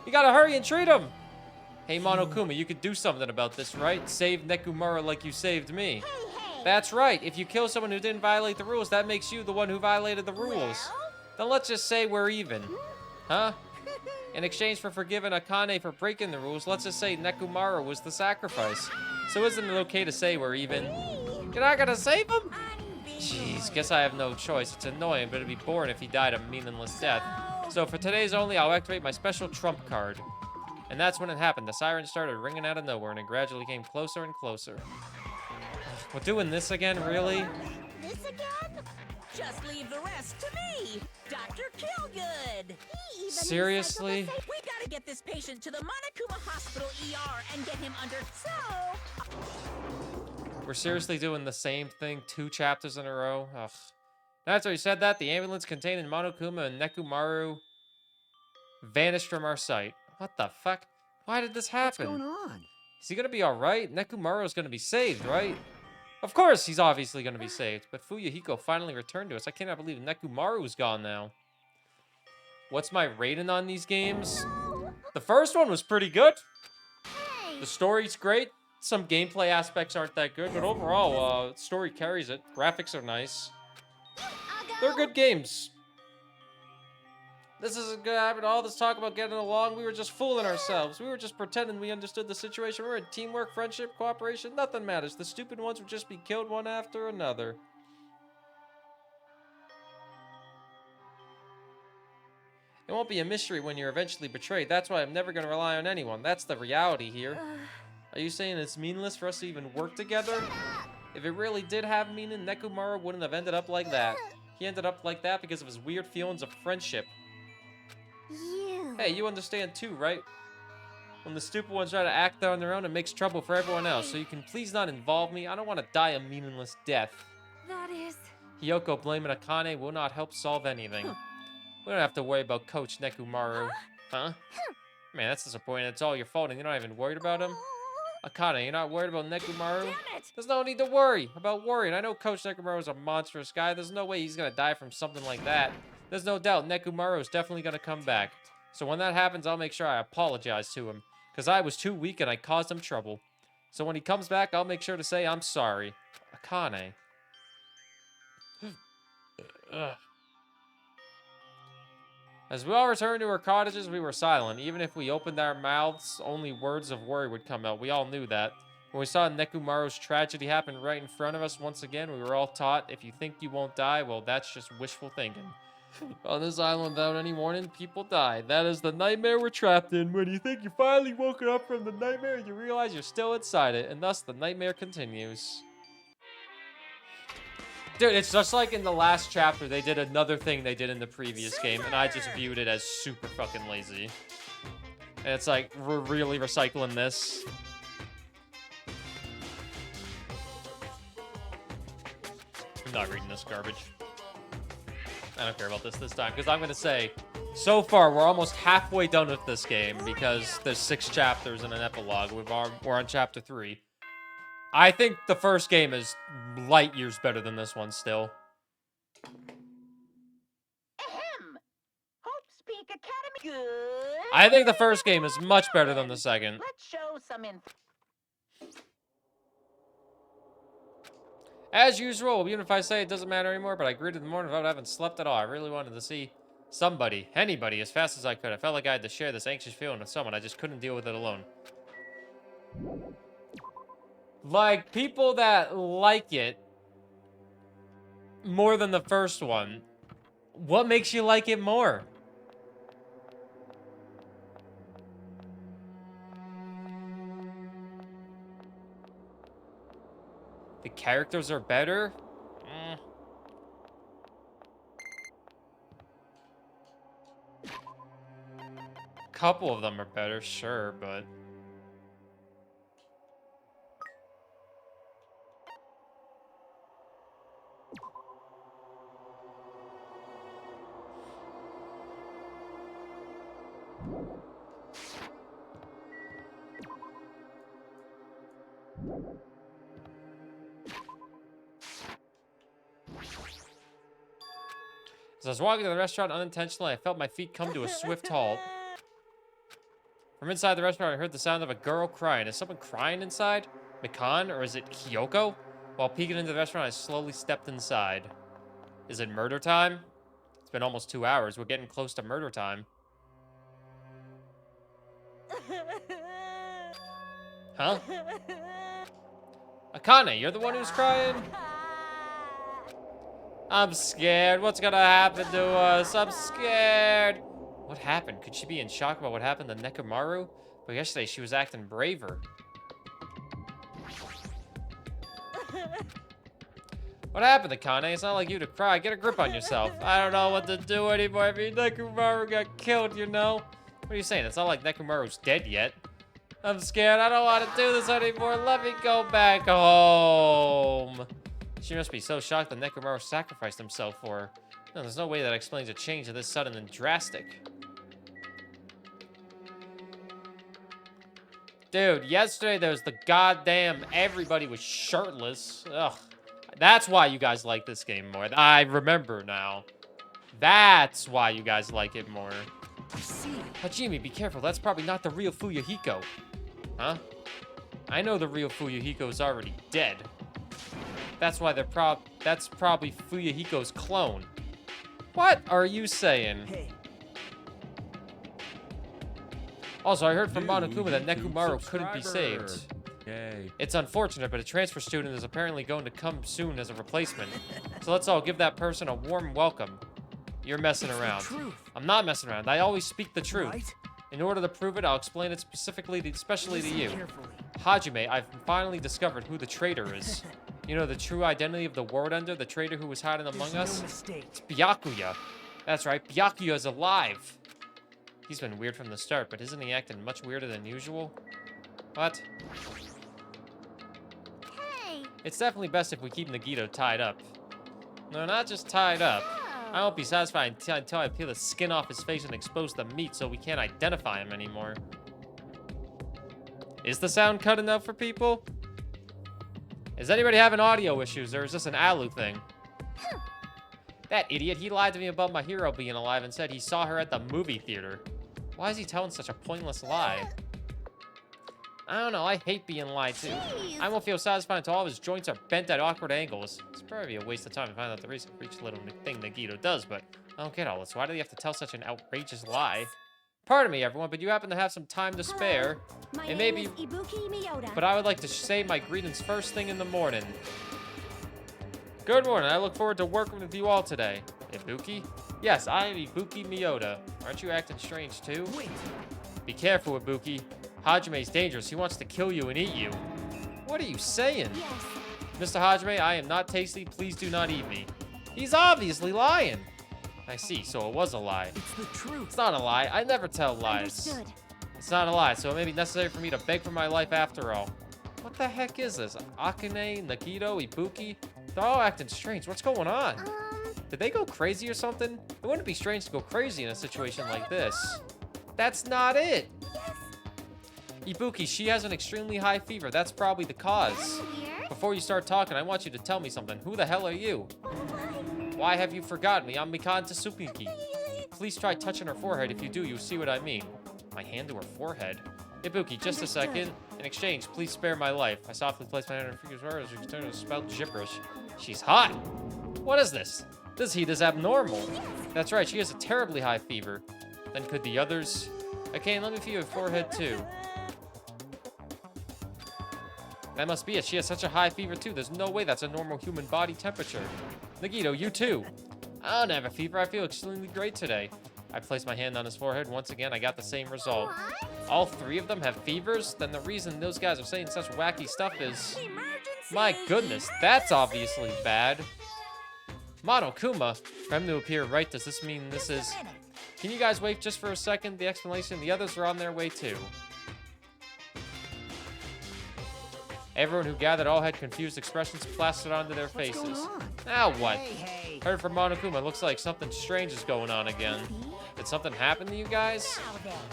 You gotta hurry and treat him. Hey, Monokuma, you could do something about this, right? Save Nekomaru like you saved me. That's right. If you kill someone who didn't violate the rules, that makes you the one who violated the rules. Then let's just say we're even. Huh? In exchange for forgiving Akane for breaking the rules, let's just say Nekomaru was the sacrifice. So isn't it okay to say we're even? You're not gonna save him? Jeez, guess I have no choice. It's annoying, but it'd be boring if he died a meaningless death. So for today's only, I'll activate my special trump card. And that's when it happened. The siren started ringing out of nowhere, and it gradually came closer and closer. We're doing this again, really? This again? Just leave the rest to me, Dr. Killgood. He even Seriously? recycled the We gotta get this patient to the Monokuma Hospital ER and get him under... So... We're seriously doing the same thing 2 chapters in a row? Ugh. After he said that, the ambulance containing Monokuma and Nekomaru vanished from our sight. What the fuck? Why did this happen? What's going on? Is he gonna be alright? Nekomaru's gonna be saved, right? Of course he's obviously gonna be saved, but Fuyuhiko finally returned to us. I cannot believe Nekomaru's gone now. What's my rating on these games? The first one was pretty good. The story's great. Some gameplay aspects aren't that good, but overall, story carries it. Graphics are nice. They're good games. This isn't good having all this talk about getting along. We were just fooling ourselves. We were just pretending we understood the situation. We're in teamwork, friendship, cooperation. Nothing matters. The stupid ones would just be killed one after another. It won't be a mystery when you're eventually betrayed. That's why I'm never going to rely on anyone. That's the reality here. Are you saying it's meaningless for us to even work together? If it really did have meaning, Nekomaru wouldn't have ended up like that. He ended up like that because of his weird feelings of friendship. You. Hey, you understand too, right? When the stupid ones try to act on their own, it makes trouble for everyone else. So you can please not involve me. I don't want to die a meaningless death. That is... Hiyoko blaming Akane will not help solve anything. We don't have to worry about Coach Nekomaru. Huh? Man, that's disappointing. It's all your fault and you're not even worried about him? Akane, you're not worried about Nekomaru? Damn it! There's no need to worry about worrying. I know Coach Nekomaru is a monstrous guy. There's no way he's gonna die from something like that. There's no doubt Nekomaru is definitely gonna come back. So when that happens, I'll make sure I apologize to him. Because I was too weak and I caused him trouble. So when he comes back, I'll make sure to say I'm sorry. Akane. Ugh. As we all returned to our cottages, we were silent. Even if we opened our mouths, only words of worry would come out. We all knew that. When we saw Nekomaru's tragedy happen right in front of us once again, we were all taught, if you think you won't die, well, that's just wishful thinking. On this island without any warning, people die. That is the nightmare we're trapped in. When you think you're finally woken up from the nightmare, you realize you're still inside it, and thus the nightmare continues. Dude, it's just like in the last chapter, they did another thing they did in the previous game, and I just viewed it as super fucking lazy. And it's like, we're really recycling this. I'm not reading this garbage. I don't care about this time, because I'm going to say, so far, we're almost halfway done with this game, because there's 6 chapters and an epilogue. We're on chapter 3. I think the first game is light years better than this one still. Ahem. Hope's Peak Academy. Good. I think the first game is much better than the second. Let's show some info. As usual, even if I say it doesn't matter anymore, but I greeted the morning without having slept at all. I really wanted to see somebody, anybody, as fast as I could. I felt like I had to share this anxious feeling with someone. I just couldn't deal with it alone. Like, people that like it more than the first one, what makes you like it more? The characters are better? Couple of them are better, sure, but... As I was walking to the restaurant unintentionally, I felt my feet come to a swift halt. From inside the restaurant, I heard the sound of a girl crying. Is someone crying inside? Mikan, or is it Kyoko? While peeking into the restaurant, I slowly stepped inside. Is it murder time? It's been almost 2 hours. We're getting close to murder time. Huh? Akane, you're the one who's crying? I'm scared. What's gonna happen to us? I'm scared. What happened? Could she be in shock about what happened to Nekomaru? But yesterday she was acting braver. What happened, Akane? It's not like you to cry. Get a grip on yourself. I don't know what to do anymore. I mean, Nekomaru got killed, you know? What are you saying? It's not like Nekomaru's dead yet. I'm scared. I don't want to do this anymore. Let me go back home. She must be so shocked that Nekomaru sacrificed himself for her. No, there's no way that explains a change this sudden and drastic. Dude, yesterday there was the goddamn everybody was shirtless. Ugh. That's why you guys like this game more. I remember now. That's why you guys like it more. I see. Hajime, be careful. That's probably not the real Fuyuhiko. Huh? I know the real Fuyuhiko is already dead. That's why that's probably Fuyuhiko's clone. What are you saying? Hey. Also, I heard from Monokuma that Nekomaru couldn't be saved. Yay. It's unfortunate, but a transfer student is apparently going to come soon as a replacement. So let's all give that person a warm welcome. You're messing around. Truth. I'm not messing around. I always speak the truth. Right? In order to prove it, I'll explain it especially to Listen you. carefully. Hajime, I've finally discovered who the traitor is. You know the true identity of the Ward Ender, the traitor who was hiding among There's us? no mistake. It's Byakuya. That's right, Byakuya is alive. He's been weird from the start, but isn't he acting much weirder than usual? What? Hey! It's definitely best if we keep Nagito tied up. No, not just tied up. I won't be satisfied until I peel the skin off his face and expose the meat so we can't identify him anymore. Is the sound cut enough for people? Is anybody having audio issues, or is this an Alu thing? That idiot, he lied to me about my hero being alive and said he saw her at the movie theater. Why is he telling such a pointless lie? I don't know, I hate being lied to. I won't feel satisfied until all of his joints are bent at awkward angles. It's probably a waste of time to find out the reason for each little thing Nagito does, but I don't get all this. Why do you have to tell such an outrageous lie? Pardon me, everyone, but you happen to have some time to spare. It may be, but I would like to say my greetings first thing in the morning. Good morning, I look forward to working with you all today. Ibuki? Yes, I am Ibuki Miyota. Aren't you acting strange, too? Wait. Be careful, Ibuki. Hajime's dangerous. He wants to kill you and eat you. What are you saying? Yes. Mr. Hajime, I am not tasty. Please do not eat me. He's obviously lying. I see, so it was a lie. It's the truth. It's not a lie. I never tell lies. Understood. It's not a lie, so it may be necessary for me to beg for my life after all. What the heck is this? Akane, Nagito, Ibuki? They're all acting strange. What's going on? Did they go crazy or something? It wouldn't be strange to go crazy in a situation like this. That's not it. Ibuki, she has an extremely high fever. That's probably the cause. Here? Before you start talking, I want you to tell me something. Who the hell are you? Why have you forgotten me? I'm Mikan Tsuki. Please try touching her forehead. If you do, you'll see what I mean. My hand to her forehead? Ibuki, just a second. In exchange, please spare my life. I softly placed my hand on her figure's hair as she continued to spout gibberish. She's hot. What is this? This heat is abnormal. That's right, she has a terribly high fever. Then could the others... Okay, let me feel your forehead too. That must be it. She has such a high fever too. There's no way that's a normal human body temperature. Nagito, you too. I don't have a fever. I feel extremely great today. I placed my hand on his forehead. Once again, I got the same result. All three of them have fevers? Then the reason those guys are saying such wacky stuff is... My goodness, that's obviously bad. Monokuma, for him to appear right, does this mean this is... Can you guys wait just for a second? The explanation, the others are on their way too. Everyone who gathered all had confused expressions plastered onto their faces. Now what? Hey. Heard from Monokuma, looks like something strange is going on again. Did something happen to you guys?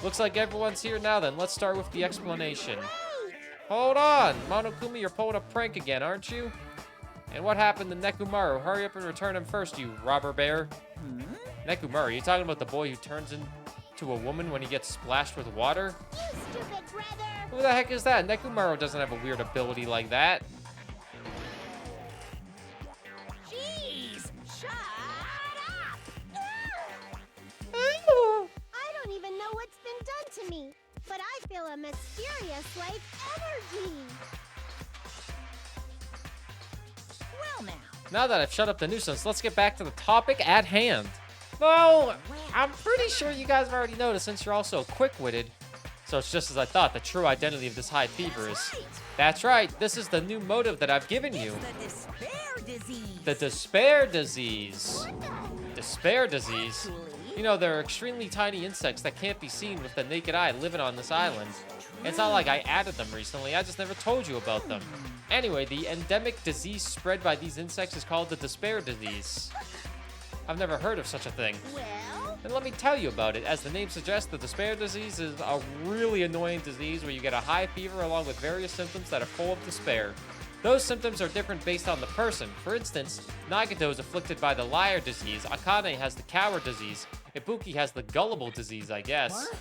Looks like everyone's here now then. Let's start with the explanation. Hold on! Monokuma, you're pulling a prank again, aren't you? And what happened to Nekomaru? Hurry up and return him first, you robber bear. Nekomaru, you talking about the boy who turns into a woman when he gets splashed with water? You stupid brother! Who the heck is that? Nekomaru doesn't have a weird ability like that. Jeez! Shut up! I don't even know what's been done to me, but I feel a mysterious, like, energy. Well now. Now that I've shut up the nuisance, let's get back to the topic at hand. Though, I'm pretty sure you guys have already noticed since you're all so quick-witted. So it's just as I thought, the true identity of this high fever is... That's right, this is the new motive that I've given you. The despair disease. The despair disease. Despair disease? You know, there are extremely tiny insects that can't be seen with the naked eye living on this island. It's not like I added them recently, I just never told you about them. Anyway, the endemic disease spread by these insects is called the despair disease. I've never heard of such a thing. Well? Then let me tell you about it. As the name suggests, the despair disease is a really annoying disease where you get a high fever along with various symptoms that are full of despair. Those symptoms are different based on the person. For instance, Nagito is afflicted by the liar disease, Akane has the coward disease, Ibuki has the gullible disease, I guess. What?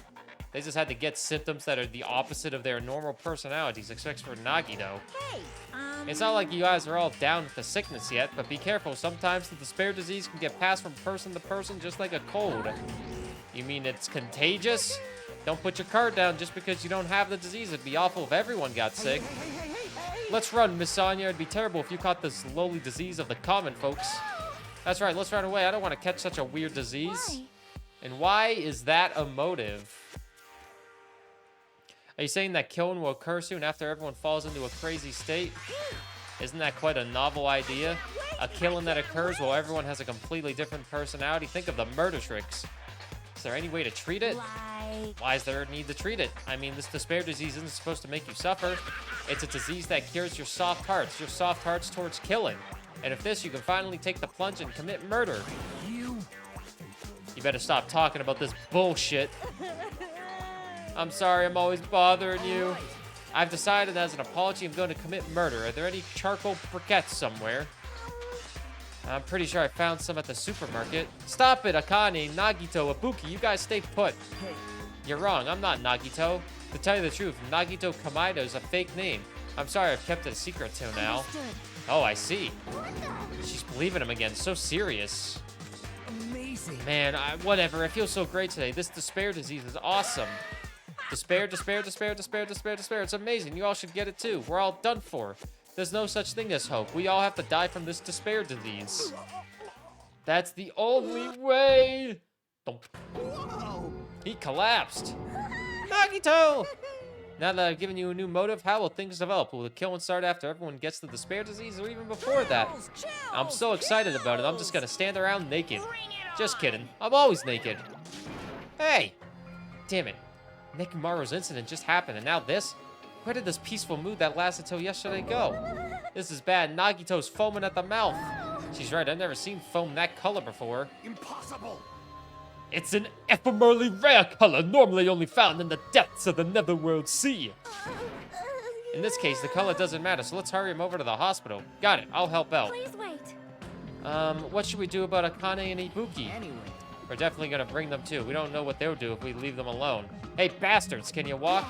They just had to get symptoms that are the opposite of their normal personalities, except for Nagito. Hey, It's not like you guys are all down with the sickness yet, but be careful. Sometimes the despair disease can get passed from person to person just like a cold. You mean it's contagious? Don't put your card down just because you don't have the disease. It'd be awful if everyone got sick. Let's run, Miss Sonia. It'd be terrible if you caught this lowly disease of the common folks. That's right, let's run away. I don't want to catch such a weird disease. Why? And why is that a motive? Are you saying that killing will occur soon after everyone falls into a crazy state? Isn't that quite a novel idea? A killing that occurs while everyone has a completely different personality? Think of the murder tricks. Is there any way to treat it? Why is there a need to treat it? I mean, this despair disease isn't supposed to make you suffer. It's a disease that cures your soft hearts towards killing. And if this, you can finally take the plunge and commit murder. You. You better stop talking about this bullshit. I'm sorry I'm always bothering you. I've decided as an apology I'm going to commit murder. Are there any charcoal briquettes somewhere? I'm pretty sure I found some at the supermarket. Stop it, Akane, Nagito, Ibuki, you guys stay put. Hey. You're wrong, I'm not Nagito. To tell you the truth, Nagito Kamaido is a fake name. I'm sorry I've kept it a secret till now. Understood. Oh, I see. She's believing him again, so serious. Amazing. Man, whatever, I feel so great today. This despair disease is awesome. Despair, despair, despair, despair, despair, despair. It's amazing. You all should get it too. We're all done for. There's no such thing as hope. We all have to die from this despair disease. That's the only way. Whoa. He collapsed. Nagito! Now that I've given you a new motive, how will things develop? Will the killing start after everyone gets the despair disease or even before that? I'm so excited about it. I'm just gonna stand around naked. Just kidding. I'm always naked. Hey! Damn it. Nekomaru's incident just happened, and now this? Where did this peaceful mood that lasted till yesterday go? This is bad. Nagito's foaming at the mouth. She's right, I've never seen foam that color before. Impossible! It's an ephemerally rare color, normally only found in the depths of the Netherworld Sea. In this case, the color doesn't matter, so let's hurry him over to the hospital. Got it, I'll help out. Please wait. What should we do about Akane and Ibuki? Anyway, We're definitely gonna bring them too. We don't know what they'll do if we leave them alone. Hey, bastards, can you walk?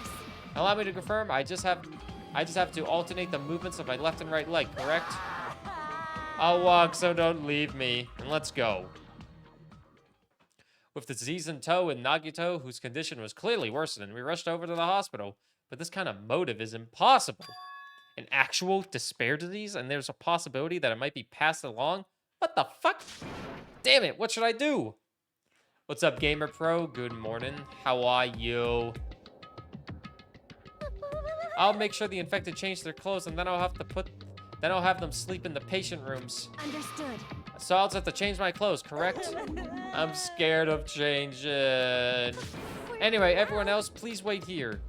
Allow me to confirm, I just have to alternate the movements of my left and right leg, correct? I'll walk, so don't leave me. And let's go. With the disease in tow and Nagito, whose condition was clearly worsening, we rushed over to the hospital. But this kind of motive is impossible. An actual despair disease, and there's a possibility that it might be passed along? What the fuck? Damn it, what should I do? What's up, Gamer Pro? Good morning. How are you? I'll make sure the infected change their clothes, and then I'll have them sleep in the patient rooms. Understood. So I'll just have to change my clothes, correct? I'm scared of changing. Anyway, everyone else, please wait here.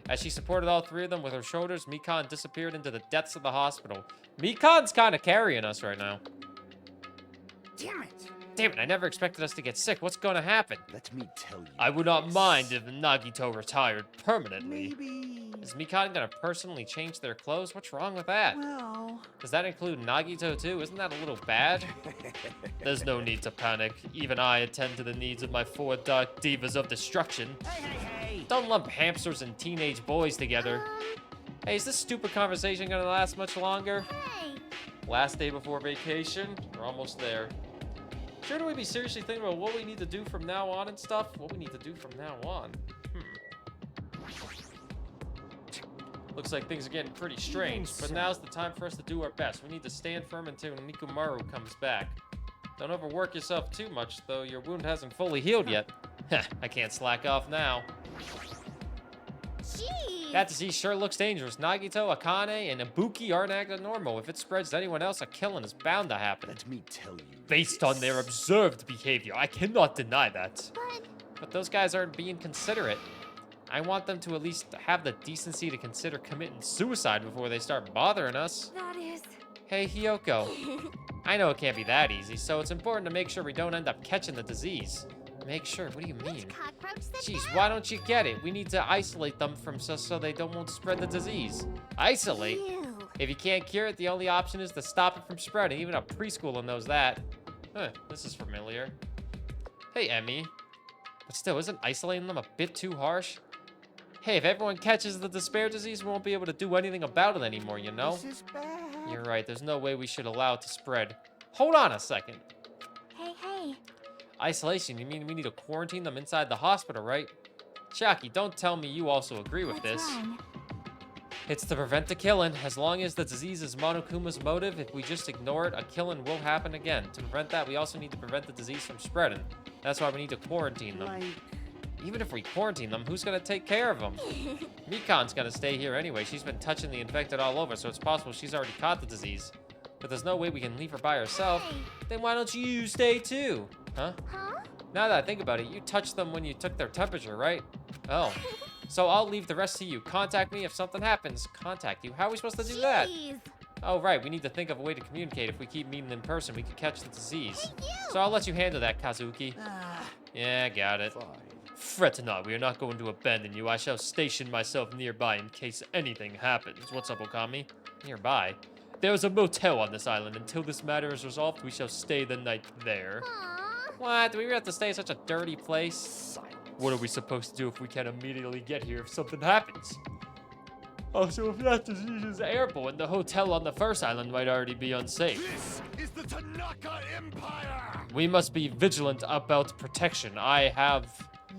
As she supported all three of them with her shoulders, Mikan disappeared into the depths of the hospital. Mikan's kind of carrying us right now. Damn it. Damn it, I never expected us to get sick. What's going to happen? Let me tell you. I would not mind if Nagito retired permanently. Maybe. Is Mikan gonna personally change their clothes? What's wrong with that? Well. Does that include Nagito too? Isn't that a little bad? There's no need to panic. Even I attend to the needs of my 4 dark divas of destruction. Hey. Don't lump hamsters and teenage boys together. Hey, is this stupid conversation gonna last much longer? Hey. Last day before vacation? We're almost there. Shouldn't we be seriously thinking about what we need to do from now on and stuff? What we need to do from now on? Looks like things are getting pretty strange, but now's the time for us to do our best. We need to stand firm until Nekomaru comes back. Don't overwork yourself too much, though your wound hasn't fully healed yet. I can't slack off now. Jeez. That disease sure looks dangerous. Nagito, Akane, and Ibuki aren't acting normal. If it spreads to anyone else, a killing is bound to happen. Let me tell you. Based on their observed behavior, I cannot deny that. But But those guys aren't being considerate. I want them to at least have the decency to consider committing suicide before they start bothering us. that is... Hey, Hiyoko. I know it can't be that easy, so it's important to make sure we don't end up catching the disease. Make sure? What do you mean? Cockroach said Jeez, that? why don't you get it? We need to isolate them from so they won't spread the disease. Isolate? Ew. If you can't cure it, the only option is to stop it from spreading. Even a preschooler knows that. Huh, this is familiar. Hey, Emmy. But still, isn't isolating them a bit too harsh? Hey, if everyone catches the despair disease, we won't be able to do anything about it anymore, you know? This is bad. You're right, there's no way we should allow it to spread. Hold on a second. Hey. Isolation, you mean we need to quarantine them inside the hospital, right? Chiaki, don't tell me you also agree with What's this. wrong? It's to prevent the killing. As long as the disease is Monokuma's motive, if we just ignore it, a killing will happen again. To prevent that, we also need to prevent the disease from spreading. That's why we need to quarantine them. Like, Even if we quarantine them, who's gonna take care of them? Mikan's gonna stay here anyway. She's been touching the infected all over, so it's possible she's already caught the disease. But there's no way we can leave her by herself. Hey. Then why don't you stay too? Huh? Huh? Now that I think about it, you touched them when you took their temperature, right? Oh. So I'll leave the rest to you. Contact me if something happens. Contact you? How are we supposed to do that? Jeez. Oh, right, we need to think of a way to communicate. If we keep meeting in person, we could catch the disease. Hey, you! So I'll let you handle that, Kazuki. Yeah, got it. Fret not, we are not going to abandon you. I shall station myself nearby in case anything happens. What's up, Okami? Nearby? There is a motel on this island. Until this matter is resolved, we shall stay the night there. Aww. What? Do we really have to stay in such a dirty place? What are we supposed to do if we can't immediately get here if something happens? Oh, so if that disease is airborne, the hotel on the first island might already be unsafe. This is the Tanaka Empire! We must be vigilant about protection. I have...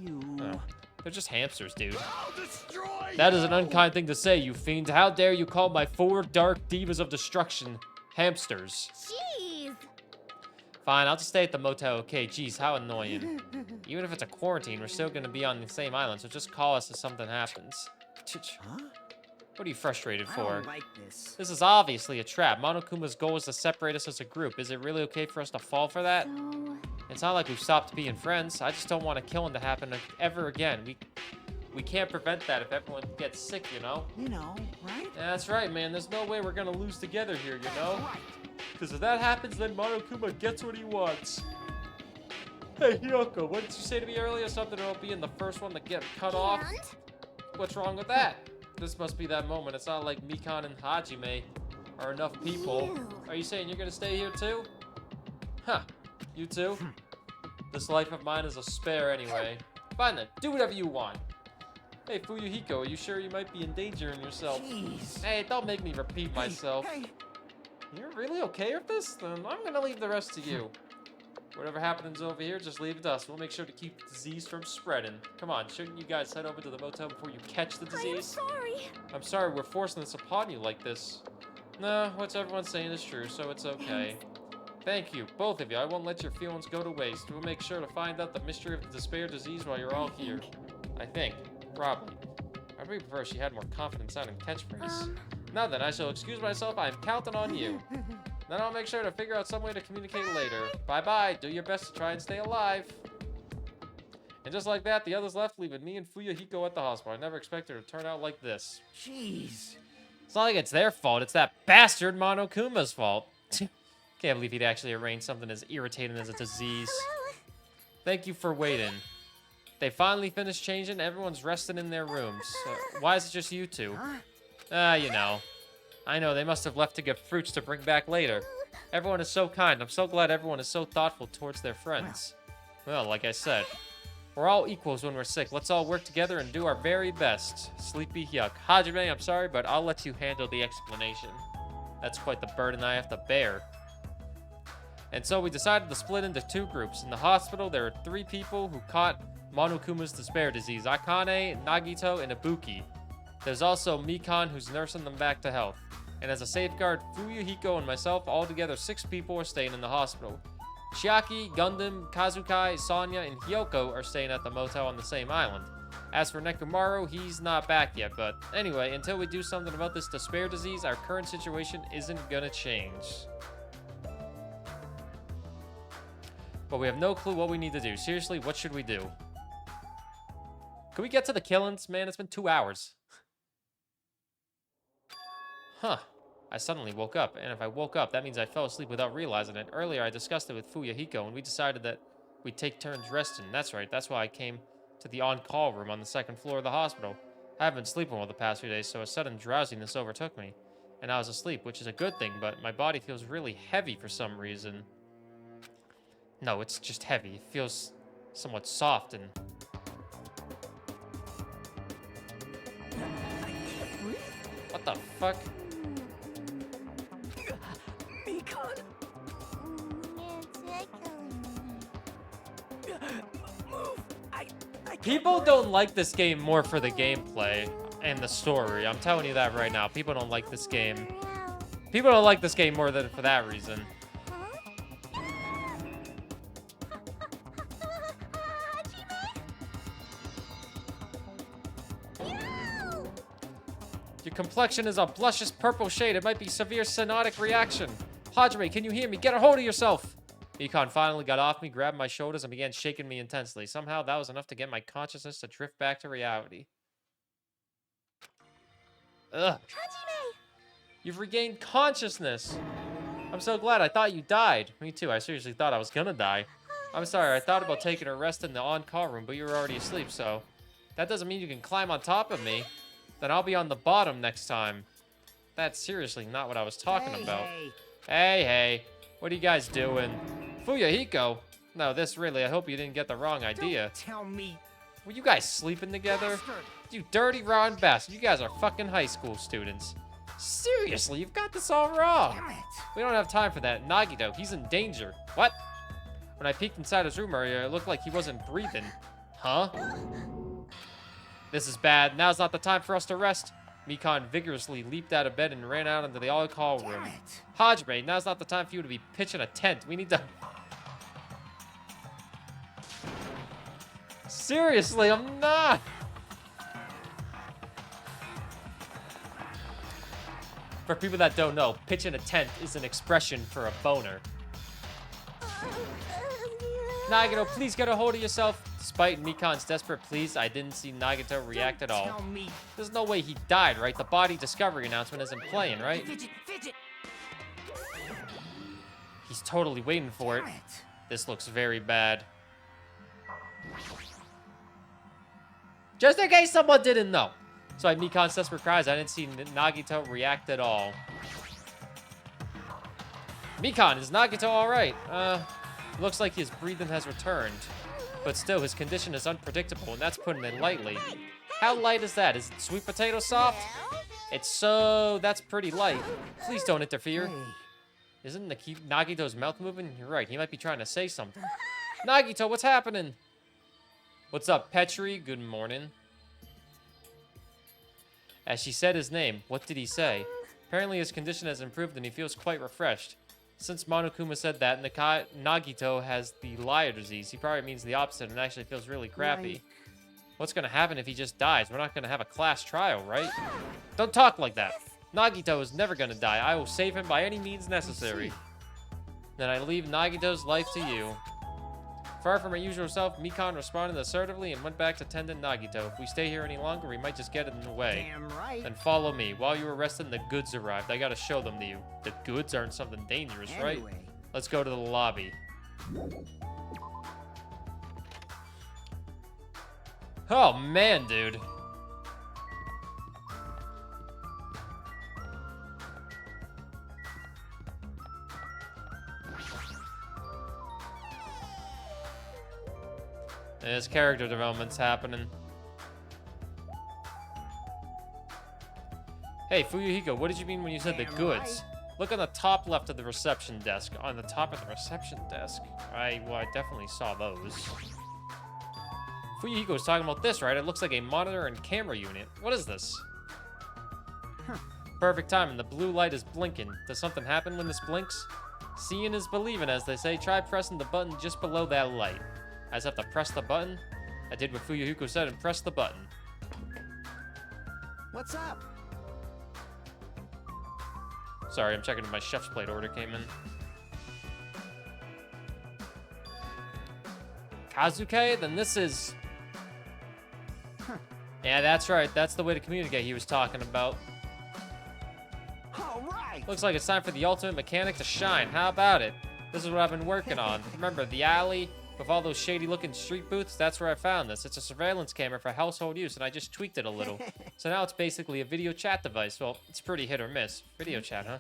You. Oh, they're just hamsters, dude. I'll destroy That is an you! unkind thing to say, you fiend. How dare you call my 4 dark divas of destruction hamsters? Jeez. Fine, I'll just stay at the motel. Okay, geez, how annoying. Even if it's a quarantine, we're still gonna be on the same island, so just call us if something happens. Huh? What are you frustrated I for? don't like this. This is obviously a trap. Monokuma's goal is to separate us as a group. Is it really okay for us to fall for that? So, It's not like we've stopped being friends. I just don't want a killing to happen ever again. We can't prevent that if everyone gets sick, you know? You know, right? Yeah, that's right, man. There's no way we're gonna lose together here, you know? Right. Because if that happens, then Monokuma gets what he wants. Hey, Hyoko, what did you say to me earlier? Something about being the first one to get cut off? and? What's wrong with that? This must be that moment. It's not like Mikan and Hajime are enough people. Ew. Are you saying you're gonna stay here too? Huh. You too? This life of mine is a spare anyway. Fine then. Do whatever you want. Hey, Fuyuhiko, are you sure you might be endangering yourself? Jeez. Hey, don't make me repeat myself. Hey, You're really okay with this? Then I'm gonna leave the rest to you. Whatever happens over here, just leave it to us. We'll make sure to keep the disease from spreading. Come on, shouldn't you guys head over to the motel before you catch the I am disease? sorry. I'm sorry we're forcing this upon you like this. No, what everyone's saying is true, so it's okay. Thank you, both of you. I won't let your feelings go to waste. We'll make sure to find out the mystery of the despair disease while you're all here. I think. Probably. I'd really prefer if she had more confident sounding catchphrase. Now then, I shall excuse myself. I am counting on you. Then I'll make sure to figure out some way to communicate later. Bye-bye. Do your best to try and stay alive. And just like that, the others left, leaving me and Fuyuhiko at the hospital. I never expected it to turn out like this. jeez. It's not like it's their fault. It's that bastard Monokuma's fault. Can't believe he'd actually arrange something as irritating as a disease. Hello. Thank you for waiting. They finally finished changing. Everyone's resting in their rooms. Why is it just you two? You know. I know, they must have left to get fruits to bring back later. Everyone is so kind. I'm so glad everyone is so thoughtful towards their friends. Well, like I said, we're all equals when we're sick. Let's all work together and do our very best. Sleepy yuck. Hajime, I'm sorry, but I'll let you handle the explanation. That's quite the burden I have to bear. And so we decided to split into 2 groups. In the hospital, there are 3 people who caught Monokuma's despair disease. Akane, Nagito, and Ibuki. There's also Mikan, who's nursing them back to health. And as a safeguard, Fuyuhiko and myself, altogether 6 people, are staying in the hospital. Chiaki, Gundam, Kazukai, Sonya, and Hyoko are staying at the motel on the same island. As for Nekomaru, he's not back yet, but anyway, until we do something about this despair disease, our current situation isn't gonna change. But we have no clue what we need to do. Seriously, what should we do? Can we get to the killings? Man, it's been 2 hours. Huh. I suddenly woke up, and if I woke up, that means I fell asleep without realizing it. Earlier, I discussed it with Fuyuhiko, and we decided that we'd take turns resting. That's right, that's why I came to the on-call room on the 2nd floor of the hospital. I haven't been sleeping well the past few days, so a sudden drowsiness overtook me. And I was asleep, which is a good thing, but my body feels really heavy for some reason. No, it's just heavy. It feels somewhat soft and... What the fuck? Mikan, move. I People don't like this game more for the gameplay and the story. I'm telling you that right now. People don't like this game. People don't like this game more than for that reason. Your complexion is a blushish purple shade. It might be severe cyanotic reaction. Hajime, can you hear me? Get a hold of yourself! Mikan finally got off me, grabbed my shoulders, and began shaking me intensely. Somehow, that was enough to get my consciousness to drift back to reality. Ugh. You've regained consciousness. I'm so glad. I thought you died. Me too. I seriously thought I was gonna die. I'm sorry. I thought about taking a rest in the on-call room, but you were already asleep, so... That doesn't mean you can climb on top of me. Then I'll be on the bottom next time. That's seriously not what I was talking about. Hey. What are you guys doing? Fuyahiko. No, this really, I hope you didn't get the wrong idea. Don't tell me. Were you guys sleeping together? You dirty, rotten bastard. You guys are fucking high school students. Seriously, you've got this all wrong. Damn it. We don't have time for that. Nagito, he's in danger. What? When I peeked inside his room area, it looked like he wasn't breathing. Huh? This is bad. Now's not the time for us to rest. Mikan vigorously leaped out of bed and ran out into the all-call room. Hajime, now's not the time for you to be pitching a tent. We need to... Seriously, I'm not. For people that don't know, pitching a tent is an expression for a boner. Nagito, please get a hold of yourself. Despite Mikan's desperate pleas, I didn't see Nagito react at all. Tell me. There's no way he died, right? The body discovery announcement isn't playing, right? Fidget. He's totally waiting for it. Damn it. This looks very bad. Just in case someone didn't know. So at Mikan's desperate cries, I didn't see Nagito react at all. Mikan, is Nagito alright? Looks like his breathing has returned. But still, his condition is unpredictable, and that's putting it lightly. How light is that? Is it sweet potato soft? That's pretty light. Please don't interfere. Isn't Nagito's mouth moving? You're right, he might be trying to say something. Nagito, what's happening? What's up, Petri? Good morning. As she said his name, what did he say? Apparently his condition has improved and he feels quite refreshed. Since Monokuma said that Nagito has the liar disease, he probably means the opposite and actually feels really crappy. Like... What's gonna happen if he just dies? We're not gonna have a class trial, right? Don't talk like that. Nagito is never gonna die. I will save him by any means necessary. Then I leave Nagito's life to you. Far from her usual self, Mikan responded assertively and went back to tending Nagito. If we stay here any longer, we might just get in the way. Damn right. Then follow me. While you were resting, the goods arrived. I gotta show them to you. The goods aren't something dangerous, right? Anyway. Let's go to the lobby. Oh, man, dude. There's character development's happening. Hey, Fuyuhiko, what did you mean when you said the goods? Look on the top left of the reception desk. On the top of the reception desk? I definitely saw those. Fuyuhiko was talking about this, right? It looks like a monitor and camera unit. What is this? Perfect timing. The blue light is blinking. Does something happen when this blinks? Seeing is believing, as they say. Try pressing the button just below that light. I just have to press the button? I did what Fuyuhiko said and pressed the button. What's up? Sorry, I'm checking if my chef's plate order came in. Kazuke? Then this is... Yeah, that's right. That's the way to communicate he was talking about. All right. Looks like it's time for the ultimate mechanic to shine. How about it? This is what I've been working on. Remember, the alley with all those shady-looking street booths? That's where I found this. It's a surveillance camera for household use, and I just tweaked it a little. So now it's basically a video chat device. Well, it's pretty hit or miss. Video chat, huh?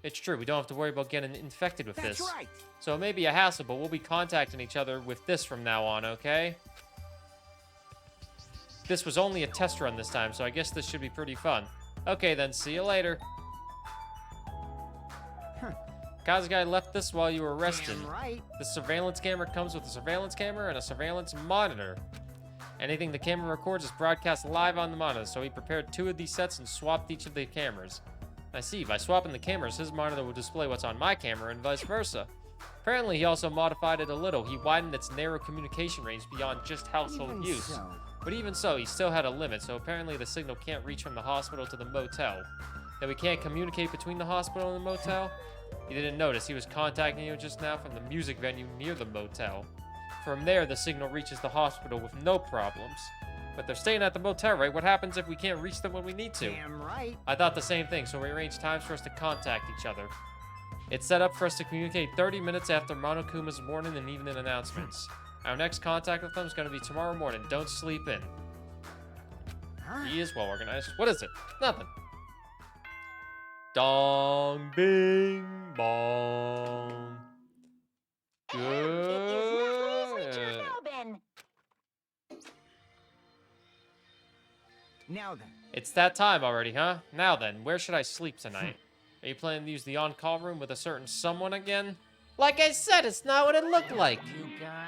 It's true. We don't have to worry about getting infected with this. That's right. So it may be a hassle, but we'll be contacting each other with this from now on, okay? This was only a test run this time, so I guess this should be pretty fun. Okay, then. See you later. Kazukai left this while you were resting. Damn right. The surveillance camera comes with a surveillance camera and a surveillance monitor. Anything the camera records is broadcast live on the monitor, so he prepared 2 of these sets and swapped each of the cameras. I see, by swapping the cameras, his monitor will display what's on my camera and vice versa. Apparently, he also modified it a little. He widened its narrow communication range beyond just household Even use. so. But even so, he still had a limit, so apparently the signal can't reach from the hospital to the motel. That we can't communicate between the hospital and the motel? You didn't notice, he was contacting you just now from the music venue near the motel. From there, the signal reaches the hospital with no problems. But they're staying at the motel, right? What happens if we can't reach them when we need to? Damn right. I thought the same thing, so we arranged times for us to contact each other. It's set up for us to communicate 30 minutes after Monokuma's morning and evening announcements. Our next contact with them is going to be tomorrow morning. Don't sleep in. He is well organized. What is it? Nothing. Dong bing bong. Good. Now then. It's that time already, huh? Now then, where should I sleep tonight? Are you planning to use the on-call room with a certain someone again? Like I said, it's not what it looked like.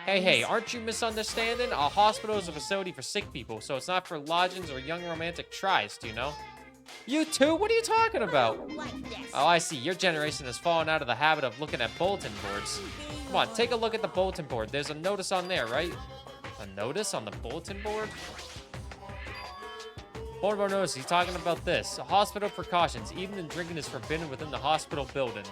Hey, aren't you misunderstanding? A hospital is a facility for sick people, so it's not for lodgings or young romantic tries, do you know? You too? What are you talking about? Oh, I see. Your generation has fallen out of the habit of looking at bulletin boards. Come on, take a look at the bulletin board. There's a notice on there, right? A notice on the bulletin board? Bulletin board notice, he's talking about this. Hospital precautions. Eating and drinking is forbidden within the hospital building.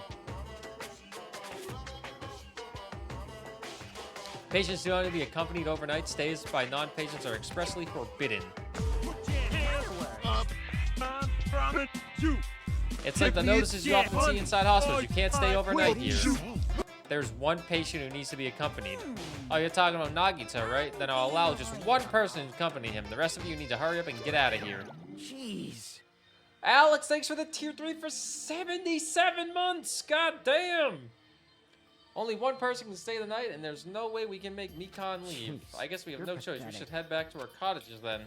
Patients do not need to be accompanied overnight. Stays by non-patients are expressly forbidden. It's like the notices you often see inside hospitals. You can't stay overnight here. There's one patient who needs to be accompanied. Oh, you're talking about Nagito, right? Then I'll allow just one person to accompany him. The rest of you need to hurry up and get out of here. Jeez. Alex, thanks for the tier 3 for 77 months. God damn. Only one person can stay the night, and there's no way we can make Mikan leave. I guess we have no choice. We should head back to our cottages then.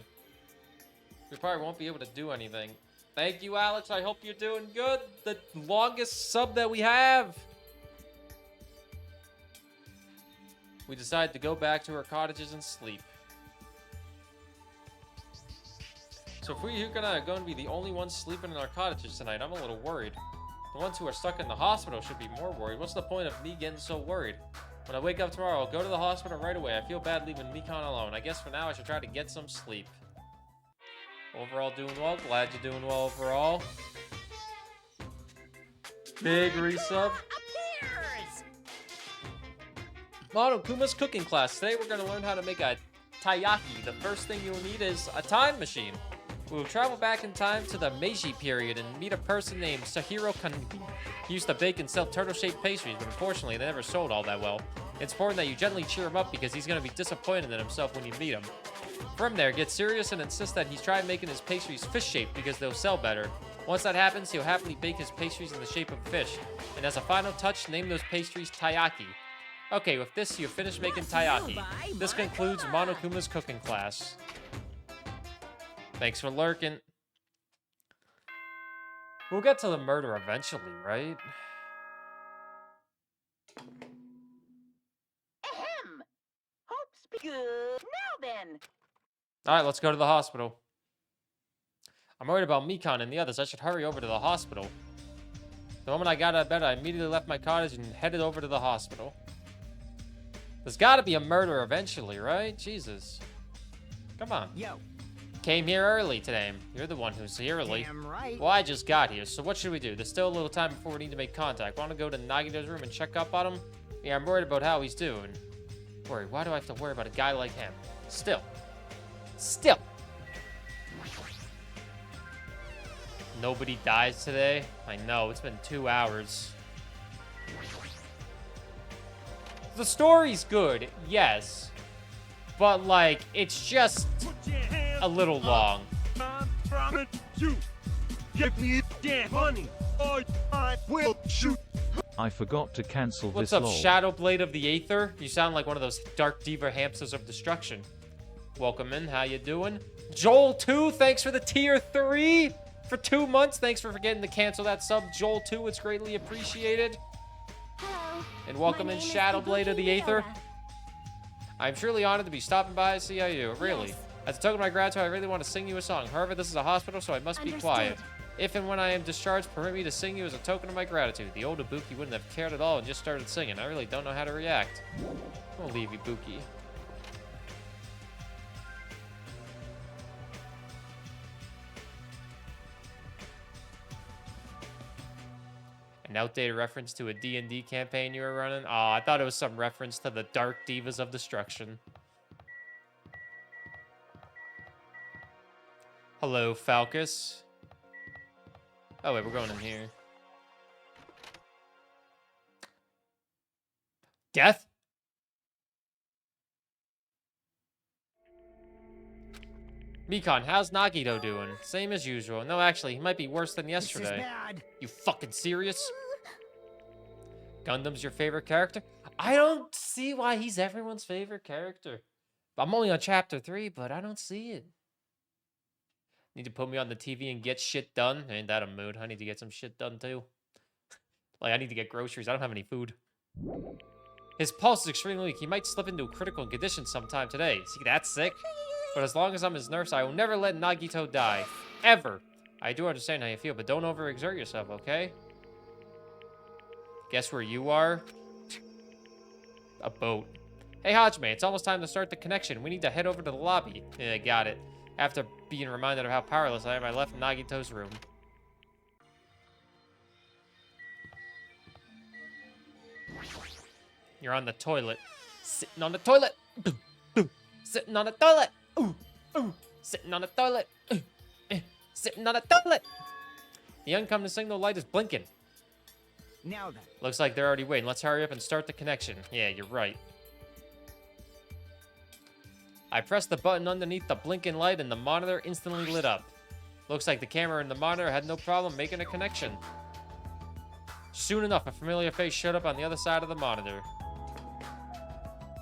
We probably won't be able to do anything. Thank you, Alex. I hope you're doing good. The longest sub that we have. We decided to go back to our cottages and sleep. So if we are going to be the only ones sleeping in our cottages tonight, I'm a little worried. The ones who are stuck in the hospital should be more worried. What's the point of me getting so worried? When I wake up tomorrow, I'll go to the hospital right away. I feel bad leaving Mikan alone. I guess for now I should try to get some sleep. Overall doing well. Glad you're doing well overall. Big resub. Monokuma's cooking class. Today we're going to learn how to make a taiyaki. The first thing you'll need is a time machine. We will travel back in time to the Meiji period and meet a person named Sahiro Kaneki. He used to bake and sell turtle-shaped pastries, but unfortunately they never sold all that well. It's important that you gently cheer him up because he's going to be disappointed in himself when you meet him. From there, get serious and insist that he's tried making his pastries fish-shaped because they'll sell better. Once that happens, he'll happily bake his pastries in the shape of fish. And as a final touch, name those pastries taiyaki. Okay, with this, you've finished making taiyaki. This concludes Monokuma's cooking class. Thanks for lurking. We'll get to the murder eventually, right? Ahem. Hope's be good. Now then. Alright, let's go to the hospital. I'm worried about Mikan and the others. I should hurry over to the hospital. The moment I got out of bed, I immediately left my cottage and headed over to the hospital. There's gotta be a murder eventually, right? Jesus. Come on. Yo. Came here early today. You're the one who's here early. Damn right. Well, I just got here, so what should we do? There's still a little time before we need to make contact. Want to go to Nagito's room and check up on him? Yeah, I'm worried about how he's doing. Worried? Why do I have to worry about a guy like him? Still. Nobody dies today? I know, it's been 2 hours. The story's good, yes. But, like, it's just a little long. Give me damn money, or I will shoot. I forgot to cancel What's this up, lol. Shadowblade of the Aether? You sound like one of those Dark Diva hamsters of destruction. Welcome in, how you doing? Joel 2, thanks for the tier 3 for 2 months. Thanks for forgetting to cancel that sub, Joel 2. It's greatly appreciated. Hello. And welcome My in, name is Shadowblade of the Ibuki Aether. Miura. I'm truly honored to be stopping by to see how you do. Really. Yes. As a token of my gratitude, I really want to sing you a song. However, this is a hospital, so I must be quiet. Understood. If and when I am discharged, permit me to sing you as a token of my gratitude. The old Ibuki wouldn't have cared at all and just started singing. I really don't know how to react. I'll leave Ibuki. An outdated reference to a D&D campaign you were running? Aw, I thought it was some reference to the Dark Divas of Destruction. Hello, Falcus. Oh, wait, we're going in here. Death? Mikon, how's Nagito doing? Same as usual. No, actually, he might be worse than This is yesterday. bad. You fucking serious? Gundam's your favorite character? I don't see why he's everyone's favorite character. I'm only on chapter 3, but I don't see it. Need to put me on the TV and get shit done? Ain't that a mood? I need to get some shit done too. Like, I need to get groceries. I don't have any food. His pulse is extremely weak. He might slip into a critical condition sometime today. See, that's sick. But as long as I'm his nurse, I will never let Nagito die. Ever. I do understand how you feel, but don't overexert yourself, okay? Guess where you are? A boat. Hey, Hajime, it's almost time to start the connection. We need to head over to the lobby. Yeah, got it. After being reminded of how powerless I am, I left Nagito's room. You're on the toilet. Sitting on the toilet. Ooh, ooh. Sitting on the toilet. Ooh, ooh. Sitting on the toilet. Ooh, sitting on the toilet. The oncoming signal light is blinking. Now then. Looks like they're already waiting. Let's hurry up and start the connection. Yeah, you're right. I pressed the button underneath the blinking light and the monitor instantly lit up. Looks like the camera in the monitor had no problem making a connection. Soon enough, a familiar face showed up on the other side of the monitor.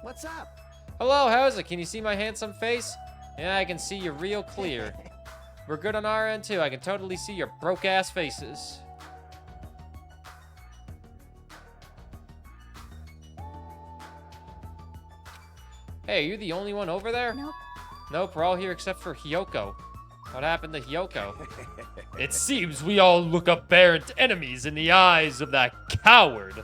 What's up? Hello, how's it? Can you see my handsome face? Yeah, I can see you real clear. We're good on our end too. I can totally see your broke-ass faces. Hey, are you the only one over there? Nope. Nope, we're all here except for Hyoko. What happened to Hyoko? It seems we all look apparent enemies in the eyes of that coward.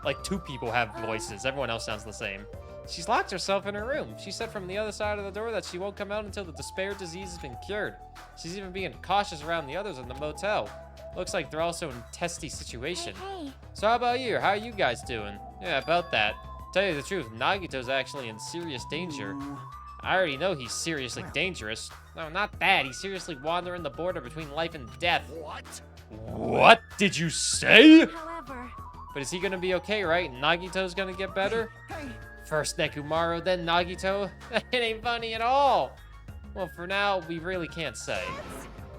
Like 2 people have voices. Everyone else sounds the same. She's locked herself in her room. She said from the other side of the door that she won't come out until the despair disease has been cured. She's even being cautious around the others in the motel. Looks like they're also in a testy situation. Hey. So how about you? How are you guys doing? Yeah, about that. Tell you the truth, Nagito's actually in serious danger. I already know he's seriously dangerous. No, not that. He's seriously wandering the border between life and death. What? What did you say? However, But is he gonna be okay, right? Nagito's gonna get better? Hey, First Nekomaru, then Nagito? It ain't funny at all. Well, for now, we really can't say.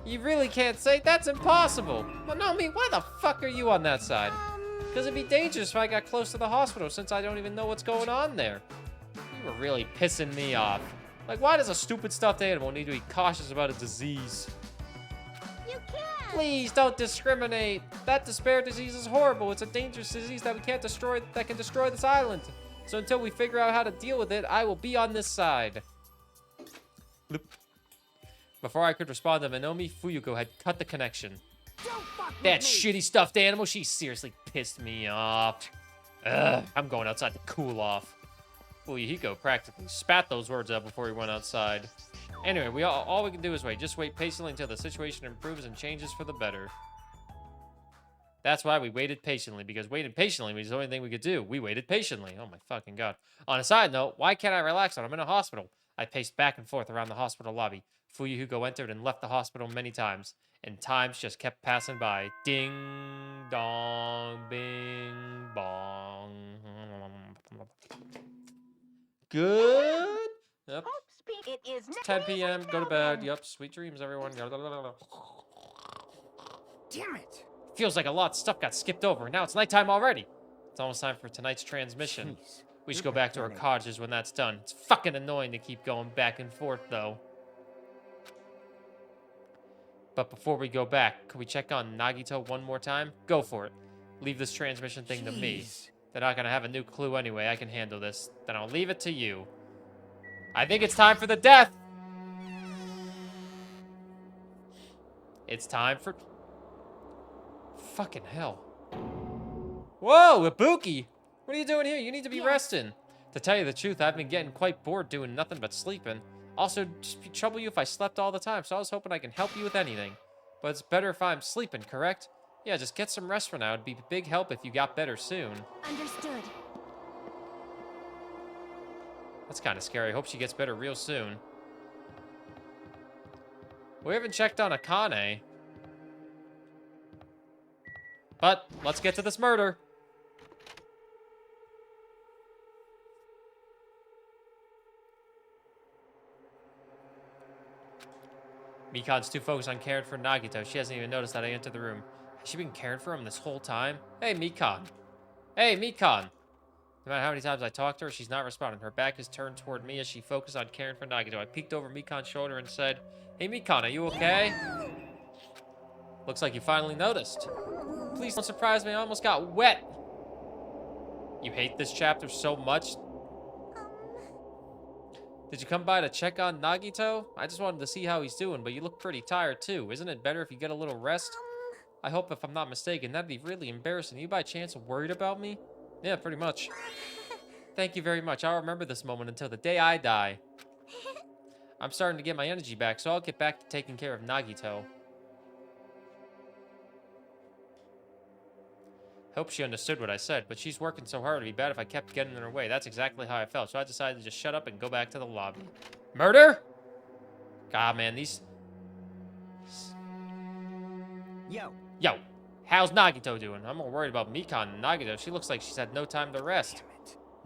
You really can't say? That's impossible. Well, no, why the fuck are you on that side? Because it'd be dangerous if I got close to the hospital since I don't even know what's going on there. You were really pissing me off. Like, why does a stupid stuffed animal need to be cautious about a disease? you can't. Please don't discriminate. That despair disease is horrible. It's a dangerous disease that we can't destroy, that can destroy this island. So until we figure out how to deal with it, I will be on this side. Bloop. Before I could respond to Minomi, Fuyuko had cut the connection. don't fuck with That me. shitty stuffed animal, she seriously pissed me off. Ugh, I'm going outside to cool off. Fuyuhiko practically spat those words out before he went outside. Anyway, all we can do is wait. Just wait patiently until the situation improves and changes for the better. That's why we waited patiently, because waiting patiently was the only thing we could do. We waited patiently. Oh my fucking god. On a side note, why can't I relax when I'm in a hospital? I paced back and forth around the hospital lobby. Fuyuhiko entered and left the hospital many times, and times just kept passing by. Ding dong, bing bong. Good. Yep. It is 10 p.m. Go to bed. Yep. Sweet dreams, everyone. Damn it. Feels like a lot of stuff got skipped over. Now it's nighttime already. It's almost time for tonight's transmission. Jeez. We should go back to our cottages when that's done. It's fucking annoying to keep going back and forth, though. But before we go back, can we check on Nagito one more time? Go for it. Leave this transmission thing to me. Jeez. They're not gonna have a new clue anyway. I can handle this. Then I'll leave it to you. I think it's time for the death. It's time for... Fucking hell. Whoa, Ibuki! What are you doing here? You need to be resting. To tell you the truth, I've been getting quite bored doing nothing but sleeping. Also, just be trouble you if I slept all the time, so I was hoping I can help you with anything. But it's better if I'm sleeping, correct? Yeah, just get some rest for now. It'd be a big help if you got better soon. Understood. That's kind of scary. I hope she gets better real soon. We haven't checked on Akane. But, let's get to this murder. Mikan's too focused on caring for Nagito. She hasn't even noticed that I entered the room. Has she been caring for him this whole time? Hey, Mikan. Hey, Mikan. No matter how many times I talked to her, she's not responding. Her back is turned toward me as she focused on caring for Nagito. I peeked over Mikan's shoulder and said, Hey, Mikan, are you okay? Looks like you finally noticed. Please don't surprise me, I almost got wet. You hate this chapter so much? Did you come by to check on Nagito? I just wanted to see how he's doing, but you look pretty tired too. Isn't it better if you get a little rest? I hope, if I'm not mistaken, that'd be really embarrassing. Are you by chance worried about me? Yeah, pretty much. Thank you very much. I'll remember this moment until the day I die. I'm starting to get my energy back, so I'll get back to taking care of Nagito. Hope she understood what I said, but she's working so hard, it'd be bad if I kept getting in her way. That's exactly how I felt, so I decided to just shut up and go back to the lobby. Murder? God, man, these... Yo, how's Nagito doing? I'm more worried about Mikan and Nagito. She looks like she's had no time to rest.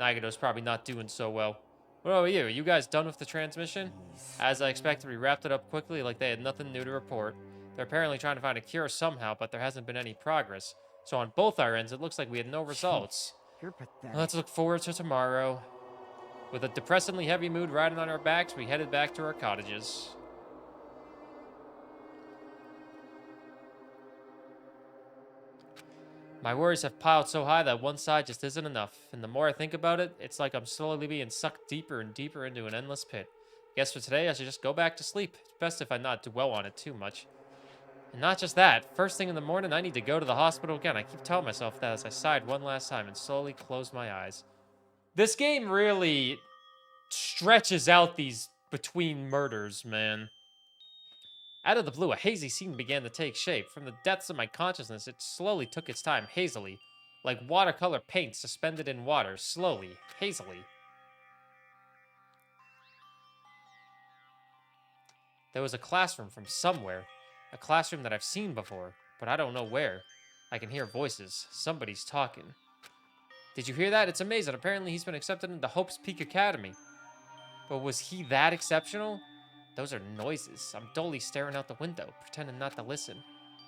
Nagito's probably not doing so well. What about you? Are you guys done with the transmission? As I expected, we wrapped it up quickly like they had nothing new to report. They're apparently trying to find a cure somehow, but there hasn't been any progress. So on both our ends, it looks like we had no results. You're pathetic. Let's look forward to tomorrow. With a depressingly heavy mood riding on our backs, we headed back to our cottages. My worries have piled so high that one side just isn't enough. And the more I think about it, it's like I'm slowly being sucked deeper and deeper into an endless pit. Guess for today, I should just go back to sleep. It's best if I not dwell on it too much. And not just that, first thing in the morning, I need to go to the hospital again. I keep telling myself that as I sighed one last time and slowly closed my eyes. This game really stretches out these between murders, man. Out of the blue, a hazy scene began to take shape. From the depths of my consciousness, it slowly took its time, hazily. Like watercolor paint suspended in water, slowly, hazily. There was a classroom from somewhere. A classroom that I've seen before, but I don't know where. I can hear voices. Somebody's talking. Did you hear that? It's amazing. Apparently he's been accepted into Hope's Peak Academy. But was he that exceptional? Those are noises. I'm dully staring out the window, pretending not to listen.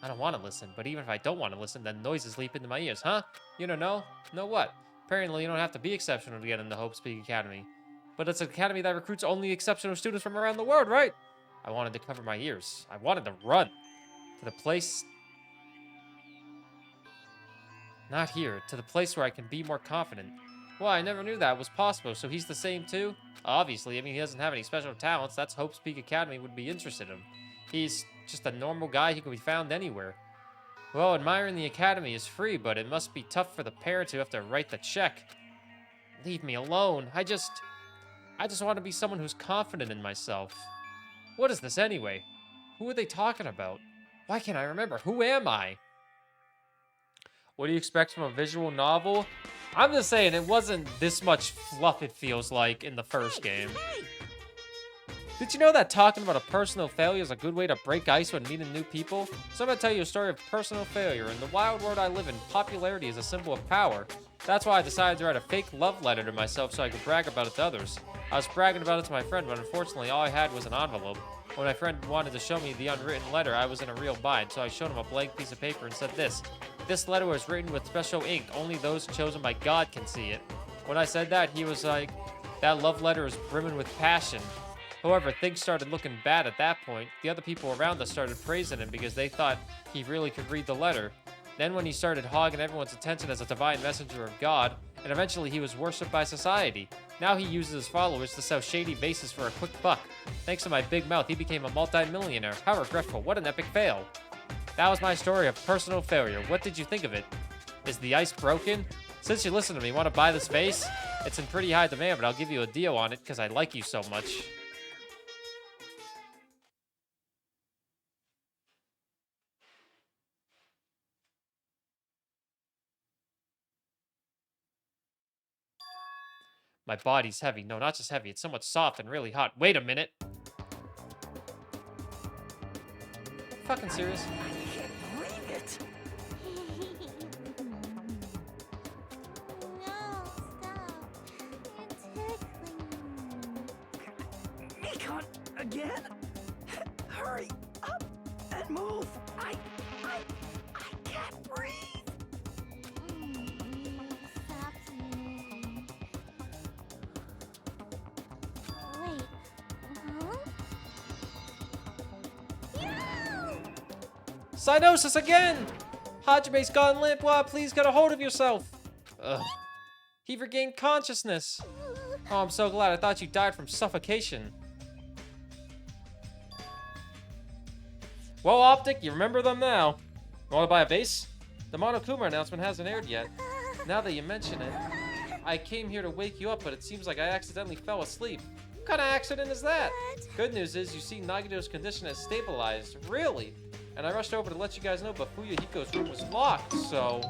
I don't want to listen, but even if I don't want to listen, then noises leap into my ears. Huh? You don't know? Know what? Apparently you don't have to be exceptional to get into Hope's Peak Academy. But it's an academy that recruits only exceptional students from around the world, right? I wanted to cover my ears. I wanted to run to the place... Not here. To the place where I can be more confident. Well, I never knew that was possible, so he's the same too? Obviously, I mean, he doesn't have any special talents. That's Hope's Peak Academy would be interested in him. He's just a normal guy who can be found anywhere. Well, admiring the academy is free, but it must be tough for the parents who have to write the check. Leave me alone. I just want to be someone who's confident in myself. What is this anyway? Who are they talking about? Why can't I remember? Who am I? What do you expect from a visual novel? I'm just saying, it wasn't this much fluff, it feels like, in the first game. Did you know that talking about a personal failure is a good way to break ice when meeting new people? So I'm going to tell you a story of personal failure. In the wild world I live in, popularity is a symbol of power. That's why I decided to write a fake love letter to myself so I could brag about it to others. I was bragging about it to my friend, but unfortunately all I had was an envelope. When my friend wanted to show me the unwritten letter, I was in a real bind, so I showed him a blank piece of paper and said this. This letter was written with special ink. Only those chosen by God can see it. When I said that, he was like, that love letter is brimming with passion. However, things started looking bad at that point. The other people around us started praising him because they thought he really could read the letter. Then when he started hogging everyone's attention as a divine messenger of God, and eventually he was worshipped by society. Now he uses his followers to sell shady vases for a quick buck. Thanks to my big mouth, he became a multi-millionaire. How regretful. What an epic fail. That was my story of personal failure. What did you think of it? Is the ice broken? Since you listen to me, want to buy this vase? It's in pretty high demand, but I'll give you a deal on it because I like you so much. My body's heavy. No, not just heavy. It's somewhat soft and really hot. Wait a minute. fucking serious? I can't believe it. No, stop. You're tickling me. Mikon, again? Hurry up and move. I can't breathe. Stop moving. Wait. Huh? No! Cyanosis again! Hajime's gone limp. Wow, please get a hold of yourself. Ugh. He regained consciousness. Oh, I'm so glad. I thought you died from suffocation. Well, Optic, you remember them now. Want to buy a vase? The Monokuma announcement hasn't aired yet. Now that you mention it, I came here to wake you up, but it seems like I accidentally fell asleep. What kind of accident is that? Good news is you see Nagito's condition has stabilized. Really? And I rushed over to let you guys know, but Fuyuhiko's room was locked, so...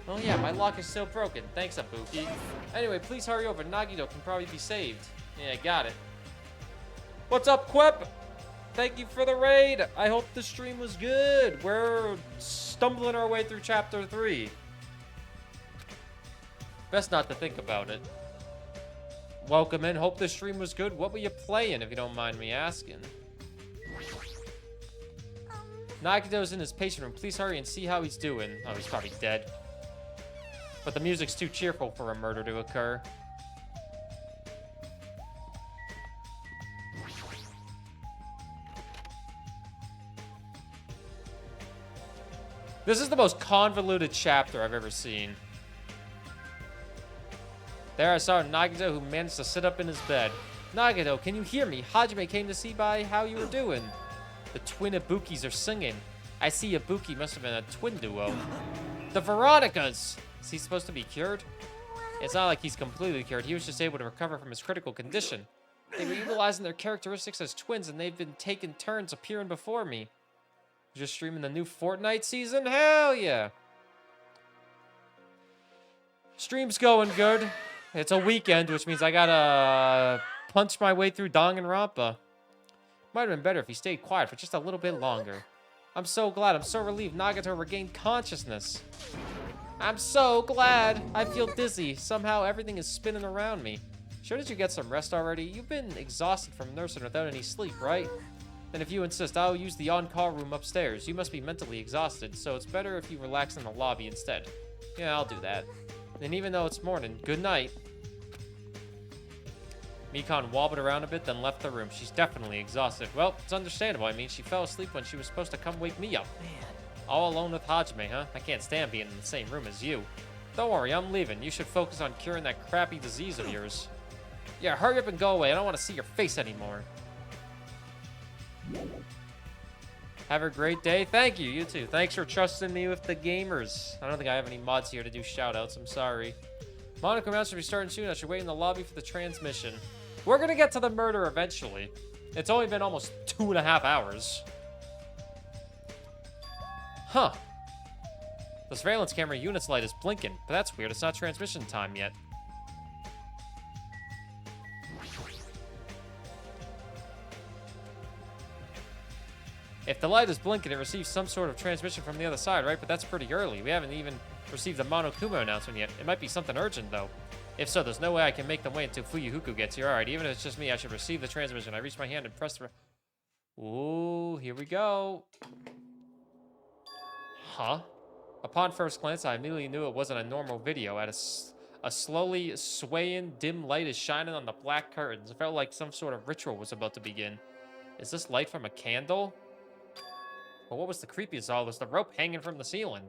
Oh yeah, my lock is still broken. Thanks, Ibuki. Anyway, please hurry over. Nagito can probably be saved. Yeah, got it. What's up, Quep? Thank you for the raid. I hope the stream was good. We're stumbling our way through chapter 3. Best not to think about it. Welcome in. Hope the stream was good. What were you playing, if you don't mind me asking? Nagito's in his patient room. Please hurry and see how he's doing. Oh, he's probably dead. But the music's too cheerful for a murder to occur. This is the most convoluted chapter I've ever seen. There I saw Nagito, who managed to sit up in his bed. Nagito, can you hear me? Hajime came to see by how you were doing. The twin Ibukis are singing. I see Ibuki must have been a twin duo. The Veronicas! Is he supposed to be cured? It's not like he's completely cured. He was just able to recover from his critical condition. They were utilizing their characteristics as twins, and they've been taking turns appearing before me. Just streaming the new Fortnite season? Hell yeah! Stream's going good. It's a weekend, which means I gotta punch my way through Danganronpa. Might have been better if he stayed quiet for just a little bit longer. I'm so glad. I'm so relieved Nagito regained consciousness. I'm so glad. I feel dizzy. Somehow everything is spinning around me. Sure, did you get some rest already? You've been exhausted from nursing without any sleep, right? Then if you insist, I'll use the on-call room upstairs. You must be mentally exhausted, so it's better if you relax in the lobby instead. Yeah, I'll do that. And even though it's morning, good night. Mikon wobbled around a bit, then left the room. She's definitely exhausted. Well, it's understandable. I mean, she fell asleep when she was supposed to come wake me up. Man. All alone with Hajime, huh? I can't stand being in the same room as you. Don't worry, I'm leaving. You should focus on curing that crappy disease of yours. Yeah, hurry up and go away. I don't want to see your face anymore. Have a great day. Thank you. You too. Thanks for trusting me with the gamers. I don't think I have any mods here to do shoutouts. I'm sorry. Monaco Mountain should be starting soon. I should wait in the lobby for the transmission. We're going to get to the murder eventually. It's only been almost 2.5 hours. Huh. The surveillance camera unit's light is blinking, but that's weird. It's not transmission time yet. If the light is blinking, it receives some sort of transmission from the other side, right? But that's pretty early. We haven't even received the Monokuma announcement yet. It might be something urgent, though. If so, there's no way I can make them wait until Fuyuhiko gets here. All right, even if it's just me, I should receive the transmission. I reach my hand and press the... Ooh, here we go. Huh? Upon first glance, I immediately knew it wasn't a normal video. At a slowly swaying dim light is shining on the black curtains. It felt like some sort of ritual was about to begin. Is this light from a candle? But what was the creepiest of all this? The rope hanging from the ceiling.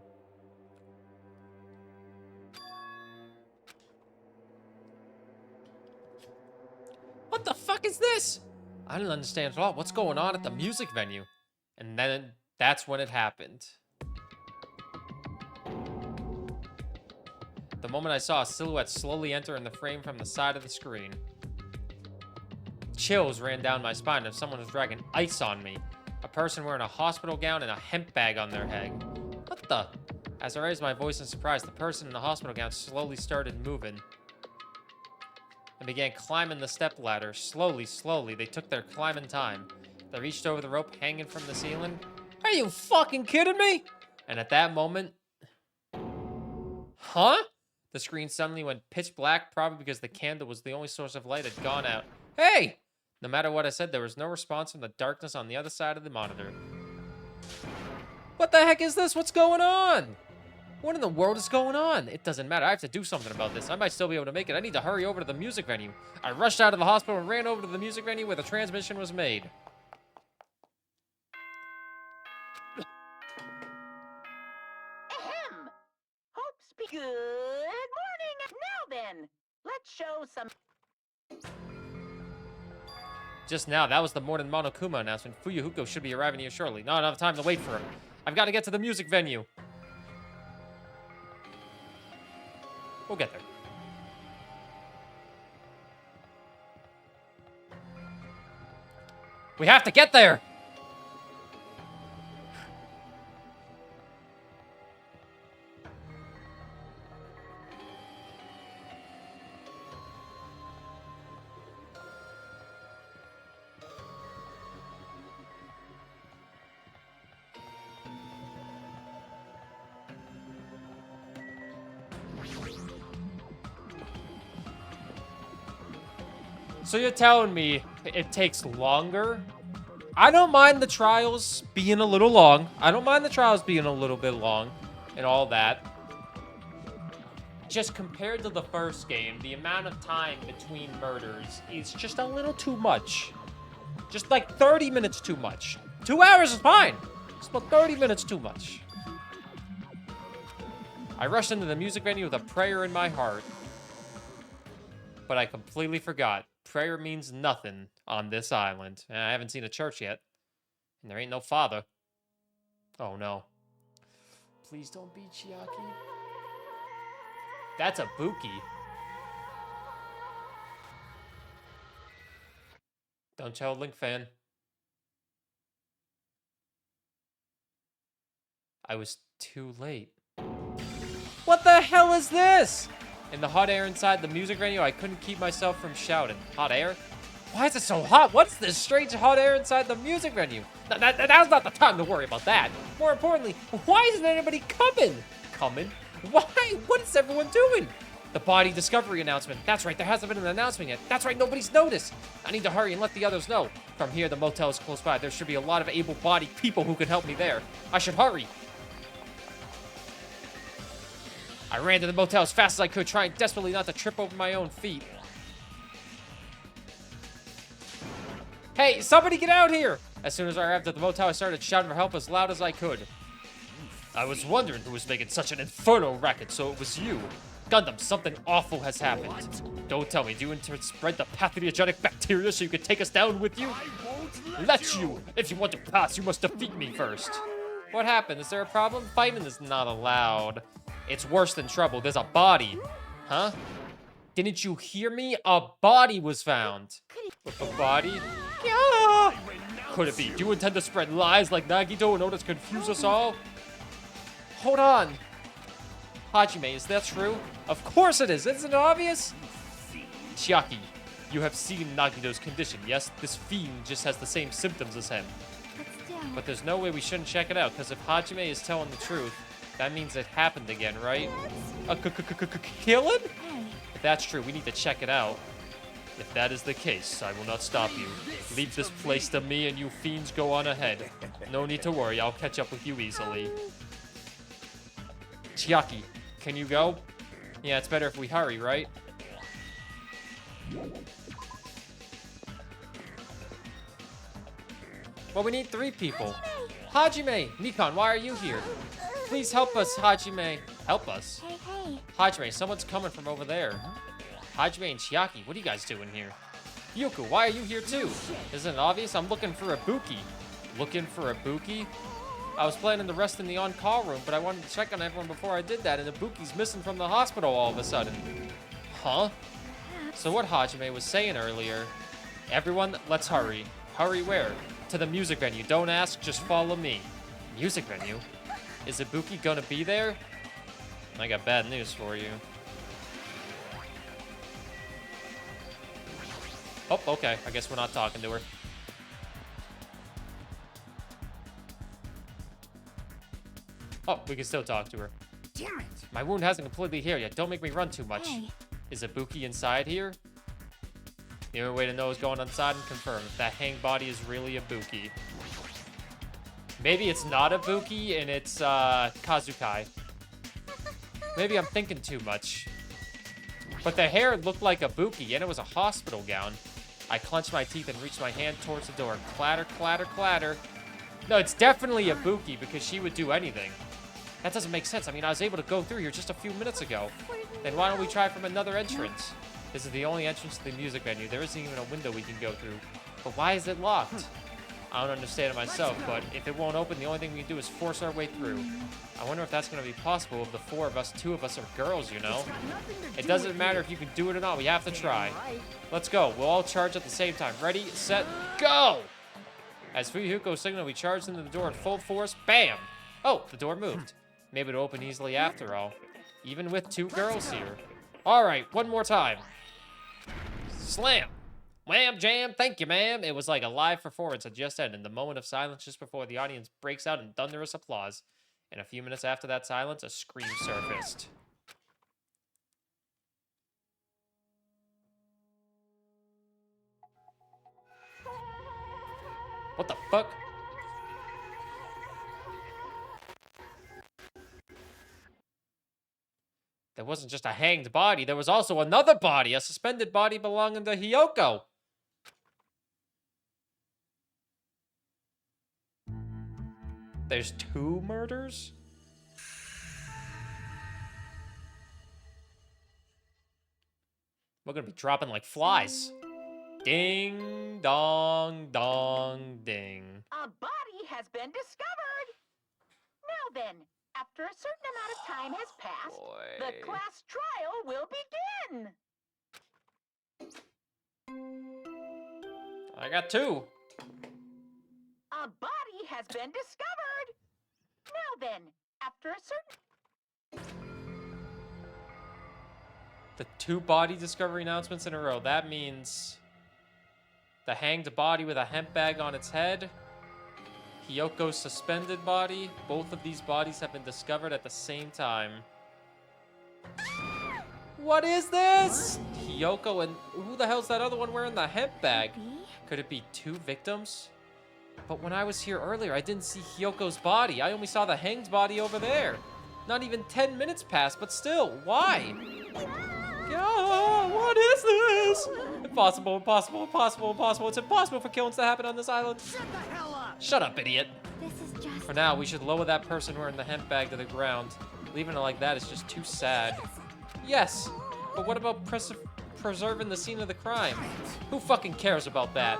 What the fuck is this? I didn't understand at all. What's going on at the music venue? And then that's when it happened. The moment I saw a silhouette slowly enter in the frame from the side of the screen. Chills ran down my spine as someone was dragging ice on me. A person wearing a hospital gown and a hemp bag on their head. What the? As I raised my voice in surprise, the person in the hospital gown slowly started moving and began climbing the step ladder. Slowly, they took their climbing time. They reached over the rope hanging from the ceiling. Are you fucking kidding me? And at that moment... Huh? The screen suddenly went pitch black, probably because the candle was the only source of light had gone out. Hey! No matter what I said, there was no response from the darkness on the other side of the monitor. What the heck is this? What's going on? What in the world is going on? It doesn't matter. I have to do something about this. I might still be able to make it. I need to hurry over to the music venue. I rushed out of the hospital and ran over to the music venue where the transmission was made. Ahem! Hope Good morning! Now then, let's show some... Just now, that was the morning Monokuma announcement. Fuyuhuko should be arriving here shortly. Not enough time to wait for him. I've got to get to the music venue. We'll get there. We have to get there! So you're telling me it takes longer? I don't mind the trials being a little long. I don't mind the trials being a little bit long and all that. Just compared to the first game, the amount of time between murders is just a little too much. Just like 30 minutes too much. 2 hours is fine. Just about 30 minutes too much. I rushed into the music venue with a prayer in my heart. But I completely forgot. Prayer means nothing on this island. I haven't seen a church yet. And there ain't no father. Oh, no. Please don't be Chiaki. That's a Buki. Don't tell Link fan. I was too late. What the hell is this? In the hot air inside the music venue, I couldn't keep myself from shouting. Hot air? Why is it so hot? What's this strange hot air inside the music venue? Now's not the time to worry about that. More importantly, why isn't anybody coming? Coming? Why? What is everyone doing? The body discovery announcement. That's right, there hasn't been an announcement yet. That's right, nobody's noticed. I need to hurry and let the others know. From here, the motel is close by. There should be a lot of able-bodied people who can help me there. I should hurry. I ran to the motel as fast as I could, trying desperately not to trip over my own feet. Hey, somebody get out here! As soon as I arrived at the motel, I started shouting for help as loud as I could. I was wondering who was making such an inferno racket, so it was you. Gundam, something awful has happened. Don't tell me, do you intend to spread the pathogenic bacteria so you can take us down with you? Let you! If you want to pass, you must defeat me first. What happened? Is there a problem? Fighting is not allowed. It's worse than trouble. There's a body. Huh? Didn't you hear me? A body was found. A body? Yeah. Could it be? Do you intend to spread lies like Nagito in order to confuse us all? Hold on. Hajime, is that true? Of course it is. Isn't it obvious? Chiaki, you have seen Nagito's condition, yes? This fiend just has the same symptoms as him. But there's no way we shouldn't check it out, because if Hajime is telling the truth, that means it happened again, right? A killing? If that's true, we need to check it out. If that is the case, I will not stop you. Leave this place to me and you fiends go on ahead. No need to worry, I'll catch up with you easily. Chiaki, can you go? Yeah, it's better if we hurry, right? Well, we need 3 people. Hajime! Nikon, why are you here? Please help us, Hajime. Help us? Hey. Hajime, someone's coming from over there. Hajime and Chiaki, what are you guys doing here? Yuku, why are you here too? Isn't it obvious? I'm looking for a Buki. Looking for a Buki? I was planning to rest in the on-call room, but I wanted to check on everyone before I did that, and the Buki's missing from the hospital all of a sudden. Huh? So what Hajime was saying earlier, everyone, let's hurry. Hurry where? To the music venue. Don't ask, just follow me. Music venue? Is Ibuki gonna be there? I got bad news for you. Oh, okay. I guess we're not talking to her. Oh, we can still talk to her. Damn it! My wound hasn't completely healed yet. Don't make me run too much. Hey. Is Ibuki inside here? The only way to know is going inside and confirm if that hanged body is really Ibuki. Maybe it's not Ibuki and it's Kazukai. Maybe I'm thinking too much. But the hair looked like Ibuki and it was a hospital gown. I clenched my teeth and reached my hand towards the door. Clatter, clatter, clatter. No, it's definitely Ibuki because she would do anything. That doesn't make sense. I mean, I was able to go through here just a few minutes ago. Then why don't we try from another entrance? This is the only entrance to the music venue. There isn't even a window we can go through. But why is it locked? I don't understand it myself, but if it won't open, the only thing we can do is force our way through. I wonder if that's going to be possible. Of the four of us, two of us are girls, you know? It doesn't matter if you can do it or not. We have to try. Let's go. We'll all charge at the same time. Ready, set, go! As Fuyuko signaled, we charged into the door at full force. Bam! Oh, the door moved. Maybe it'll open easily after all. Even with two girls here. All right, one more time. Slam. Wham, jam, thank you, ma'am. It was like a live performance had just ended. The moment of silence just before the audience breaks out in thunderous applause. And a few minutes after that silence, a scream surfaced. What the fuck? There wasn't just a hanged body, there was also another body, a suspended body belonging to Hiyoko. There's two murders? We're gonna be dropping like flies. Ding, dong, dong, ding. A body has been discovered. Now then, after a certain amount of time has passed, the class trial will begin. I got two. A body has been discovered. Now then, after a certain... The two body discovery announcements in a row. That means the hanged body with a hemp bag on its head, Hiyoko's suspended body. Both of these bodies have been discovered at the same time. What is this? Hiyoko and who the hell's that other one wearing the hemp bag? Could it be two victims? But when I was here earlier, I didn't see Hiyoko's body. I only saw the hanged body over there. Not even 10 minutes passed, but still, why? What is this? Impossible, impossible, impossible, impossible. It's impossible for killings to happen on this island. Shut the hell up! Shut up, idiot. This is just... For now, we should lower that person wearing the hemp bag to the ground. Leaving it like that is just too sad. Yes, but what about preserving the scene of the crime? Who fucking cares about that?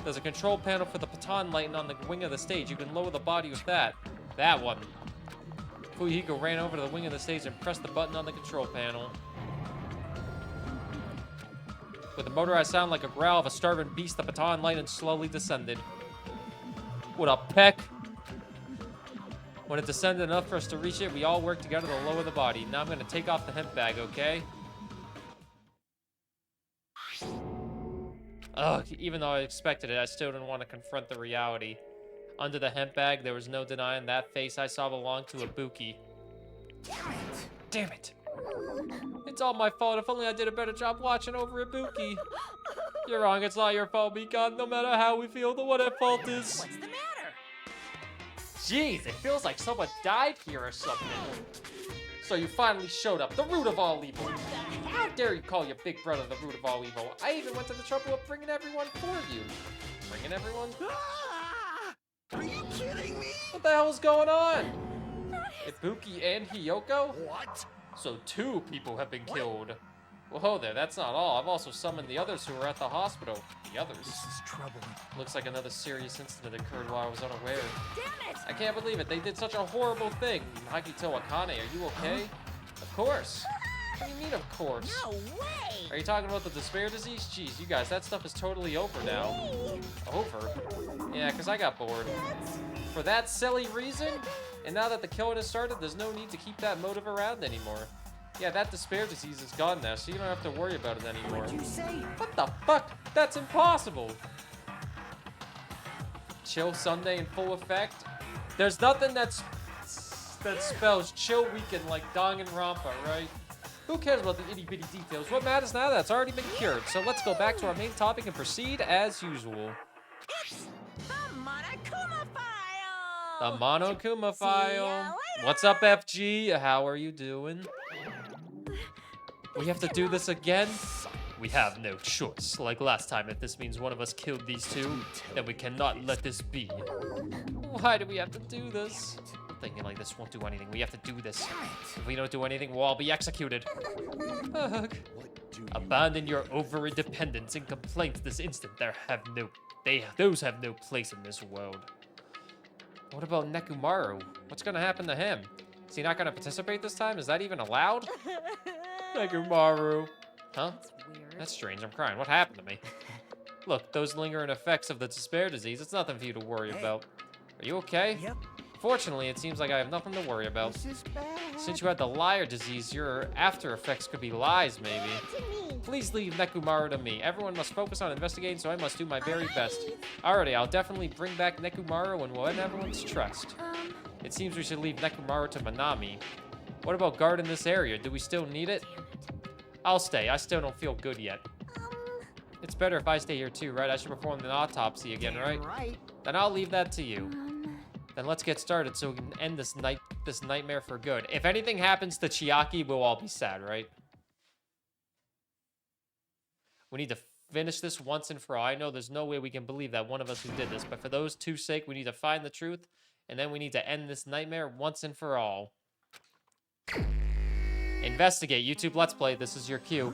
There's a control panel for the baton lighting on the wing of the stage. You can lower the body with that. That one. Fuyuko ran over to the wing of the stage and pressed the button on the control panel. With a motorized sound like a growl of a starving beast, the baton lighting slowly descended. What a peck! When it descended enough for us to reach it, we all worked together to lower the body. Now I'm gonna take off the hemp bag, okay? Ugh, even though I expected it, I still didn't want to confront the reality. Under the hemp bag, there was no denying that face I saw belonged to Ibuki. Damn it! It's all my fault. If only I did a better job watching over Ibuki. You're wrong. It's not your fault, Mikan. No matter how we feel, the what at fault is. What's the matter? Jeez, it feels like someone died here or something. So you finally showed up, the root of all evil. How dare you call your big brother the root of all evil? I even went to the trouble of bringing everyone for you. Bringing everyone? Ah! Are you kidding me? What the hell's going on? Ibuki and Hiyoko? What? So two people have been killed. Whoa there, that's not all. I've also summoned the others who were at the hospital. The others? This is trouble. Looks like another serious incident occurred while I was unaware. Damn it! I can't believe it. They did such a horrible thing. Akito Akane, are you okay? Of course. What do you mean, of course? No way! Are you talking about the despair disease? Jeez, you guys, that stuff is totally over now. Over? Yeah, because I got bored. For that silly reason? And now that the killing has started, there's no need to keep that motive around anymore. Yeah, that despair disease is gone now, so you don't have to worry about it anymore. What'd you say? What the fuck? That's impossible. Chill Sunday in full effect? There's nothing that's that spells chill weekend like Danganronpa, right? Who cares about the itty-bitty details? What matters now that's already been cured. So let's go back to our main topic and proceed as usual. It's the Monokuma file. The Monokuma See ya file. later. What's up, FG? How are you doing? We have to do this again? We have no choice. Like last time, if this means one of us killed these two, then we cannot let this be. Why do we have to do this? Thinking like this won't do anything. We have to do this. If we don't do anything, we'll all be executed. Ugh. Abandon your over-independence and complaints this instant. Those have no place in this world. What about Nekomaru? What's gonna happen to him? Is he not gonna participate this time? Is that even allowed? Nekomaru. Huh? That's weird. That's strange. I'm crying. What happened to me? Look, those lingering effects of the despair disease, it's nothing for you to worry about. Are you okay? Yep. Fortunately, it seems like I have nothing to worry about. This is bad. Since you had the liar disease, your after effects could be lies, maybe. Please leave Nekomaru to me. Everyone must focus on investigating, so I must do my very best. Alrighty, I'll definitely bring back Nekomaru and win everyone's trust. It seems we should leave Nekomaru to Manami. What about guarding this area? Do we still need it? I'll stay. I still don't feel good yet. It's better if I stay here too, right? I should perform an autopsy again, right? Right. Then I'll leave that to you. Then let's get started so we can end this nightmare for good. If anything happens to Chiaki, we'll all be sad, right? We need to finish this once and for all. I know there's no way we can believe that one of us who did this, but for those two's sake, we need to find the truth, and then we need to end this nightmare once and for all. Investigate. YouTube Let's Play. This is your cue.